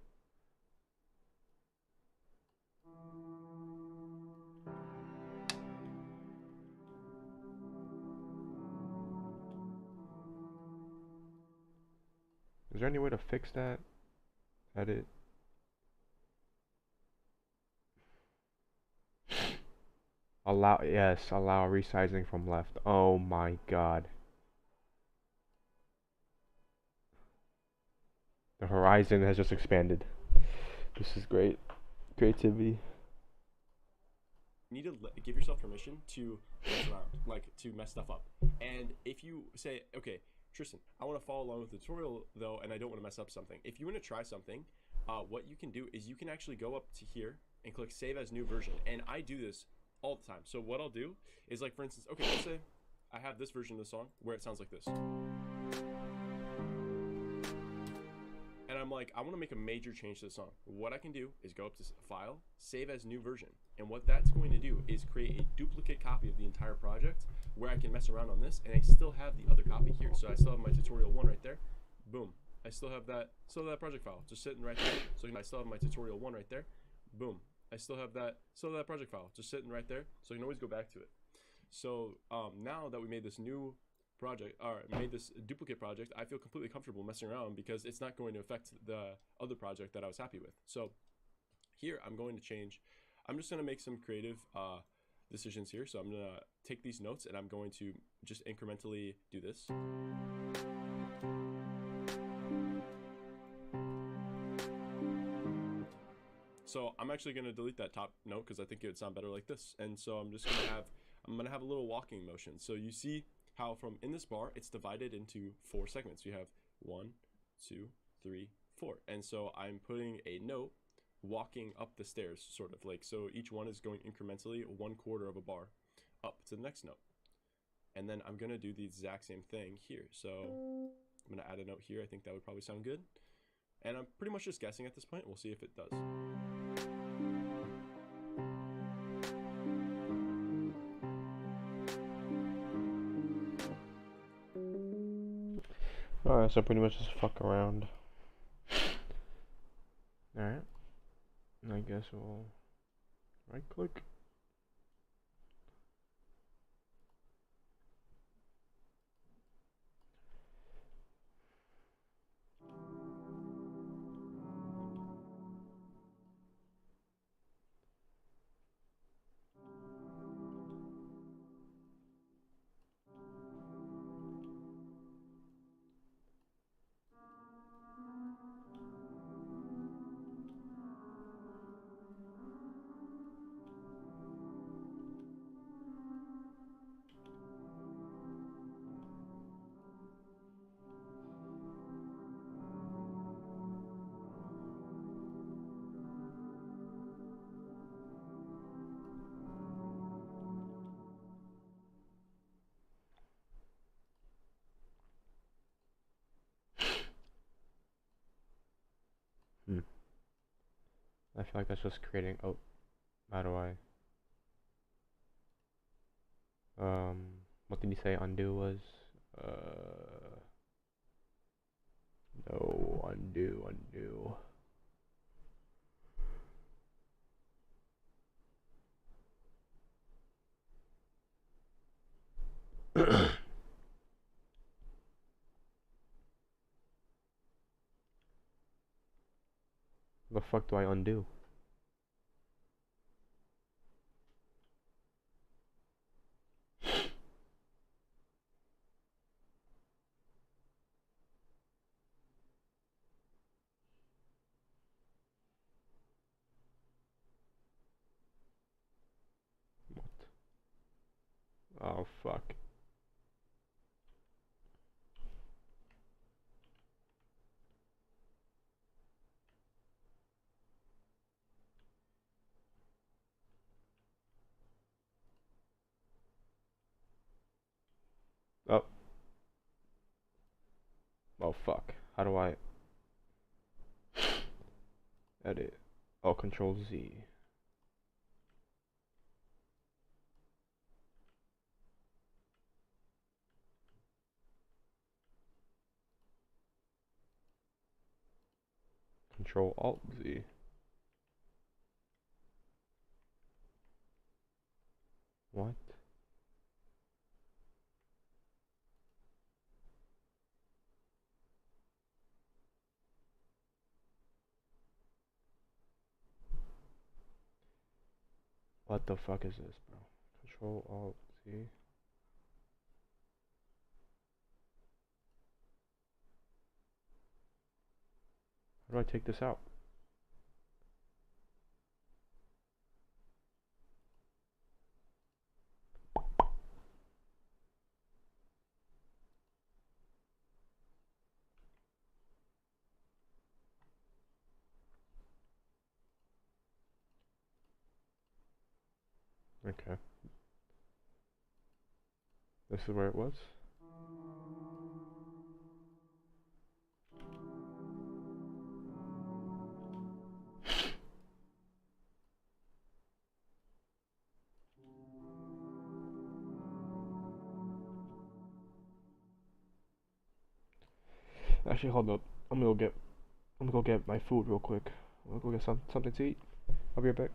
Is there any way to fix that? Edit. Allow, yes, allow resizing from left. Oh my god. The horizon has just expanded. This is great. Creativity. You need to give yourself permission to mess around, like to mess stuff up. And if you say, okay, Tristan, I want to follow along with the tutorial though, and I don't want to mess up something. If you want to try something, what you can do is you can actually go up to here and click save as new version. And I do this all the time. So what I'll do is, like, for instance, okay, let's say I have this version of the song where it sounds like this. And I'm like, I want to make a major change to the song. What I can do is go up to File, Save as New Version. And what that's going to do is create a duplicate copy of the entire project where I can mess around on this, and I still have the other copy here. So I still have my tutorial 1 right there. Boom. I still have that project file just sitting right there. So I still have my tutorial 1 right there. Boom. I still have that project file just sitting right there. So you can always go back to it. So now that we made this new project, or made this duplicate project, I feel completely comfortable messing around because it's not going to affect the other project that I was happy with. So here I'm going to change. I'm just going to make some creative decisions here. So I'm going to take these notes and I'm going to just incrementally do this. So I'm actually going to delete that top note because I think it would sound better like this. And so I'm just going to have a little walking motion. So you see how from in this bar, it's divided into 4 segments. You have 1, 2, 3, 4. And so I'm putting a note walking up the stairs, sort of like, so each one is going incrementally 1/4 of a bar up to the next note. And then I'm going to do the exact same thing here. So I'm going to add a note here. I think that would probably sound good. And I'm pretty much just guessing at this point. We'll see if it does. Alright, so pretty much just fuck around. Alright. I guess we'll right click. I feel like that's just creating. Oh, how do I? What did you say undo was? No, undo. The fuck do I undo? What? Oh fuck. Oh. Oh fuck. How do I edit? Oh, Control Z. Control Alt Z. What? What the fuck is this, bro? Control Alt Z. How do I take this out? Okay. This is where it was. Actually, hold up. I'm gonna go get my food real quick. I'm gonna go get something to eat. I'll be right back.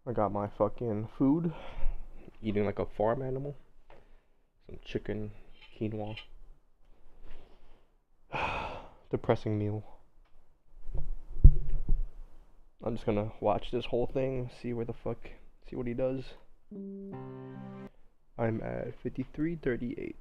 I got my fucking food. Eating like a farm animal. Some chicken, quinoa. Depressing meal. I'm just gonna watch this whole thing, see what he does. I'm at 53:38.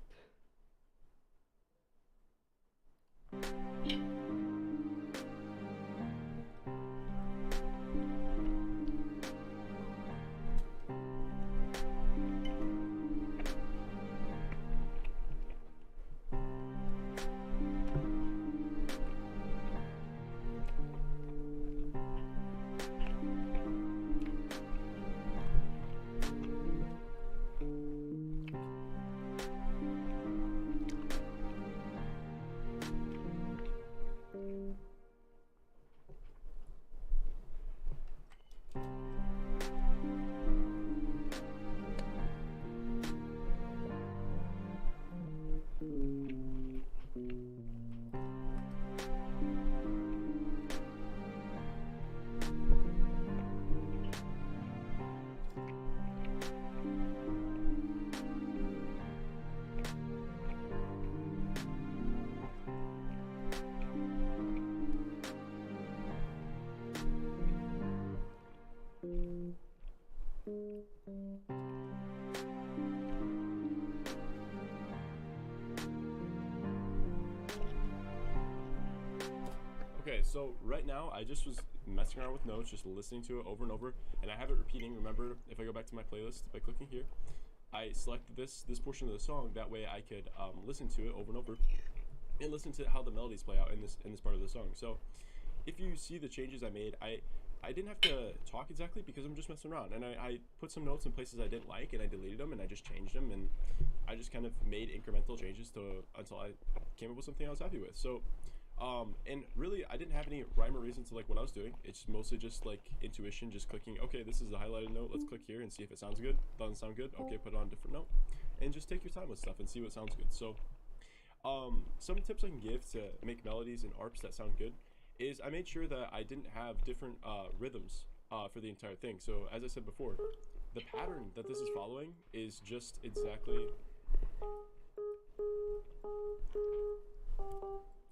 Okay, so right now I just was messing around with notes, just listening to it over and over, and I have it repeating. Remember, if I go back to my playlist by clicking here, I selected this portion of the song. That way I could listen to it over and over, and listen to how the melodies play out in this part of the song. So if you see the changes I made, I didn't have to talk exactly because I'm just messing around, and I put some notes in places I didn't like, and I deleted them, and I just changed them, and I just kind of made incremental changes until I came up with something I was happy with. So and really I didn't have any rhyme or reason to like what I was doing. It's mostly just like intuition, just clicking, okay, this is the highlighted note, let's click here and see if it sounds good. Doesn't sound good, okay, put it on a different note, and just take your time with stuff and see what sounds good. So some tips I can give to make melodies and arps that sound good is I made sure that I didn't have different rhythms for the entire thing. So as I said before, the pattern that this is following is just exactly,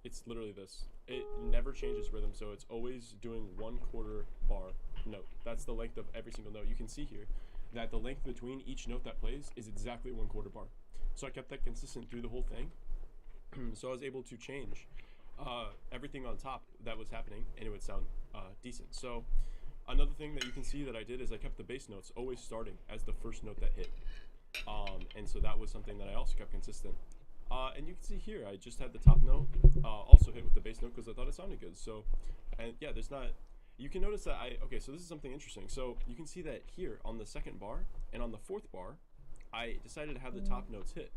it's literally this. It never changes rhythm, so it's always doing 1/4 bar note. That's the length of every single note. You can see here that the length between each note that plays is exactly 1/4 bar. So I kept that consistent through the whole thing. So I was able to change everything on top that was happening, and it would sound decent. So another thing that you can see that I did is I kept the bass notes always starting as the first note that hit. And so that was something that I also kept consistent. And you can see here, I just had the top note also hit with the bass note because I thought it sounded good. So, and yeah, there's not, you can notice that okay, so this is something interesting. So you can see that here on the second bar and on the fourth bar, I decided to have the top notes hit.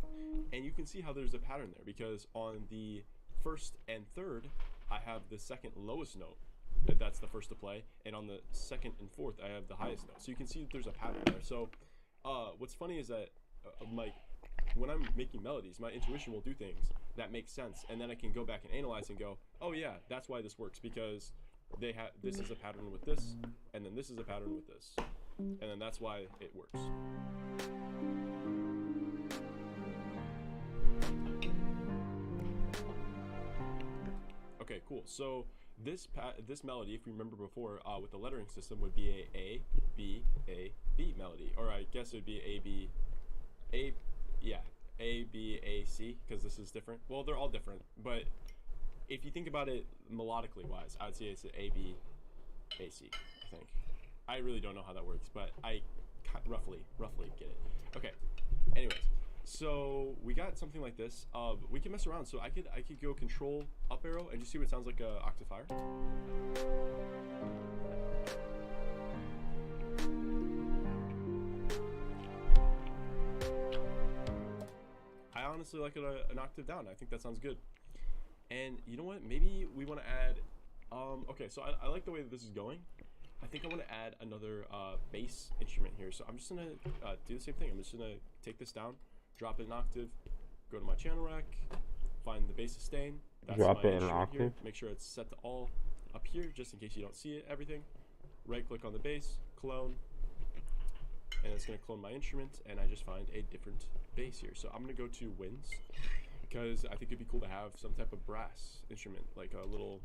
And you can see how there's a pattern there because on the first and third, I have the second lowest note. That's the first to play. And on the second and fourth, I have the highest note. So you can see that there's a pattern there. So what's funny is that when I'm making melodies, my intuition will do things that make sense, and then I can go back and analyze and go, oh yeah, that's why this works, because this is a pattern with this, and then this is a pattern with this, and then that's why it works. Okay, cool. So this melody, if you remember before, with the lettering system, would be a B, A, B melody, or I guess it would be A, B, A. Yeah, A, B, A, C, because this is different. Well, they're all different, but if you think about it melodically wise, I would say it's an A, B, A, C, I think. I really don't know how that works, but I roughly get it. Okay, anyways, so we got something like this. We can mess around, so I could go control up arrow and just see what it sounds like a octave higher. I honestly like it an octave down. I think that sounds good. And you know what? Maybe we want to add. Okay, so I like the way that this is going. I think I want to add another bass instrument here. So I'm just gonna do the same thing. I'm just gonna take this down, drop it an octave, go to my channel rack, find the bass sustain. That's drop my it an octave. here. Make sure it's set to all up here, just in case you don't see it. Everything. Right click on the bass, clone, and it's going to clone my instrument, and I just find a different bass here. So I'm going to go to winds, because I think it'd be cool to have some type of brass instrument, like a little,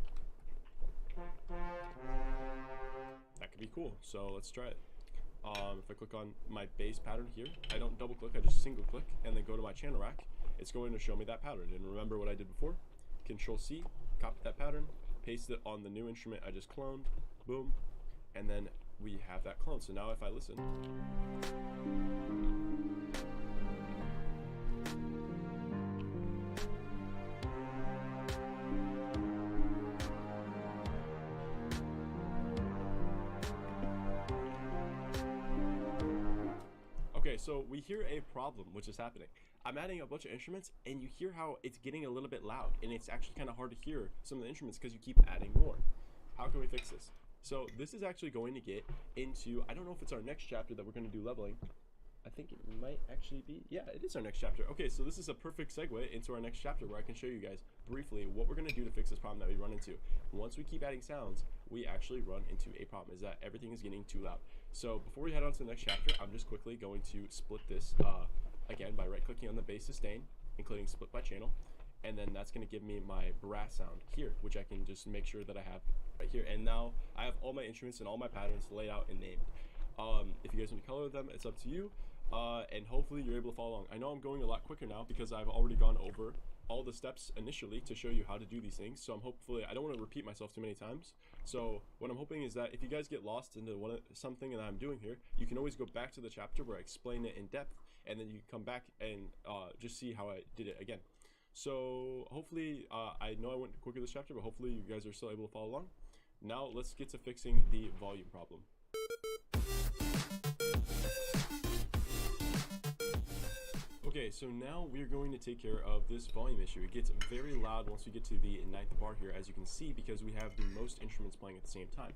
that could be cool. So let's try it. If I click on my bass pattern here, I don't double click, I just single click, and then go to my channel rack. It's going to show me that pattern. And remember what I did before? Control C, copy that pattern, paste it on the new instrument I just cloned, boom, and then we have that clone. So now if I listen, okay, so we hear a problem which is happening. I'm adding a bunch of instruments, and you hear how it's getting a little bit loud, and it's actually kind of hard to hear some of the instruments because you keep adding more. How can we fix this? So this is actually going to get into, I don't know if it's our next chapter that we're going to do leveling. I think it might actually be, yeah, it is our next chapter. Okay, so this is a perfect segue into our next chapter where I can show you guys briefly what we're going to do to fix this problem that we run into. Once we keep adding sounds, we actually run into a problem, is that everything is getting too loud. So before we head on to the next chapter, I'm just quickly going to split this again by right-clicking on the bass sustain, including split by channel, and then that's going to give me my brass sound here, which I can just make sure that I have right here. And now I have all my instruments and all my patterns laid out and named. If you guys want to color them, it's up to you, and hopefully you're able to follow along. I know I'm going a lot quicker now because I've already gone over all the steps initially to show you how to do these things, so I'm hopefully, I don't want to repeat myself too many times. So what I'm hoping is that if you guys get lost into something that I'm doing here, you can always go back to the chapter where I explain it in depth, and then you come back and just see how I did it again. So hopefully, I know I went quicker this chapter, but hopefully you guys are still able to follow along. Now let's get to fixing the volume problem. Okay, so now we're going to take care of this volume issue. It gets very loud once we get to the 9th bar here, as you can see, because we have the most instruments playing at the same time.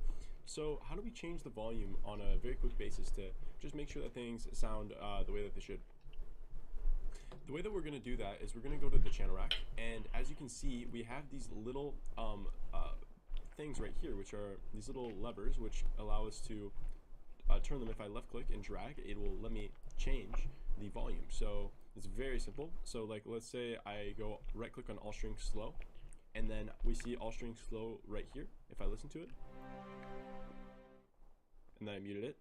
So how do we change the volume on a very quick basis to just make sure that things sound the way that they should? The way that we're going to do that is we're going to go to the channel rack, and as you can see, we have these little things right here, which are these little levers, which allow us to turn them. If I left click and drag, it will let me change the volume. So it's very simple. So like, let's say I go right click on all strings slow, and then we see all strings slow right here. If I listen to it, and then I muted it.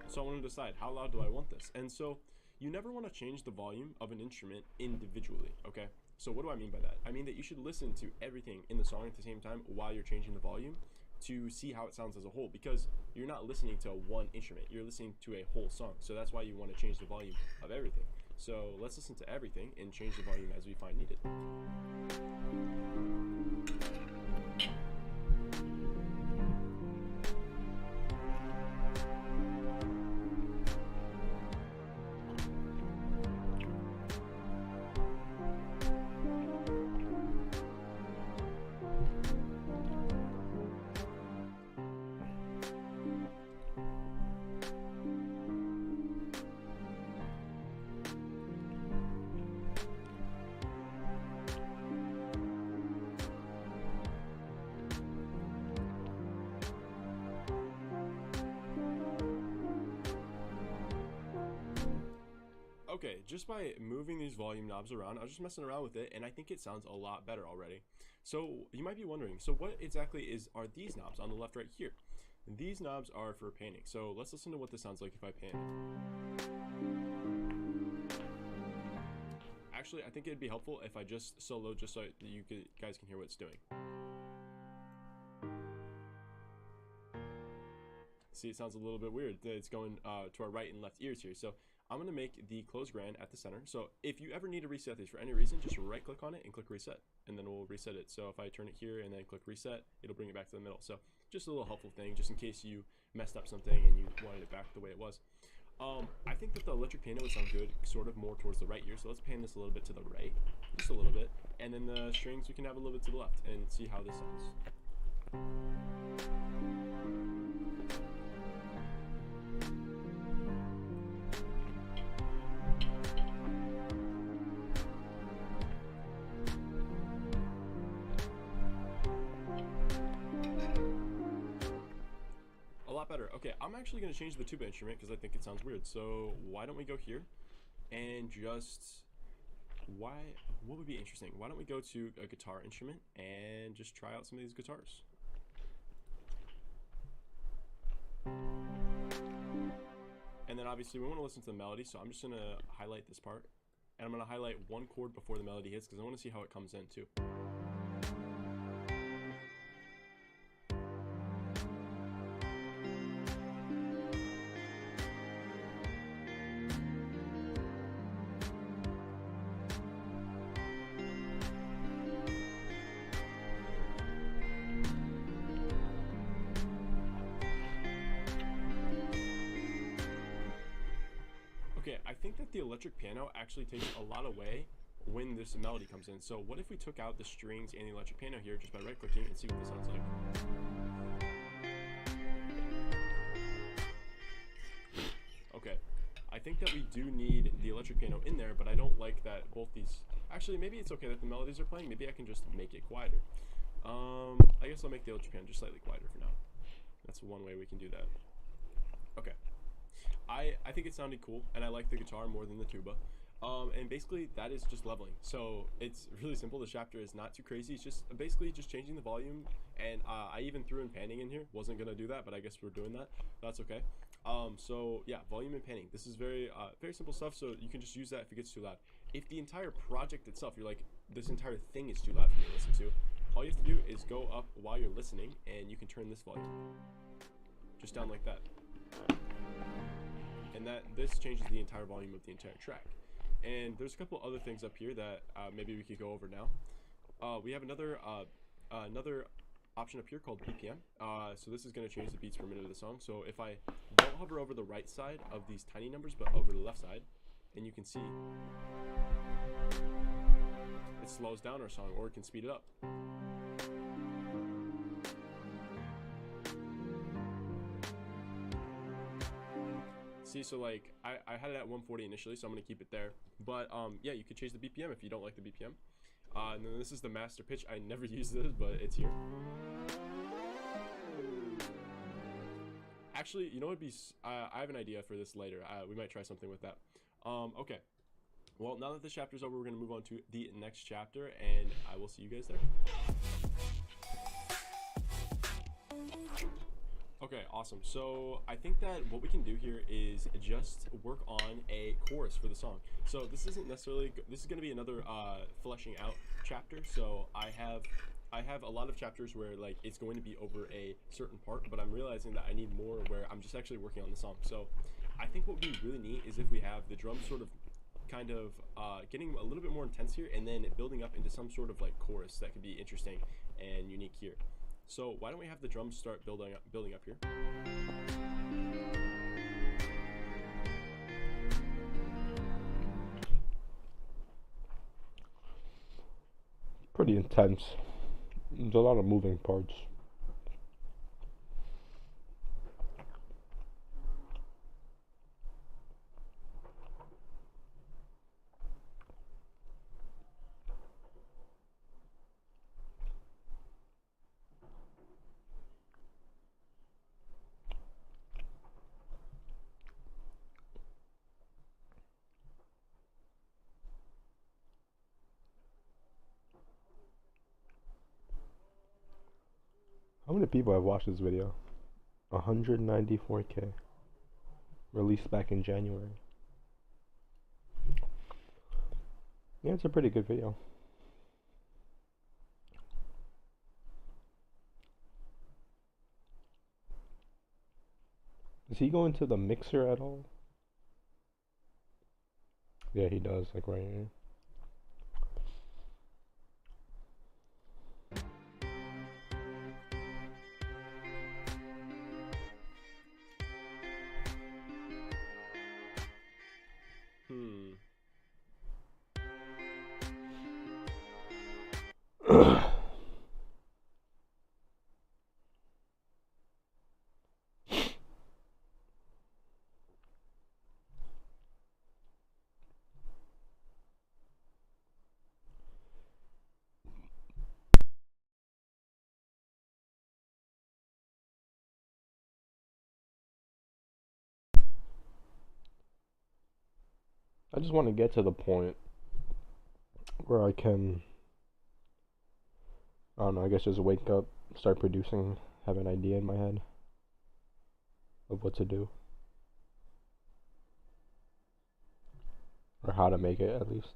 So I want to decide, how loud do I want this? And so you never want to change the volume of an instrument individually, okay? So what do I mean by that? I mean that you should listen to everything in the song at the same time while you're changing the volume to see how it sounds as a whole, because you're not listening to one instrument, you're listening to a whole song. So that's why you want to change the volume of everything. So let's listen to everything and change the volume as we find needed. Okay, just by moving these volume knobs around, I was just messing around with it, and I think it sounds a lot better already. So you might be wondering, so what exactly are these knobs on the left right here? These knobs are for panning. So let's listen to what this sounds like if I pan. Actually, I think it'd be helpful if I just solo, just so you guys can hear what it's doing. See, it sounds a little bit weird. It's going to our right and left ears here. So I'm going to make the close grand at the center. So if you ever need to reset these for any reason, just right click on it and click reset, and then we'll reset it. So if I turn it here and then click reset, it'll bring it back to the middle. So just a little helpful thing, just in case you messed up something and you wanted it back the way it was. I think that the electric piano would sound good sort of more towards the right ear. So let's pan this a little bit to the right, just a little bit. And then the strings we can have a little bit to the left and see how this sounds. better. Okay, I'm actually going to change the tuba instrument because I think it sounds weird. So why don't we go here and just... What would be interesting? Why don't we go to a guitar instrument and just try out some of these guitars? And then obviously we want to listen to the melody, so I'm just going to highlight this part. And I'm going to highlight one chord before the melody hits because I want to see how it comes in too. Okay, I think that the electric piano actually takes a lot away when this melody comes in. So what if we took out the strings and the electric piano here just by right-clicking and see what this sounds like? Okay, I think that we do need the electric piano in there, but I don't like that both these... Actually, maybe it's okay that the melodies are playing. Maybe I can just make it quieter. I guess I'll make the electric piano just slightly quieter for now. That's one way we can do that. Okay. I think it sounded cool, and I like the guitar more than the tuba. And basically, that is just leveling. So it's really simple. The chapter is not too crazy. It's just basically just changing the volume. And I even threw in panning in here. Wasn't going to do that, but I guess we're doing that. That's okay. So yeah, volume and panning. This is very simple stuff, so you can just use that if it gets too loud. If the entire project itself, you're like, this entire thing is too loud for me to listen to, all you have to do is go up while you're listening, and you can turn this volume. Just down like that. And this changes the entire volume of the entire track. And there's a couple other things up here that maybe we could go over now. We have another option up here called BPM. So this is going to change the beats per minute of the song. So if I don't hover over the right side of these tiny numbers, but over the left side, then you can see it slows down our song, or it can speed it up. See, so like I had it at 140 initially, so I'm gonna keep it there. But yeah, you could change the BPM if you don't like the BPM. And then this is the master pitch. I never use this, but it's here. Actually, you know what would be? I have an idea for this later. We might try something with that. Okay. Well, now that this chapter's over, we're gonna move on to the next chapter, and I will see you guys there. Okay, awesome. So I think that what we can do here is just work on a chorus for the song. So this isn't necessarily, this is going to be another fleshing out chapter. So I have a lot of chapters where like it's going to be over a certain part, but I'm realizing that I need more where I'm just actually working on the song. So I think what would be really neat is if we have the drums sort of kind of getting a little bit more intense here, and then building up into some sort of like chorus that could be interesting and unique here. So why don't we have the drums start building up here? Pretty intense. There's a lot of moving parts. How many people have watched this video? 194K. Released back in January. Yeah, it's a pretty good video. Does he go into the mixer at all? Yeah, he does, like right here. I just want to get to the point where I can, I don't know, I guess just wake up, start producing, have an idea in my head of what to do. Or how to make it, at least.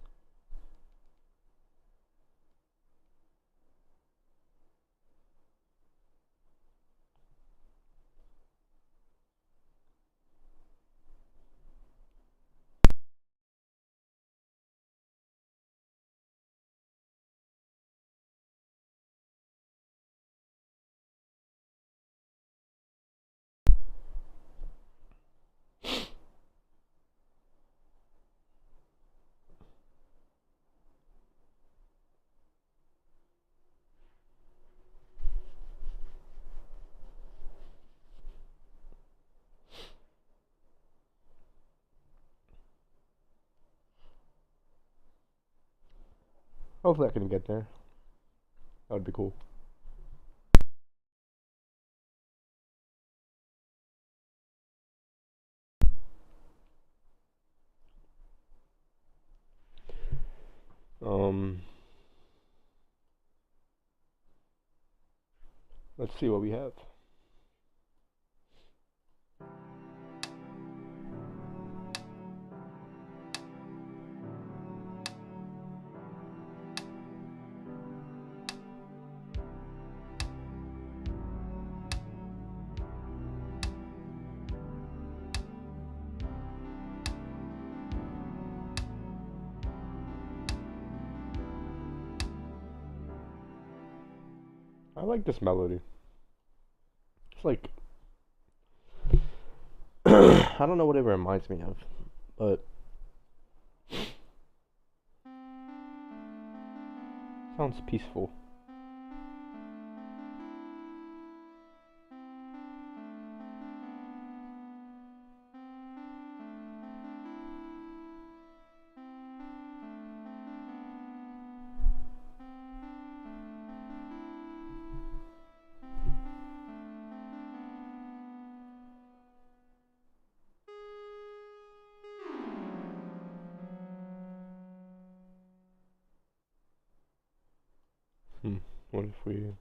Hopefully I can get there. That would be cool. Let's see what we have. I like this melody. It's like I don't know what it reminds me of, but sounds peaceful. What if we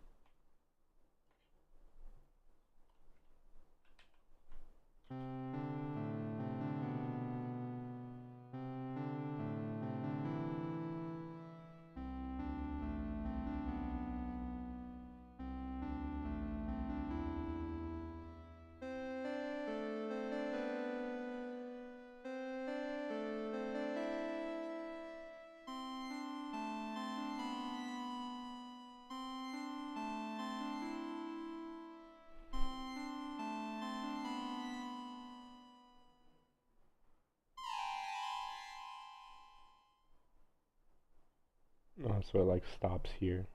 so it like stops here.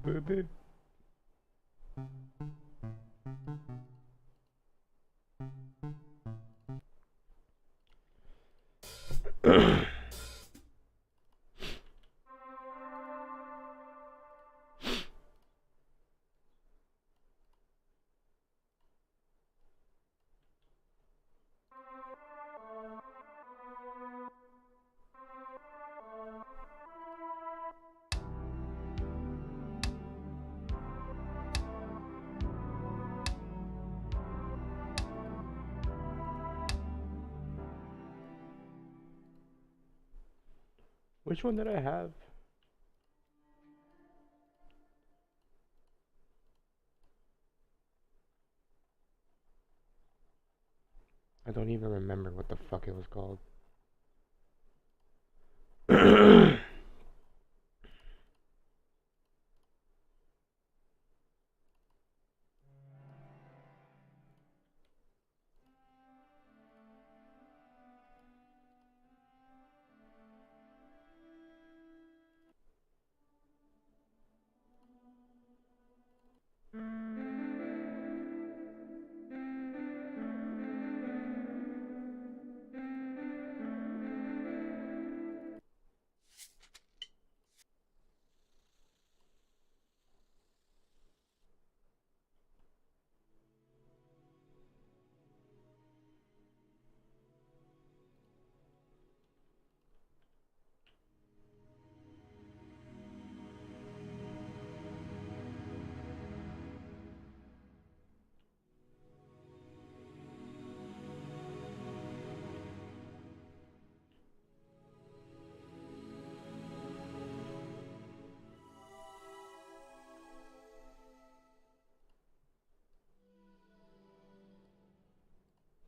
baby. Which one did I have? I don't even remember what the fuck it was called.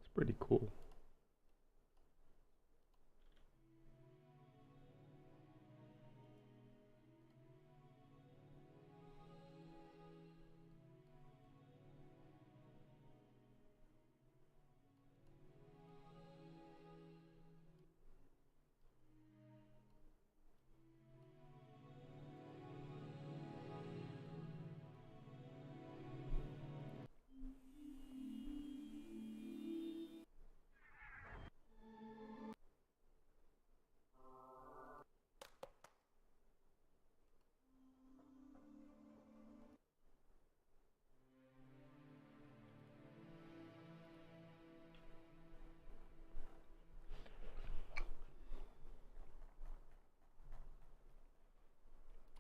It's pretty cool.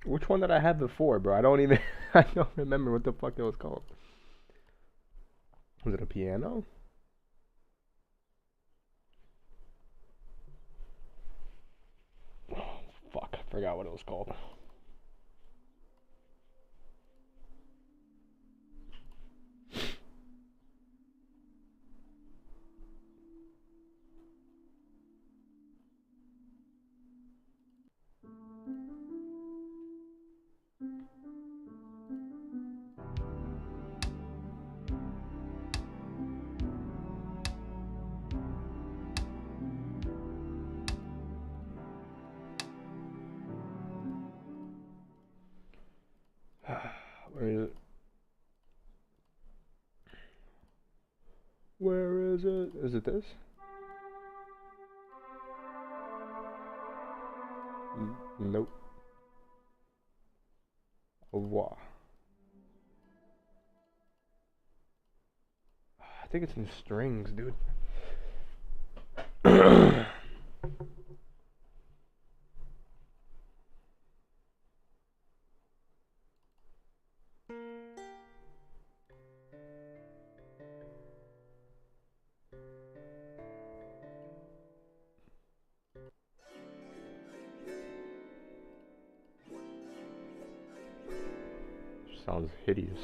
Which one did I have before, bro? I don't even I don't remember what the fuck it was called. Was it a piano? Oh, fuck, I forgot what it was called. Where is it? Where is it? Is it this? Nope. Au revoir. I think it's in strings, dude. Sounds hideous.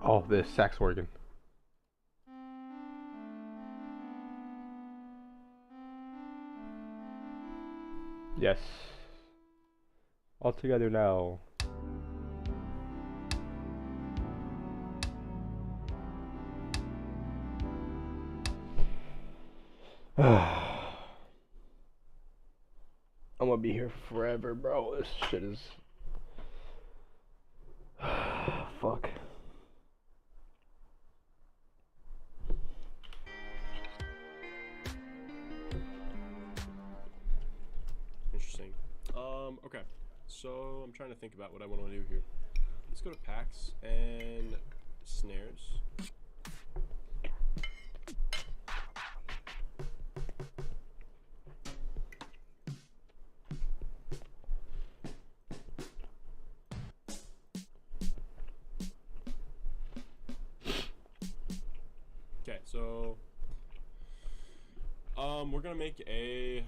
Oh, this sax organ. Yes. All together now. I'm gonna be here forever, bro. This shit is. Fuck. Interesting. Okay. So I'm trying to think about what I want to do here. Let's go to packs and snares. Okay, so we're gonna make a.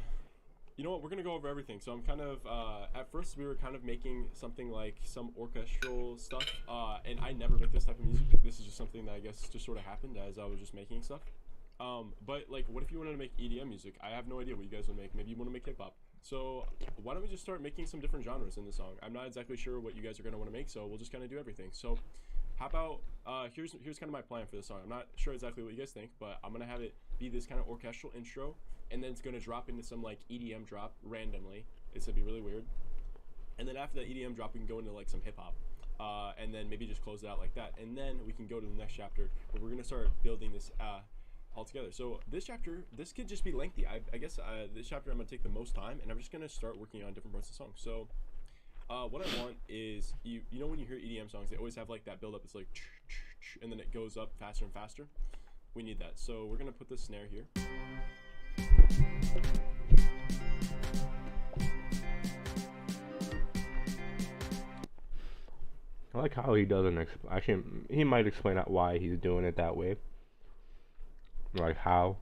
You know what? We're gonna go over everything. So I'm kind of at first we were kind of making something like some orchestral stuff, and I never make this type of music. This is just something that I guess just sort of happened as I was just making stuff. But like, what if you wanted to make EDM music? I have no idea what you guys would make. Maybe you want to make hip hop. So why don't we just start making some different genres in the song? I'm not exactly sure what you guys are gonna want to make, so we'll just kind of do everything. So how about here's kind of my plan for the song. I'm not sure exactly what you guys think, but I'm gonna have it be this kind of orchestral intro, and then it's gonna drop into some like EDM drop randomly. It's gonna be really weird. And then after that EDM drop, we can go into like some hip hop, and then maybe just close it out like that. And then we can go to the next chapter where we're gonna start building this all together. So this chapter, this could just be lengthy. I guess this chapter I'm gonna take the most time, and I'm just gonna start working on different parts of the song. So what I want is you know when you hear EDM songs, they always have like that build up. It's like and then it goes up faster and faster. We need that. So we're gonna put the snare here. I like how he doesn't actually. He might explain out why he's doing it that way. Like how.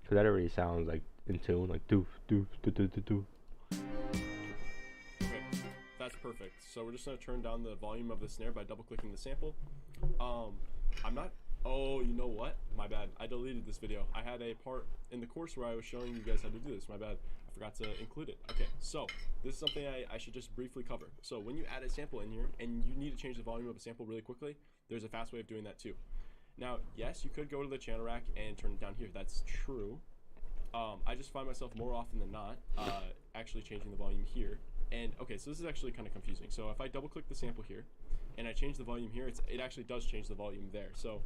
Cause that already sounds like in tune, like doof doof doo doo doo doo. Okay, that's perfect. So we're just gonna turn down the volume of the snare by double clicking the sample. I'm not. Oh, you know what? My bad. I deleted this video. I had a part in the course where I was showing you guys how to do this. My bad. I forgot to include it. Okay, so this is something I should just briefly cover. So when you add a sample in here and you need to change the volume of a sample really quickly, there's a fast way of doing that too. Now, yes, you could go to the channel rack and turn it down here. That's true. I just find myself more often than not actually changing the volume here. And okay, so this is actually kind of confusing. So if I double click the sample here and I change the volume here, it actually does change the volume there. So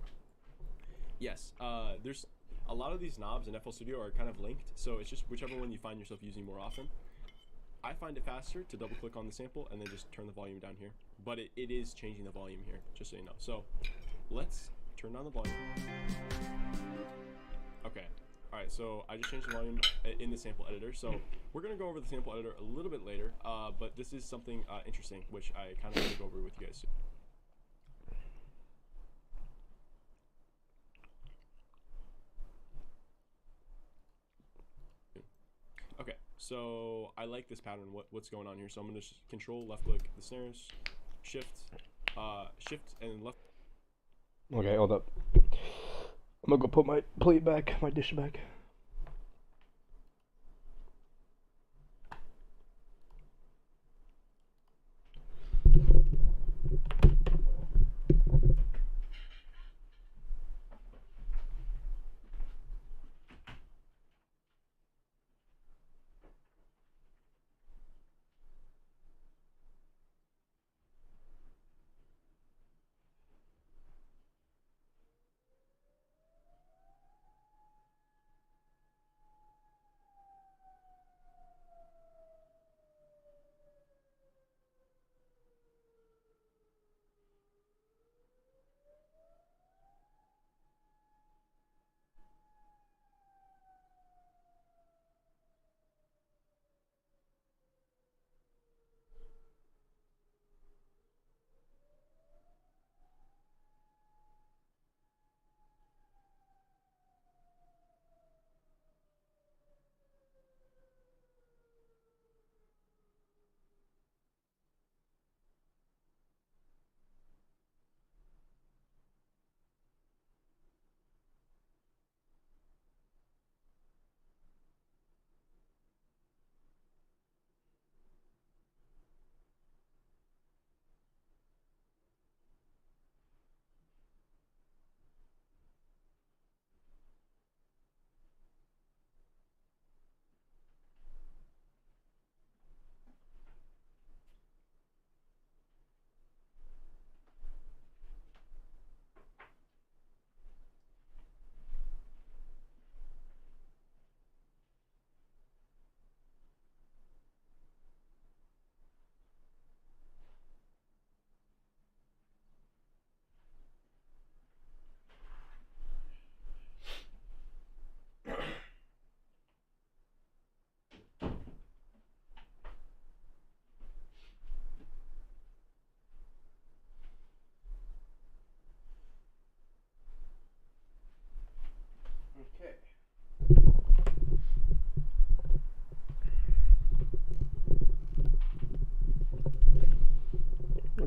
yes, there's a lot of these knobs in FL Studio are kind of linked. So it's just whichever one you find yourself using more often. I find it faster to double click on the sample and then just turn the volume down here. But it is changing the volume here, just so you know. So let's turn down the volume. Okay. Alright, so I just changed the volume in the sample editor. So we're going to go over the sample editor a little bit later, but this is something interesting, which I kind of want to go over with you guys soon. Okay, so I like this pattern, what's going on here. So I'm going to control left click the snares, shift and left. Okay, hold up. I'm gonna go put my plate back, my dish back.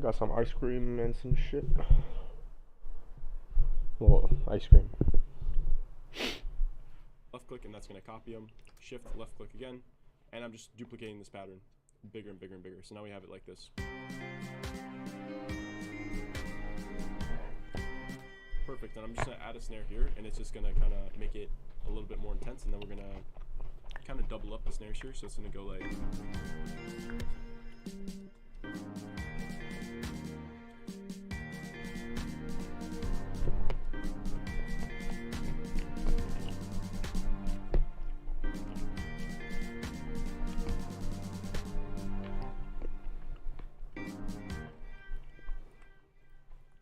Got some ice cream and some shit. Well, ice cream. Left click, and that's going to copy them. Shift, left click again, and I'm just duplicating this pattern bigger and bigger and bigger. So now we have it like this. Perfect, and I'm just going to add a snare here, and it's just going to kind of make it a little bit more intense, and then we're going to kind of double up the snares here, so it's going to go like...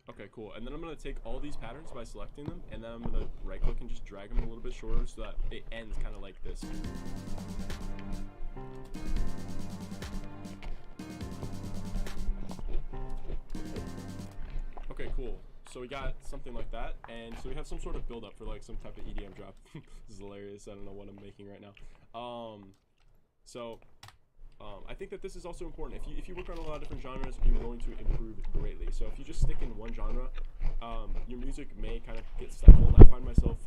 Okay, cool. And then I'm going to take all these patterns by selecting them, and then I'm going to right click and just drag them a little bit shorter so that it ends kind of like this. Okay, cool. So we got something like that, and so we have some sort of build up for like some type of EDM drop. This is hilarious. I don't know what I'm making right now. I think that this is also important. If you work on a lot of different genres, you're going to improve greatly. So if you just stick in one genre, your music may kind of get stifled. I find myself,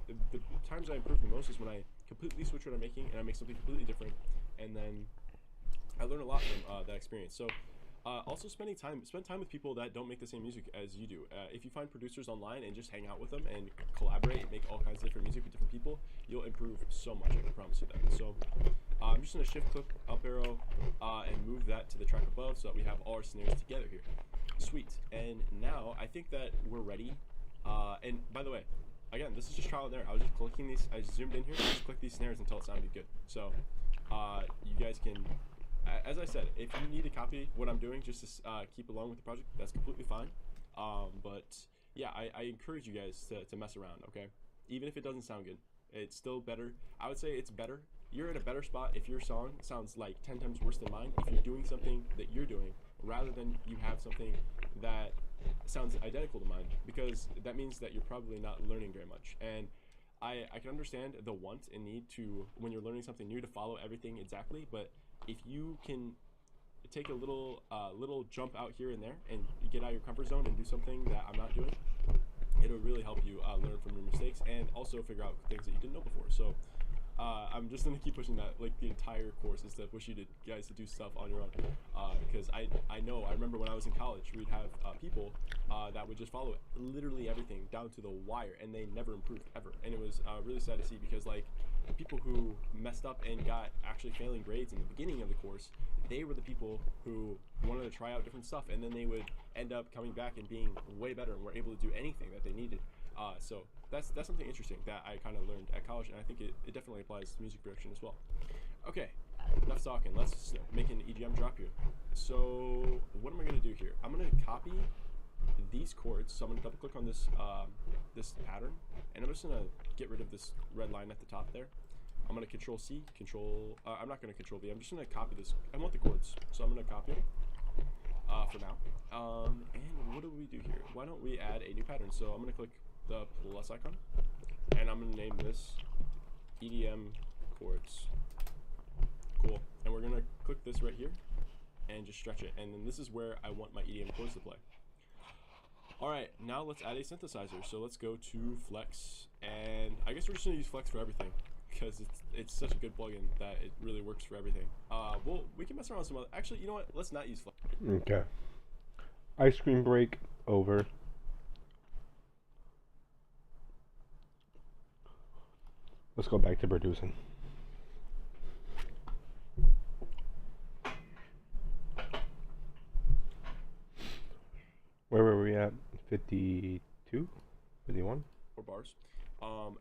the times I improve the most is when I completely switch what I'm making and I make something completely different, and then I learn a lot from that experience. So also spend time with people that don't make the same music as you do. If you find producers online and just hang out with them and collaborate and make all kinds of different music with different people, you'll improve so much, I can promise you that. So I'm just going to shift click up arrow and move that to the track above so that we have all our snares together here. Sweet. And now I think that we're ready. And by the way, again, this is just trial and error. I was just clicking these, I zoomed in here and just clicked these snares until it sounded good. So you guys can, as I said, if you need to copy what I'm doing just to keep along with the project, that's completely fine. But yeah, I encourage you guys to mess around, okay? Even if it doesn't sound good, it's still better. I would say it's better. You're in a better spot if your song sounds like 10 times worse than mine, if you're doing something that you're doing, rather than you have something that sounds identical to mine, because that means that you're probably not learning very much. And I can understand the want and need to, when you're learning something new, to follow everything exactly, but if you can take a little jump out here and there and get out of your comfort zone and do something that I'm not doing, it'll really help you learn from your mistakes and also figure out things that you didn't know before. So I'm just gonna keep pushing that, like the entire course, is to push you guys to do stuff on your own, because I remember when I was in college, we'd have people that would just follow literally everything down to the wire, and they never improved ever, and it was really sad to see, because like the people who messed up and got actually failing grades in the beginning of the course, they were the people who wanted to try out different stuff, and then they would end up coming back and being way better and were able to do anything that they needed. So that's something interesting that I kind of learned at college, and I think it definitely applies to music production as well. Okay, enough talking. Let's make an EDM drop here. So what am I going to do here? I'm going to copy these chords. So I'm going to double click on this this pattern, and I'm just going to get rid of this red line at the top there. I'm going to Control C, I'm not going to Control V. I'm just going to copy this. I want the chords, so I'm going to copy them for now. And what do we do here? Why don't we add a new pattern? So I'm going to click the plus icon, and I'm going to name this EDM chords. Cool. And we're going to click this right here and just stretch it, and then this is where I want my EDM chords to play. Alright, now let's add a synthesizer. So let's go to Flex, and I guess we're just going to use Flex for everything, because it's such a good plugin that it really works for everything. Well, we can mess around with some other, actually, you know what, let's not use Flex. Okay. Ice cream break over. Let's go back to producing. Where were we at? 52? 51? 4 bars.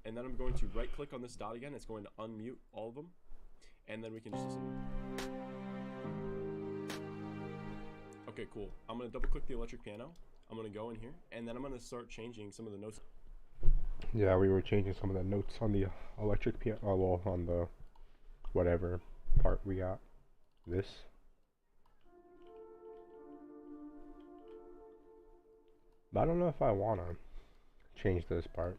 And then I'm going to right click on this dot again. It's going to unmute all of them, and then we can just listen. Okay, cool. I'm going to double click the electric piano. I'm going to go in here, and then I'm going to start changing some of the notes. Yeah, we were changing some of the notes on the electric piano, well, on the whatever part we got. This. But I don't know if I want to change this part.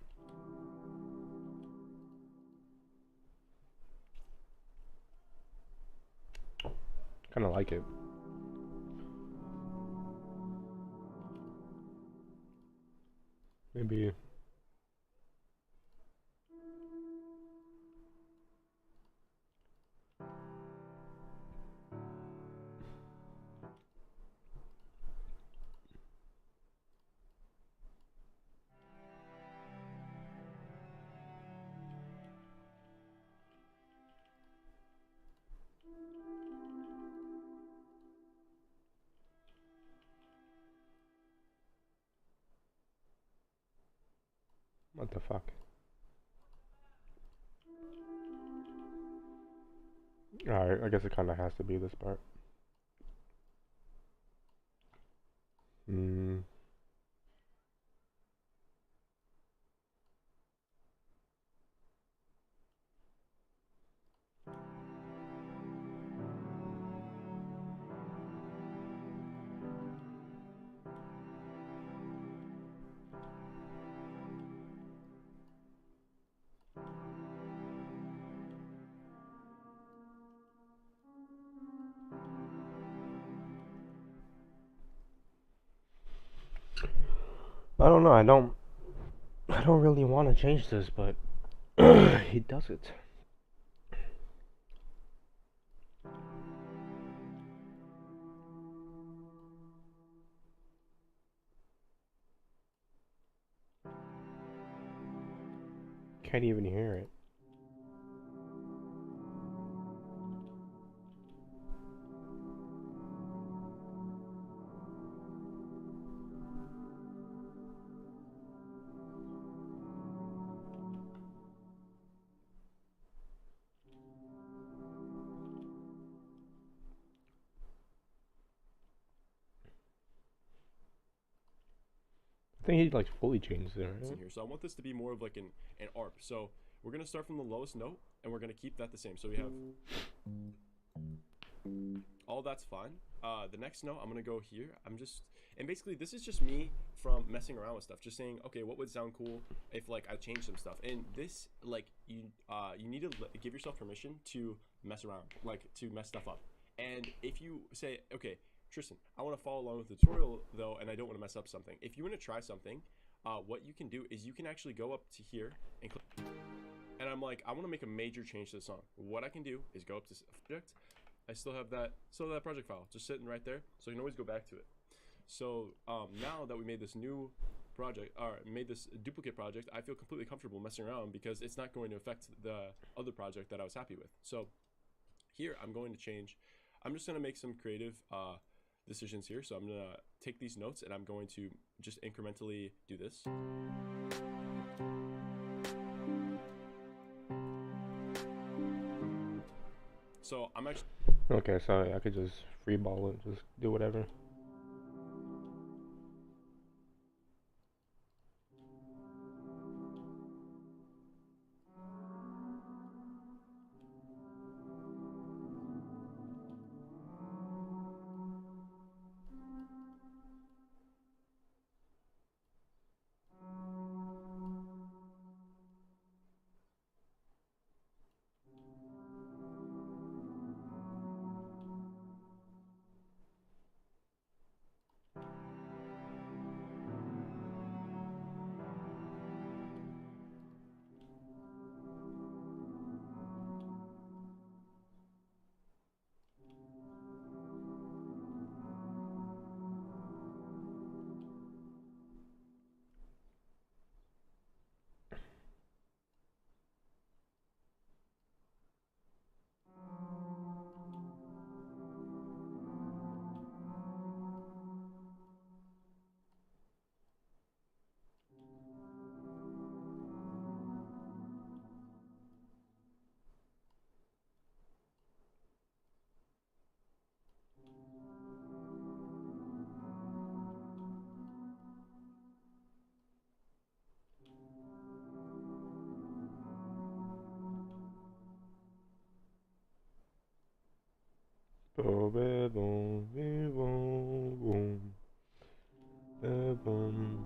Kind of like it. Maybe. What the fuck? Alright, I guess it kinda has to be this part. Hmm. I don't know, I don't really want to change this, but he does it. Can't even hear it. I think he like fully changed it, in right? here. So I want this to be more of like an ARP. So we're gonna start from the lowest note and we're gonna keep that the same. So we have all that's fine. The next note, I'm gonna go here. And basically this is just me from messing around with stuff, just saying, okay, what would sound cool if like I changed some stuff. And this, like, you need to give yourself permission to mess around, like to mess stuff up. And if you say, okay, Tristan, I want to follow along with the tutorial though, and I don't want to mess up something. If you want to try something, what you can do is you can actually go up to here and click. And I'm like, I want to make a major change to the song. What I can do is go up to project. I still have that project file just sitting right there, so you can always go back to it. So now that we made this new project, or made this duplicate project, I feel completely comfortable messing around because it's not going to affect the other project that I was happy with. So here I'm going to change. I'm just going to make some creative decisions here. So I'm going to take these notes and I'm going to just incrementally do this. So I'm actually... Okay, so I could just freeball it, just do whatever. Boom, boom, boom, boom, boom.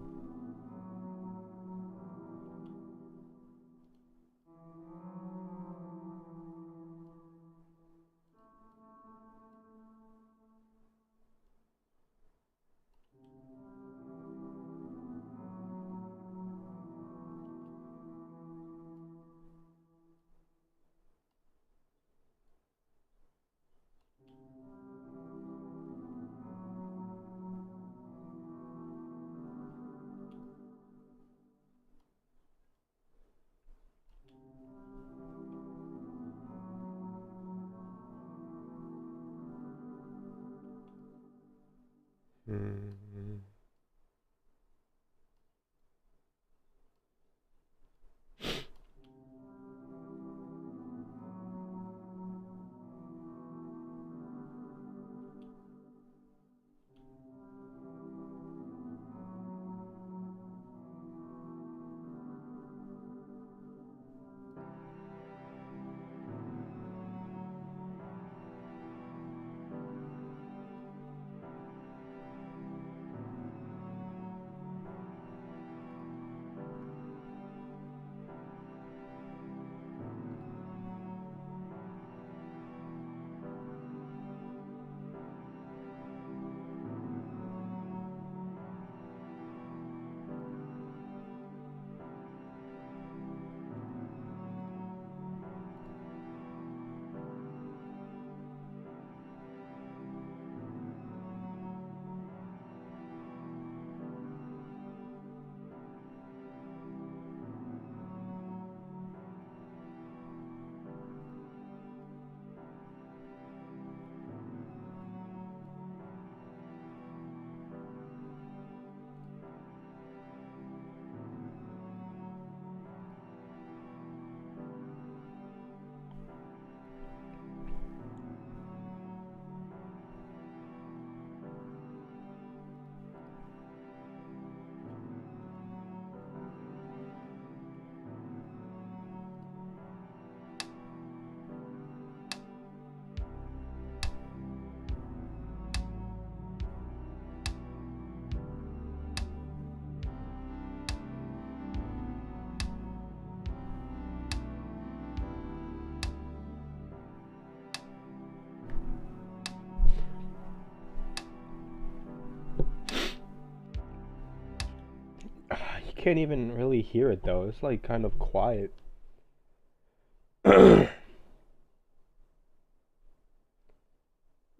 can't even really hear it though. It's like kind of quiet.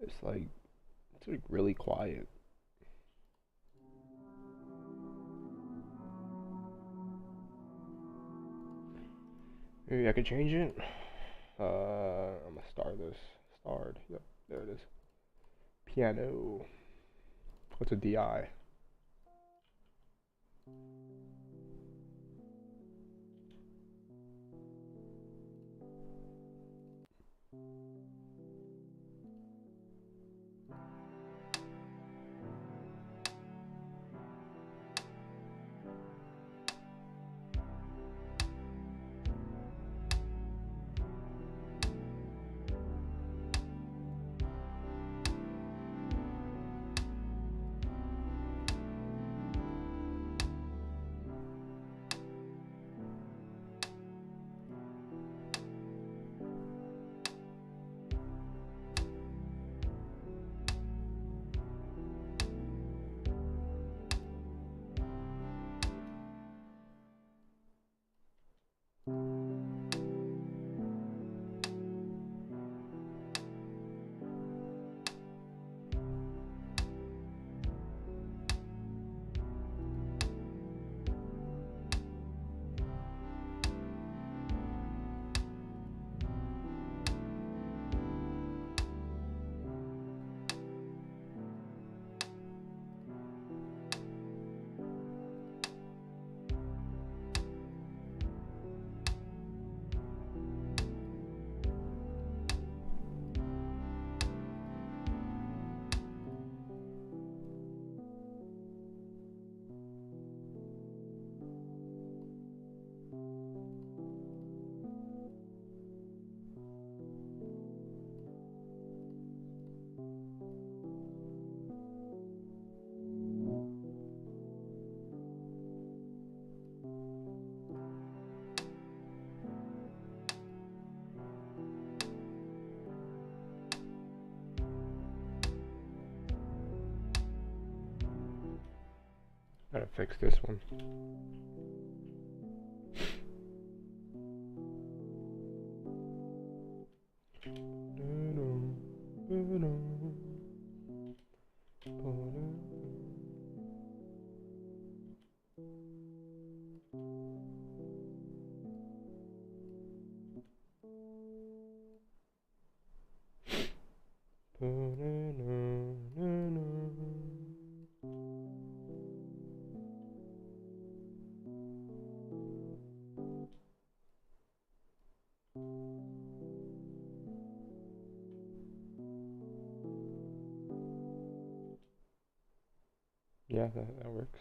It's like really quiet. Maybe I could change it. I'm gonna star this. Starred. Yep, there it is. Piano. What's a DI? Gotta fix this one. Yeah, that works.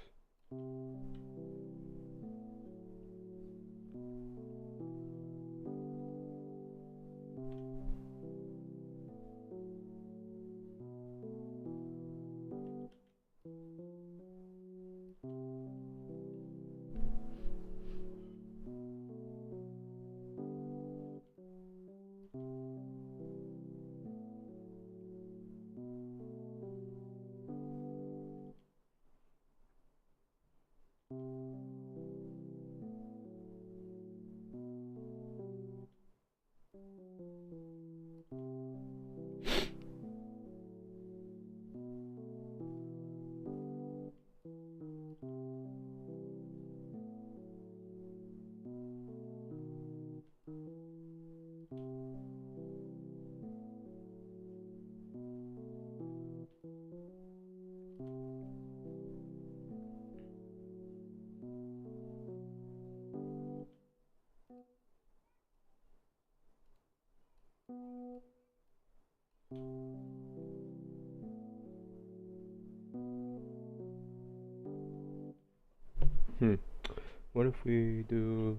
What if we do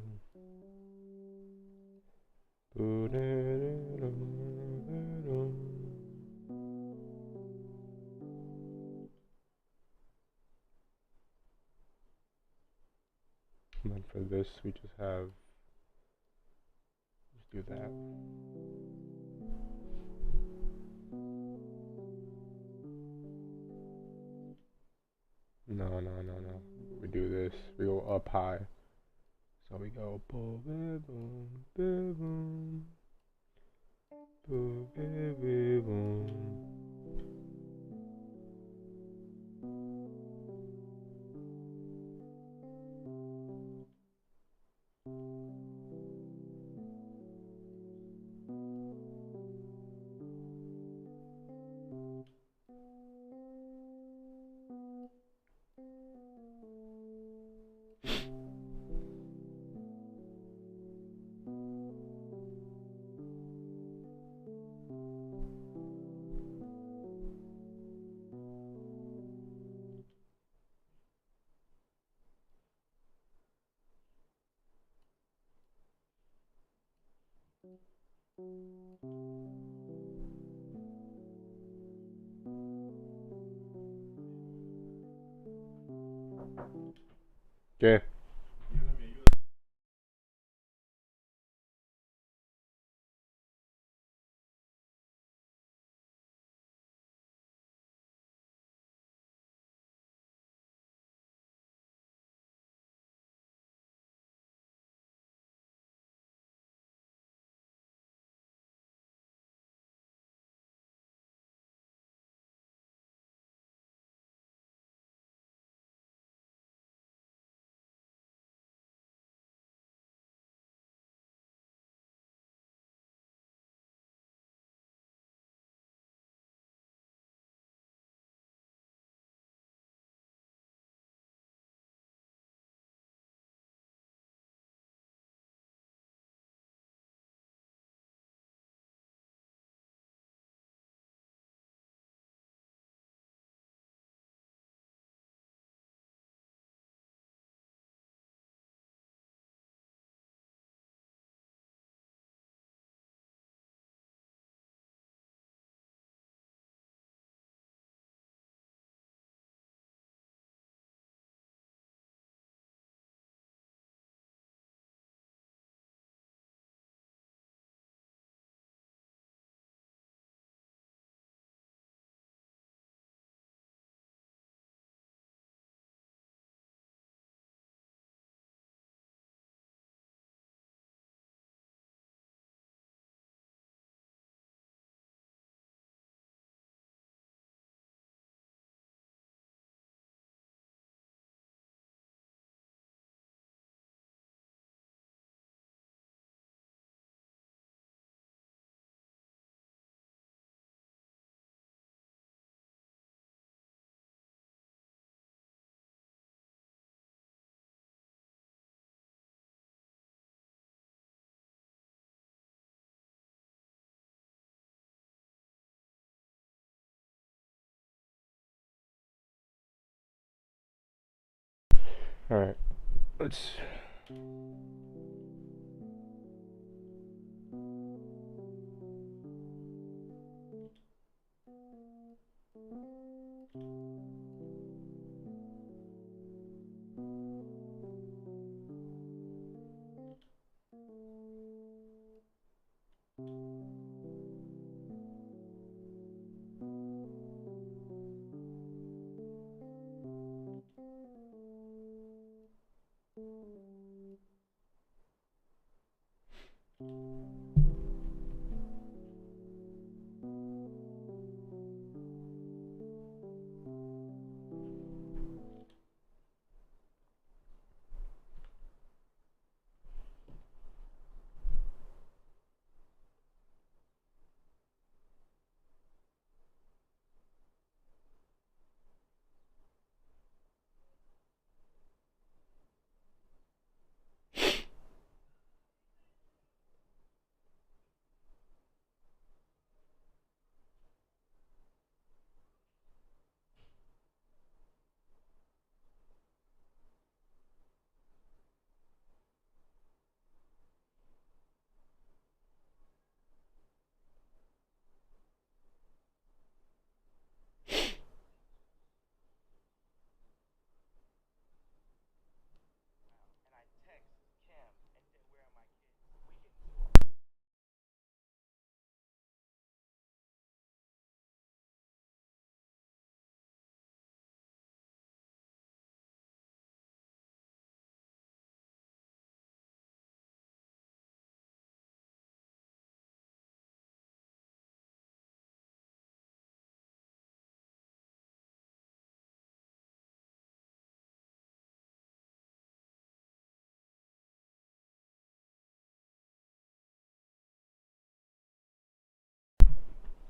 and then for this we just do that. No, no, no, no. We do this. We go up high. So we go boom, boom, boom, boom, boom, boom, boom. Okay. All right. Let's.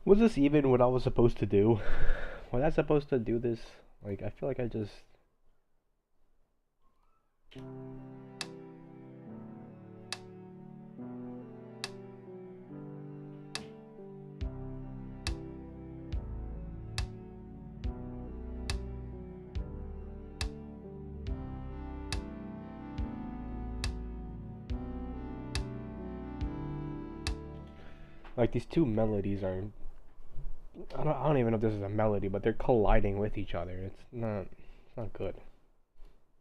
Was this even what I was supposed to do? Was I supposed to do this? Like, I feel like I just... Like, these two melodies are... I don't even know if this is a melody, but they're colliding with each other. It's not good.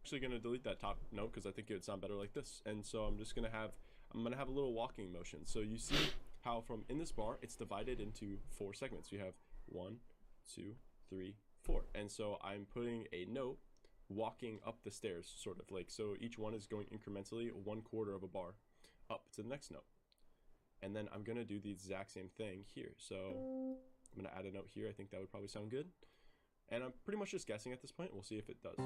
Actually gonna delete that top note because I think it would sound better like this. And so I'm gonna have a little walking motion. So you see how from in this bar it's divided into 4 segments. You have 1, 2, 3, 4. And so I'm putting a note walking up the stairs, sort of like, so each one is going incrementally 1/4 of a bar up to the next note. And then I'm gonna do the exact same thing here. So I'm gonna add a note here. I think that would probably sound good. And I'm pretty much just guessing at this point. We'll see if it does.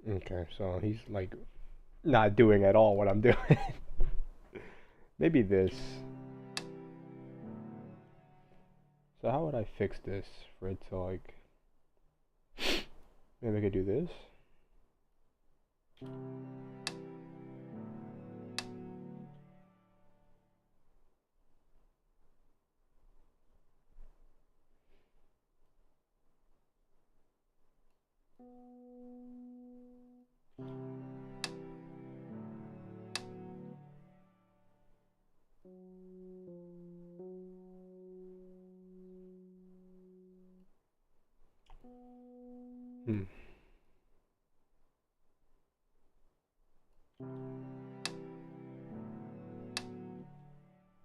Okay, so he's like not doing at all what I'm doing. Maybe this. So how would I fix this for it to like... Maybe I could do this.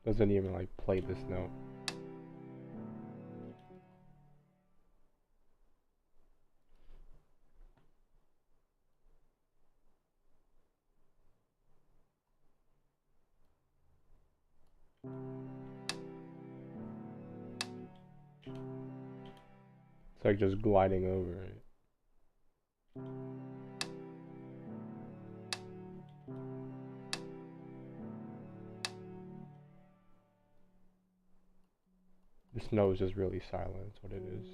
Doesn't even like play this note. It's like just gliding over it. This note is just really silent, that's what it is.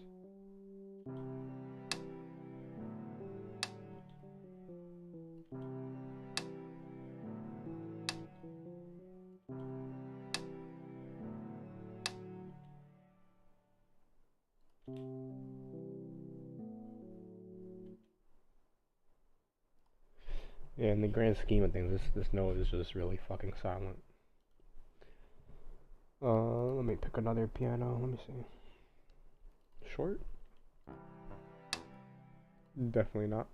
Yeah, in the grand scheme of things, this note is just really fucking silent. Let me pick another piano. Let me see. Short? Definitely not.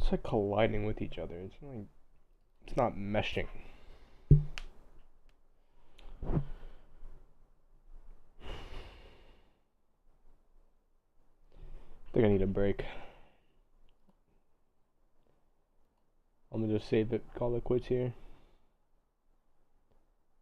It's like colliding with each other. It's not meshing. I think I need a break. I'm gonna just save it, call it quits here.